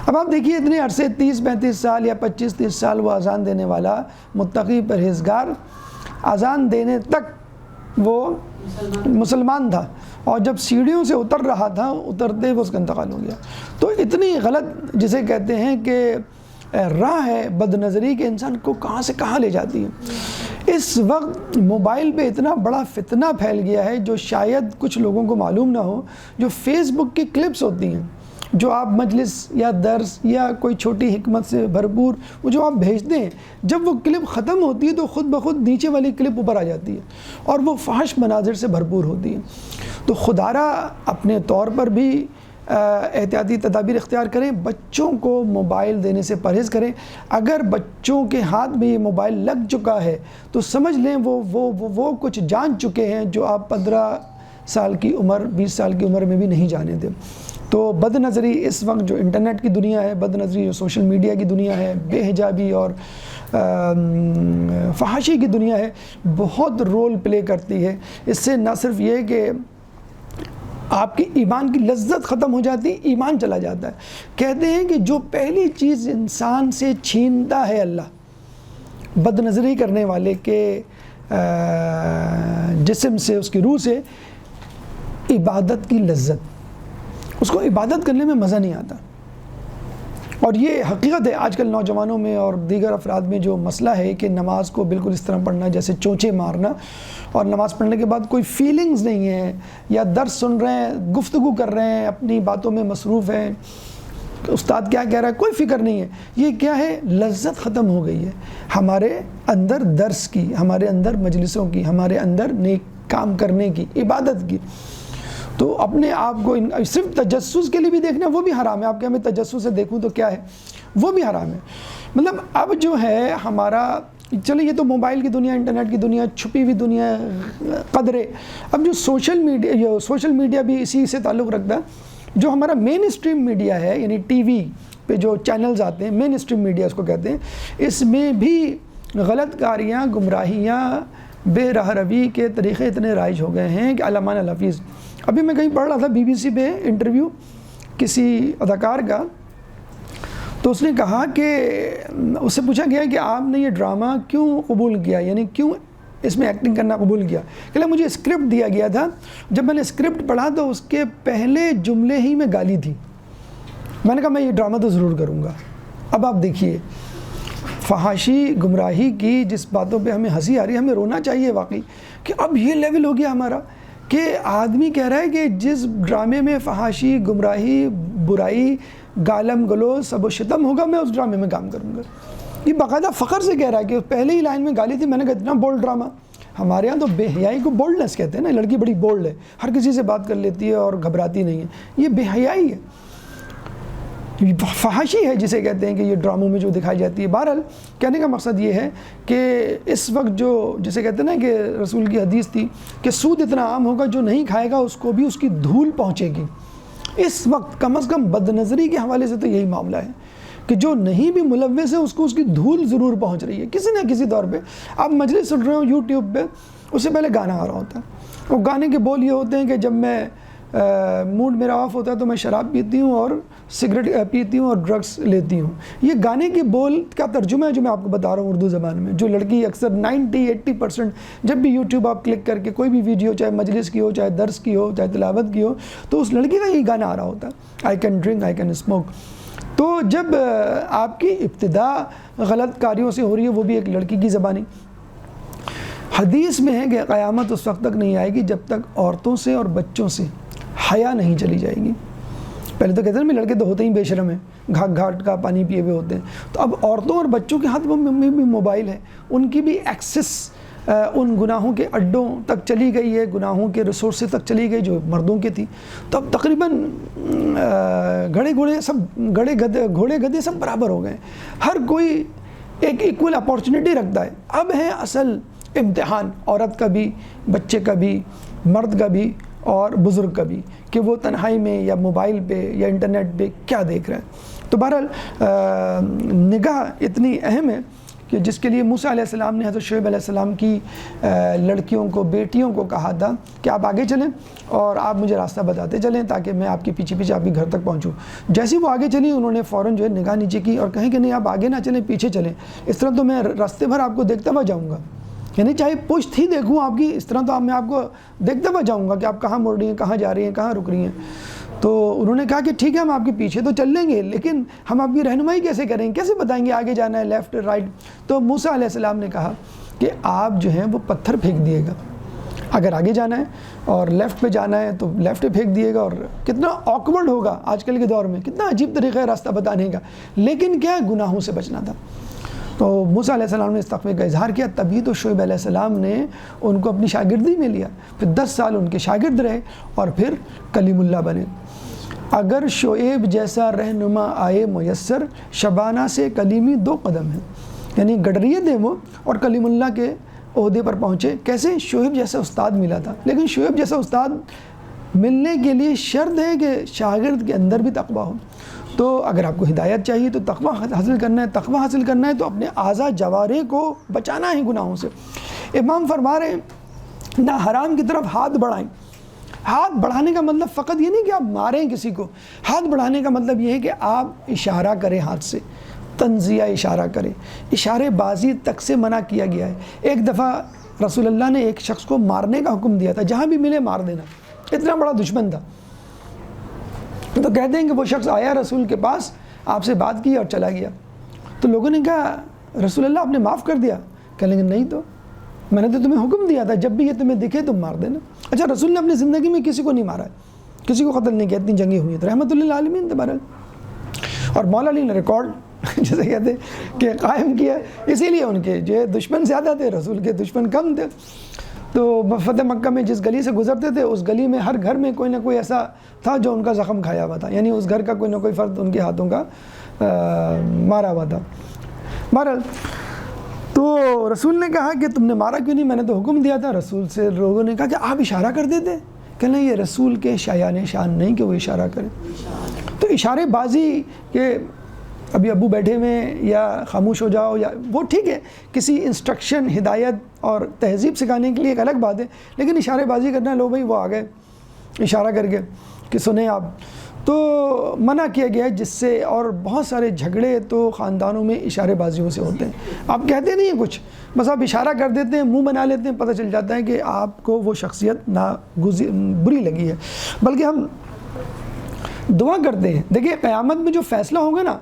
اب آپ دیکھیے اتنے عرصے 30-35 سال یا 25-30 سال وہ اذان دینے والا متقی پرہیزگار اذان دینے تک وہ مسلمان تھا، اور جب سیڑھیوں سے اتر رہا تھا اترتے وہ اس کا انتقال ہو گیا۔ تو اتنی غلط جسے کہتے ہیں کہ راہ ہے بد نظری کے انسان کو کہاں سے کہاں لے جاتی ہے۔ اس وقت موبائل پہ اتنا بڑا فتنہ پھیل گیا ہے جو شاید کچھ لوگوں کو معلوم نہ ہو، جو فیس بک کی کلپس ہوتی ہیں جو آپ مجلس یا درس یا کوئی چھوٹی حکمت سے بھرپور وہ جو آپ بھیجتے ہیں، جب وہ کلپ ختم ہوتی ہے تو خود بخود نیچے والی کلپ اوپر آ جاتی ہے اور وہ فحش مناظر سے بھرپور ہوتی ہے۔ تو خدارہ اپنے طور پر بھی احتیاطی تدابیر اختیار کریں، بچوں کو موبائل دینے سے پرہیز کریں۔ اگر بچوں کے ہاتھ میں یہ موبائل لگ چکا ہے تو سمجھ لیں وہ کچھ جان چکے ہیں جو آپ 15 سال کی عمر 20 سال کی عمر میں بھی نہیں جانے دیں۔ تو بد نظری اس وقت جو انٹرنیٹ کی دنیا ہے، بد نظری جو سوشل میڈیا کی دنیا ہے، بے حجابی اور فحاشی کی دنیا ہے، بہت رول پلے کرتی ہے۔ اس سے نہ صرف یہ کہ آپ کی ایمان کی لذت ختم ہو جاتی، ایمان چلا جاتا ہے۔ کہتے ہیں کہ جو پہلی چیز انسان سے چھینتا ہے اللہ، بد نظری کرنے والے کے جسم سے، اس کی روح سے، عبادت کی لذت، اس کو عبادت کرنے میں مزہ نہیں آتا۔ اور یہ حقیقت ہے آج کل نوجوانوں میں اور دیگر افراد میں جو مسئلہ ہے کہ نماز کو بالکل اس طرح پڑھنا جیسے چونچے مارنا، اور نماز پڑھنے کے بعد کوئی فیلنگز نہیں ہے، یا درس سن رہے ہیں، گفتگو کر رہے ہیں، اپنی باتوں میں مصروف ہیں، استاد کیا کہہ رہا ہے کوئی فکر نہیں ہے۔ یہ کیا ہے؟ لذت ختم ہو گئی ہے ہمارے اندر درس کی، ہمارے اندر مجلسوں کی، ہمارے اندر نیک کام کرنے کی، عبادت کی۔ تو اپنے آپ کو صرف تجسس کے لیے بھی دیکھنا وہ بھی حرام ہے۔ آپ کہ میں تجسس سے دیکھوں تو کیا ہے، وہ بھی حرام ہے۔ مطلب اب جو ہے ہمارا، چلے یہ تو موبائل کی دنیا، انٹرنیٹ کی دنیا، چھپی ہوئی دنیا قدرے، اب جو سوشل میڈیا بھی اسی سے تعلق رکھتا ہے۔ جو ہمارا مین اسٹریم میڈیا ہے، یعنی ٹی وی پہ جو چینلز آتے ہیں، مین اسٹریم میڈیا اس کو کہتے ہیں، اس میں بھی غلط کاریاں، گمراہیاں، بے راہ روی کے طریقے اتنے رائج ہو گئے ہیں کہ علامہ الحفیظ، ابھی میں کہیں پڑھ رہا تھا BBC پہ انٹرویو کسی اداکار کا، تو اس نے کہا کہ اس سے پوچھا گیا کہ آپ نے یہ ڈرامہ کیوں قبول کیا، یعنی کیوں اس میں ایکٹنگ کرنا قبول کیا؟ کہ مجھے اسکرپٹ دیا گیا تھا، جب میں نے اسکرپٹ پڑھا تو اس کے پہلے جملے ہی میں گالی تھی، میں نے کہا میں یہ ڈرامہ تو ضرور کروں گا۔ اب آپ دیکھیے فحاشی، گمراہی کی جس باتوں پہ ہمیں ہنسی آ رہی ہے، ہمیں رونا چاہیے واقعی کہ اب یہ لیول ہو گیا ہمارا کہ آدمی کہہ رہا ہے کہ جس ڈرامے میں فحاشی، گمراہی، برائی، گالم گلوز، سب و شتم ہوگا میں اس ڈرامے میں کام کروں گا۔ یہ باقاعدہ فخر سے کہہ رہا ہے کہ پہلے ہی لائن میں گالی تھی، میں نے کہا اتنا بولڈ ڈرامہ۔ ہمارے ہاں تو بے حیائی کو بولڈنس کہتے ہیں نا، لڑکی بڑی بولڈ ہے، ہر کسی سے بات کر لیتی ہے اور گھبراتی نہیں ہے، یہ بے حیائی ہے، فحاشی ہے جسے کہتے ہیں کہ یہ ڈراموں میں جو دکھائی جاتی ہے۔ بہرحال کہنے کا مقصد یہ ہے کہ اس وقت جو جسے کہتے ہیں نا کہ رسول کی حدیث تھی کہ سود اتنا عام ہوگا جو نہیں کھائے گا اس کو بھی اس کی دھول پہنچے گی۔ اس وقت کم از کم بد نظری کے حوالے سے تو یہی معاملہ ہے کہ جو نہیں بھی ملوث ہے اس کو اس کی دھول ضرور پہنچ رہی ہے کسی نہ کسی طور پہ۔ آپ مجلس سن رہے ہو یوٹیوب پہ، اس سے پہلے گانا آ رہا ہوتا ہے، اور گانے کے بول یہ ہوتے ہیں کہ جب میں موڈ میرا آف ہوتا ہے تو میں شراب پیتی ہوں اور سگریٹ پیتی ہوں اور ڈرگس لیتی ہوں۔ یہ گانے کے بول کا ترجمہ ہے جو میں آپ کو بتا رہا ہوں اردو زبان میں۔ جو لڑکی اکثر 90-80% جب بھی یوٹیوب آپ کلک کر کے کوئی بھی ویڈیو، چاہے مجلس کی ہو، چاہے درس کی ہو، چاہے تلاوت کی ہو، تو اس لڑکی کا یہی گانا آ رہا ہوتا ہے، I can drink, I can smoke. تو جب آپ کی ابتدا غلط کاریوں سے ہو رہی ہے، وہ بھی ایک لڑکی کی زبانی۔ حدیث میں ہے کہ قیامت اس وقت تک نہیں آئے گی جب تک عورتوں سے اور بچوں سے حیا نہیں چلی جائے گی۔ پہلے تو کہتے ہیں لڑکے تو ہوتے ہی بے شرم ہیں، گھاٹ کا پانی پیے ہوئے ہوتے ہیں، تو اب عورتوں اور بچوں کے ہاتھ میں بھی موبائل ہے، ان کی بھی ایکسس ان گناہوں کے اڈوں تک چلی گئی ہے، گناہوں کے ریسورسز تک چلی گئی جو مردوں کے تھی۔ تو اب تقریباً گھوڑے گدھے سب برابر ہو گئے، ہر کوئی ایک ایکول اپارچونٹی رکھتا ہے۔ اب ہے اصل امتحان عورت کا بھی، بچے کا بھی، مرد کا بھی اور بزرگ کا بھی، کہ وہ تنہائی میں یا موبائل پہ یا انٹرنیٹ پہ کیا دیکھ رہے ہیں۔ تو بہرحال نگاہ اتنی اہم ہے کہ جس کے لیے موسیٰ علیہ السلام نے حضرت شعیب علیہ السلام کی لڑکیوں کو، بیٹیوں کو کہا تھا کہ آپ آگے چلیں اور آپ مجھے راستہ بتاتے چلیں تاکہ میں آپ کے پیچھے پیچھے آپ کے گھر تک پہنچوں۔ جیسے وہ آگے چلی انہوں نے فوراً جو ہے نگاہ نیچے کی اور کہیں کہ نہیں آپ آگے نہ چلیں، پیچھے چلیں، اس طرح تو میں راستے بھر آپ کو دیکھتا ہوا جاؤں گا، یعنی چاہے پشت ہی دیکھوں آپ کی، اس طرح تو میں آپ کو دیکھتا ہوا جاؤں گا کہ آپ کہاں مڑ رہی ہیں، کہاں جا رہی ہیں، کہاں رک رہی ہیں۔ تو انہوں نے کہا کہ ٹھیک ہے ہم آپ کے پیچھے تو چل لیں گے، لیکن ہم آپ کی رہنمائی کیسے کریں گے، کیسے بتائیں گے آگے جانا ہے لیفٹ رائٹ؟ تو موسیٰ علیہ السلام نے کہا کہ آپ جو ہیں وہ پتھر پھینک دیے گا، اگر آگے جانا ہے اور لیفٹ پہ جانا ہے تو لیفٹ پہ پھینک دیے گا۔ اور کتنا آکورڈ ہوگا آج کل کے دور میں، کتنا عجیب طریقہ ہے راستہ بتانے کا، لیکن کیا گناہوں سے بچنا تھا۔ تو موسیٰ علیہ السلام نے اس تقوی کا اظہار کیا، تبھی تو شعیب علیہ السلام نے ان کو اپنی شاگردی میں لیا، پھر 10 سال ان کے شاگرد رہے اور پھر کلیم اللہ بنے۔ اگر شعیب جیسا رہنما آئے میسر، شبانہ سے کلیمی 2 قدم ہیں، یعنی گڈریے تھے وہ اور کلیم اللہ کے عہدے پر پہنچے۔ کیسے؟ شعیب جیسا استاد ملا تھا، لیکن شعیب جیسا استاد ملنے کے لیے شرط ہے کہ شاگرد کے اندر بھی تقویٰ ہو۔ تو اگر آپ کو ہدایت چاہیے تو تقویٰ حاصل کرنا ہے، تقویٰ حاصل کرنا ہے تو اپنے اعضاء جوارح کو بچانا ہے گناہوں سے۔ امام فرما رہے ہیں نہ حرام کی طرف ہاتھ بڑھائیں۔ ہاتھ بڑھانے کا مطلب فقط یہ نہیں کہ آپ ماریں کسی کو، ہاتھ بڑھانے کا مطلب یہ ہے کہ آپ اشارہ کریں، ہاتھ سے تنزیہ اشارہ کریں، اشارے بازی تک سے منع کیا گیا ہے۔ ایک دفعہ رسول اللہ نے ایک شخص کو مارنے کا حکم دیا تھا، جہاں بھی ملے مار دینا، اتنا بڑا دشمن تھا۔ تو کہتے ہیں کہ وہ شخص آیا رسول کے پاس، آپ سے بات کی اور چلا گیا۔ تو لوگوں نے کہا رسول اللہ آپ نے معاف کر دیا؟ کہنے لگے نہیں تو میں نے تو تمہیں حکم دیا تھا جب بھی یہ تمہیں دکھے تم مار دینا۔ اچھا رسول نے اپنی زندگی میں کسی کو نہیں مارا ہے، کسی کو قتل نہیں کیا، اتنی جنگیں ہوئی ہیں، تو رحمت للعالمین تبارک۔ اور مولا علی نے ریکارڈ جیسے کہتے ہیں کہ قائم کیا، اسی لیے ان کے جو دشمن زیادہ تھے، رسول کے دشمن کم تھے۔ تو فتح مکہ میں جس گلی سے گزرتے تھے اس گلی میں ہر گھر میں کوئی نہ کوئی ایسا تھا جو ان کا زخم کھایا ہوا تھا، یعنی اس گھر کا کوئی نہ کوئی فرد ان کے ہاتھوں کا مارا ہوا تھا۔ بہرحال تو رسول نے کہا کہ تم نے مارا کیوں نہیں؟ میں نے تو حکم دیا تھا۔ رسول سے لوگوں نے کہا کہ آپ اشارہ کر دیتے، کہنے یہ رسول کے شایان شان نہیں کہ وہ اشارہ کرے۔ تو اشارے بازی کہ ابھی ابو بیٹھے ہوئے یا خاموش ہو جاؤ، یا وہ ٹھیک ہے، کسی انسٹرکشن، ہدایت اور تہذیب سکھانے کے لیے ایک الگ بات ہے، لیکن اشارے بازی کرنا، لو بھائی وہ آ گئے اشارہ کر کے کہ سنیں آپ، تو منع کیا گیا ہے، جس سے اور بہت سارے جھگڑے تو خاندانوں میں اشارے بازیوں سے ہوتے ہیں۔ آپ کہتے نہیں ہیں کچھ، بس آپ اشارہ کر دیتے ہیں، منہ بنا لیتے ہیں، پتہ چل جاتا ہے کہ آپ کو وہ شخصیت بری لگی ہے۔ بلکہ ہم دعا کرتے ہیں، دیکھیں قیامت میں جو فیصلہ ہوگا نا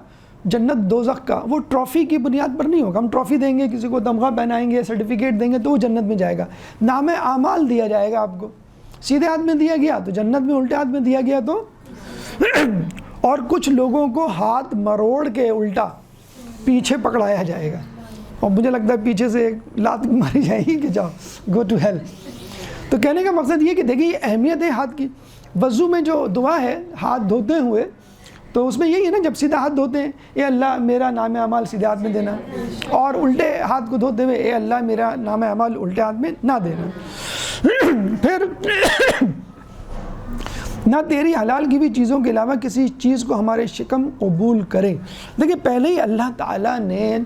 جنت دوزخ کا، وہ ٹرافی کی بنیاد پر نہیں ہوگا۔ ہم ٹرافی دیں گے، کسی کو تمغہ پہنائیں گے، سرٹیفکیٹ دیں گے تو وہ جنت میں جائے گا۔ نام اعمال دیا جائے گا آپ کو، سیدھے ہاتھ میں دیا گیا تو جنت میں، الٹے ہاتھ میں دیا گیا تو اور کچھ لوگوں کو ہاتھ مروڑ کے الٹا پیچھے پکڑایا جائے گا، اور مجھے لگتا ہے پیچھے سے ایک لات ماری جائے گی کہ جاؤ گو ٹو ہیل۔ تو کہنے کا مقصد یہ کہ دیکھیں یہ اہمیت ہے ہاتھ کی۔ وضو میں جو دعا ہے ہاتھ دھوتے ہوئے، تو اس میں یہی ہے نا، جب سیدھا ہاتھ دھوتے ہیں اے اللہ میرا نام اعمال سیدھے ہاتھ میں دینا، اور الٹے ہاتھ کو دھوتے ہوئے اے اللہ میرا نام اعمال الٹے ہاتھ میں نہ دینا۔ پھر نہ تیری حلال کی بھی چیزوں کے علاوہ کسی چیز کو ہمارے شکم قبول کریں۔ دیکھیں پہلے ہی اللہ تعالیٰ نے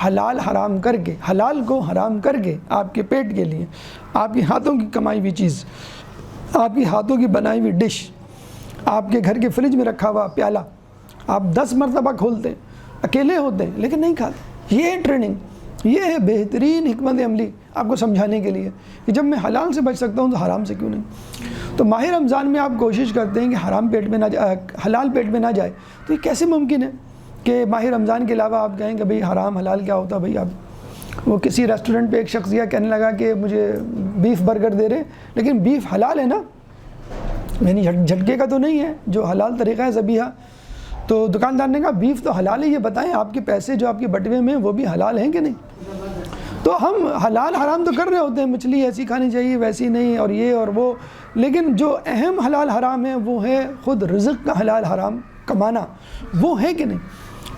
حلال حرام کر کے، حلال کو حرام کر کے آپ کے پیٹ کے لیے، آپ کے ہاتھوں کی کمائی ہوئی چیز، آپ کے ہاتھوں کی بنائی ہوئی ڈش، آپ کے گھر کے فریج میں رکھا ہوا پیالہ آپ 10 مرتبہ کھولتے ہیں، اکیلے ہوتے ہیں لیکن نہیں کھاتے۔ یہ ہے ٹریننگ، یہ ہے بہترین حکمت عملی آپ کو سمجھانے کے لیے کہ جب میں حلال سے بچ سکتا ہوں تو حرام سے کیوں نہیں۔ تو ماہ رمضان میں آپ کوشش کرتے ہیں کہ حرام پیٹ میں نہ جائے، حلال پیٹ میں نہ جائے، تو یہ کیسے ممکن ہے کہ ماہ رمضان کے علاوہ آپ کہیں کہ بھئی حرام حلال کیا ہوتا ہے؟ بھئی آپ وہ کسی ریسٹورنٹ پہ ایک شخص یہ کہنے لگا کہ مجھے بیف برگر دے رہے، لیکن بیف حلال ہے نا، یعنی جھٹکے کا تو نہیں ہے، جو حلال طریقہ ہے ذبیحہ۔ تو دکاندار نے کہا بیف تو حلال ہے، یہ بتائیں آپ کے پیسے جو آپ کے بٹوے میں وہ بھی حلال ہیں کہ نہیں؟ تو ہم حلال حرام تو کر رہے ہوتے ہیں، مچھلی ایسی کھانی چاہیے ویسی نہیں، اور یہ اور وہ، لیکن جو اہم حلال حرام ہے وہ ہے خود رزق کا حلال حرام کمانا، وہ ہے کہ نہیں؟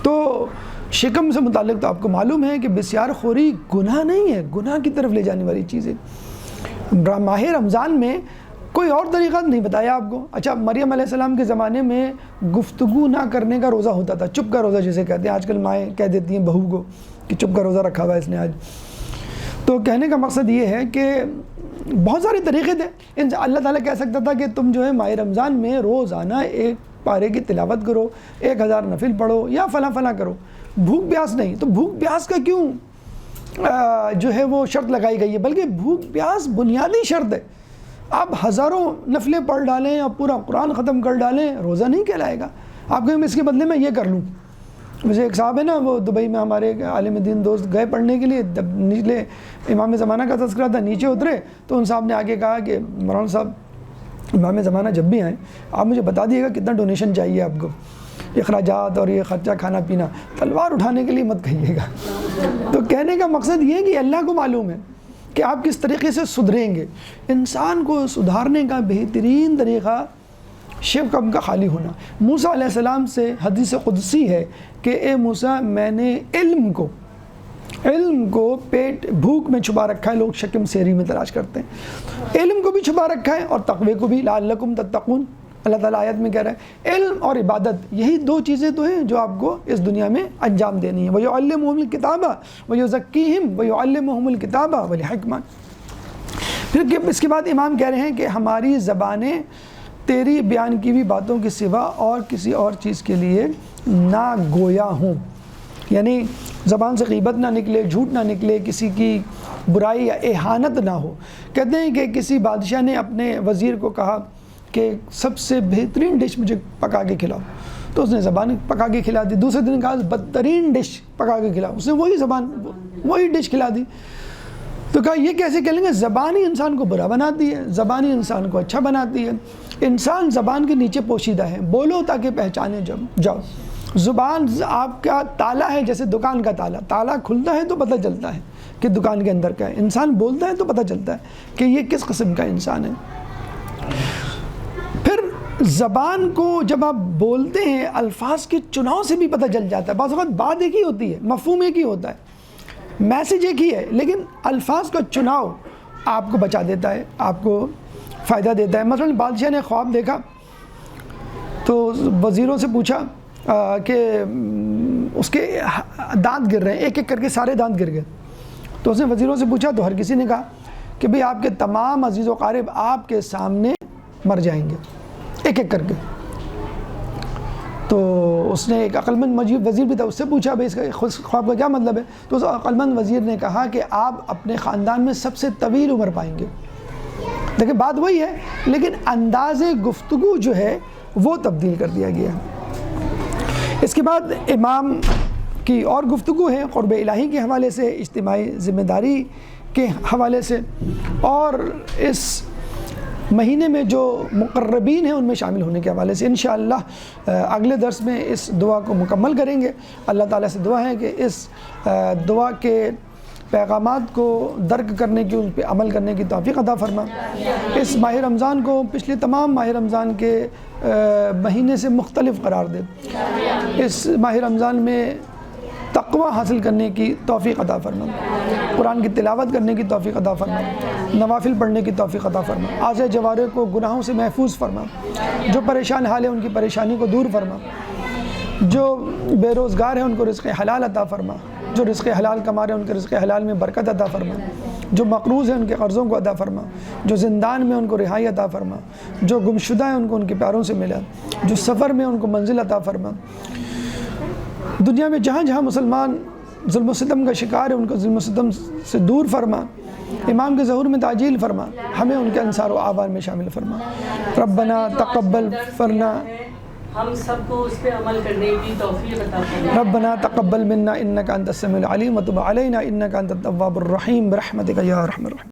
تو شکم سے متعلق تو آپ کو معلوم ہے کہ بسیار خوری گناہ نہیں ہے، گناہ کی طرف لے جانے والی چیز ہے۔ ماہ رمضان میں کوئی اور طریقہ نہیں بتایا آپ کو۔ اچھا مریم علیہ السلام کے زمانے میں گفتگو نہ کرنے کا روزہ ہوتا تھا، چپ کا روزہ جسے کہتے ہیں، آج کل مائیں کہہ دیتی ہیں بہو کو کہ چپ کا روزہ رکھا ہوا ہے اس نے آج. تو کہنے کا مقصد یہ ہے کہ بہت سارے طریقے تھے. اللہ تعالیٰ کہہ سکتا تھا کہ تم جو ہے ماہ رمضان میں روزانہ 1 پارے کی تلاوت کرو, 1000 نفل پڑھو یا فلاں فلاں کرو. بھوک پیاس نہیں. تو بھوک پیاس کا کیوں جو ہے وہ شرط لگائی گئی ہے؟ بلکہ بھوک پیاس بنیادی شرط ہے. آپ ہزاروں نفلیں پڑھ ڈالیں اور پورا قرآن ختم کر ڈالیں, روزہ نہیں کہلائے گا. آپ کہیں اس کے بدلے میں یہ کر لوں. مجھے ایک صاحب ہے نا, وہ دبئی میں ہمارے عالم دین دوست گئے پڑھنے کے لیے, جب نچلے امام زمانہ کا تذکرہ تھا, نیچے اترے تو ان صاحب نے آگے کہا کہ مولانا صاحب امام زمانہ جب بھی آئیں آپ مجھے بتا دیے گا کتنا ڈونیشن چاہیے آپ کو, اخراجات اور یہ خرچہ کھانا پینا, تلوار اٹھانے کے لیے مت کہیے گا. تو کہنے کا مقصد یہ ہے کہ اللہ کو معلوم ہے کہ آپ کس طریقے سے سدھریں گے. انسان کو سدھارنے کا بہترین طریقہ شرک کا خالی ہونا. موسیٰ علیہ السلام سے حدیث قدسی ہے کہ اے موسیٰ میں نے علم کو پیٹ بھوک میں چھپا رکھا ہے. لوگ شکم سیری میں تلاش کرتے ہیں. علم کو بھی چھپا رکھا ہے اور تقوی کو بھی, لعلکم تتقون. اللہ تعالیٰ آیت میں کہہ رہا ہے علم اور عبادت, یہی 2 چیزیں تو ہیں جو آپ کو اس دنیا میں انجام دینی ہے. وَيُعَلِّمُهُمُ الْكِتَابَ وَيُزَكِّيهِمْ وَيُعَلِّمُهُمُ الْكِتَابَ وَالْحِكْمَةَ. پھر اس کے بعد امام کہہ رہے ہیں کہ ہماری زبانیں تیری بیان کی ہوئی باتوں کے سوا اور کسی اور چیز کے لیے نہ گویا ہوں. یعنی زبان سے غیبت نہ نکلے, جھوٹ نہ نکلے, کسی کی برائی یا اہانت نہ ہو. کہتے ہیں کہ کسی بادشاہ نے اپنے وزیر کو کہا کہ سب سے بہترین ڈش مجھے پکا کے کھلاؤ, تو اس نے زبان پکا کے کھلا دی. دوسرے دن کہا بدترین ڈش پکا کے کھلاؤ, اس نے وہی ڈش کھلا دی. تو کہا یہ کیسے کہہ لیں گے, زبان ہی انسان کو برا بناتی ہے, زبان ہی انسان کو اچھا بناتی ہے. انسان زبان کے نیچے پوشیدہ ہے, بولو تاکہ پہچانے جاؤ. زبان آپ کا تالا ہے, جیسے دکان کا تالا کھلتا ہے تو پتہ چلتا ہے کہ دکان کے اندر کیا ہے. انسان بولتا ہے تو پتہ چلتا ہے کہ یہ کس قسم کا انسان ہے. پھر زبان کو جب آپ بولتے ہیں الفاظ کے چناؤ سے بھی پتہ چل جاتا ہے. بعض اوقات بات ایک ہی ہوتی ہے, مفہوم ایک ہی ہوتا ہے, میسیج ایک ہی ہے, لیکن الفاظ کا چناؤ آپ کو بچا دیتا ہے, آپ کو فائدہ دیتا ہے. مثلا بادشاہ نے خواب دیکھا تو وزیروں سے پوچھا کہ اس کے دانت گر رہے ہیں, ایک ایک کر کے سارے دانت گر گئے. تو اس نے وزیروں سے پوچھا تو ہر کسی نے کہا کہ بھئی آپ کے تمام عزیز و قارب آپ کے سامنے مر جائیں گے, ایک ایک کر کے. تو اس نے ایک عقلمند وزیر بھی تھا, اس سے پوچھا بھئی اس کا خواب کا کیا مطلب ہے. تو اس عقلمند وزیر نے کہا کہ آپ اپنے خاندان میں سب سے طویل عمر پائیں گے. دیکھیں بات وہی ہے, لیکن انداز گفتگو جو ہے وہ تبدیل کر دیا گیا. اس کے بعد امام کی اور گفتگو ہے قرب الہی کے حوالے سے, اجتماعی ذمہ داری کے حوالے سے, اور اس مہینے میں جو مقربین ہیں ان میں شامل ہونے کے حوالے سے. انشاءاللہ اگلے درس میں اس دعا کو مکمل کریں گے. اللہ تعالیٰ سے دعا ہے کہ اس دعا کے پیغامات کو درک کرنے کی, ان پہ عمل کرنے کی توفیق عطا فرما. اس ماہ رمضان کو پچھلے تمام ماہ رمضان کے مہینے سے مختلف قرار دے. اس ماہ رمضان میں تقوی حاصل کرنے کی توفیق عطا فرما, قرآن کی تلاوت کرنے کی توفیق عطا فرما, نوافل پڑھنے کی توفیق عطا فرما, آز جوارے کو گناہوں سے محفوظ فرما, جو پریشان حال ہیں ان کی پریشانی کو دور فرما, جو بے روزگار ہیں ان کو رزق حلال عطا فرما, جو رزق حلال کما رہے ہیں ان کے رزق حلال میں برکت عطا فرما, جو مقروض ہیں ان کے قرضوں کو عطا فرما, جو زندان میں ان کو رہائی عطا فرما, جو گمشدہ ہیں ان کو ان کے پیاروں سے ملا, جو سفر میں ان کو منزل عطا فرما. دنیا میں جہاں جہاں مسلمان ظلم و ستم کا شکار ہے ان کو ظلم و ستم سے دور فرما, امام کے ظہور میں تعجیل فرما, ہمیں ان کے انصار و اعوان میں شامل فرما. ربنا تقبل فرنا, ہم سب کو اس پہ عمل کرنے کی توفیق عطا فرما. ربنا تقبل منا انك انت السميع العليم وتب علينا انك انت التواب الرحيم برحمتك يا ارحم الراحمين.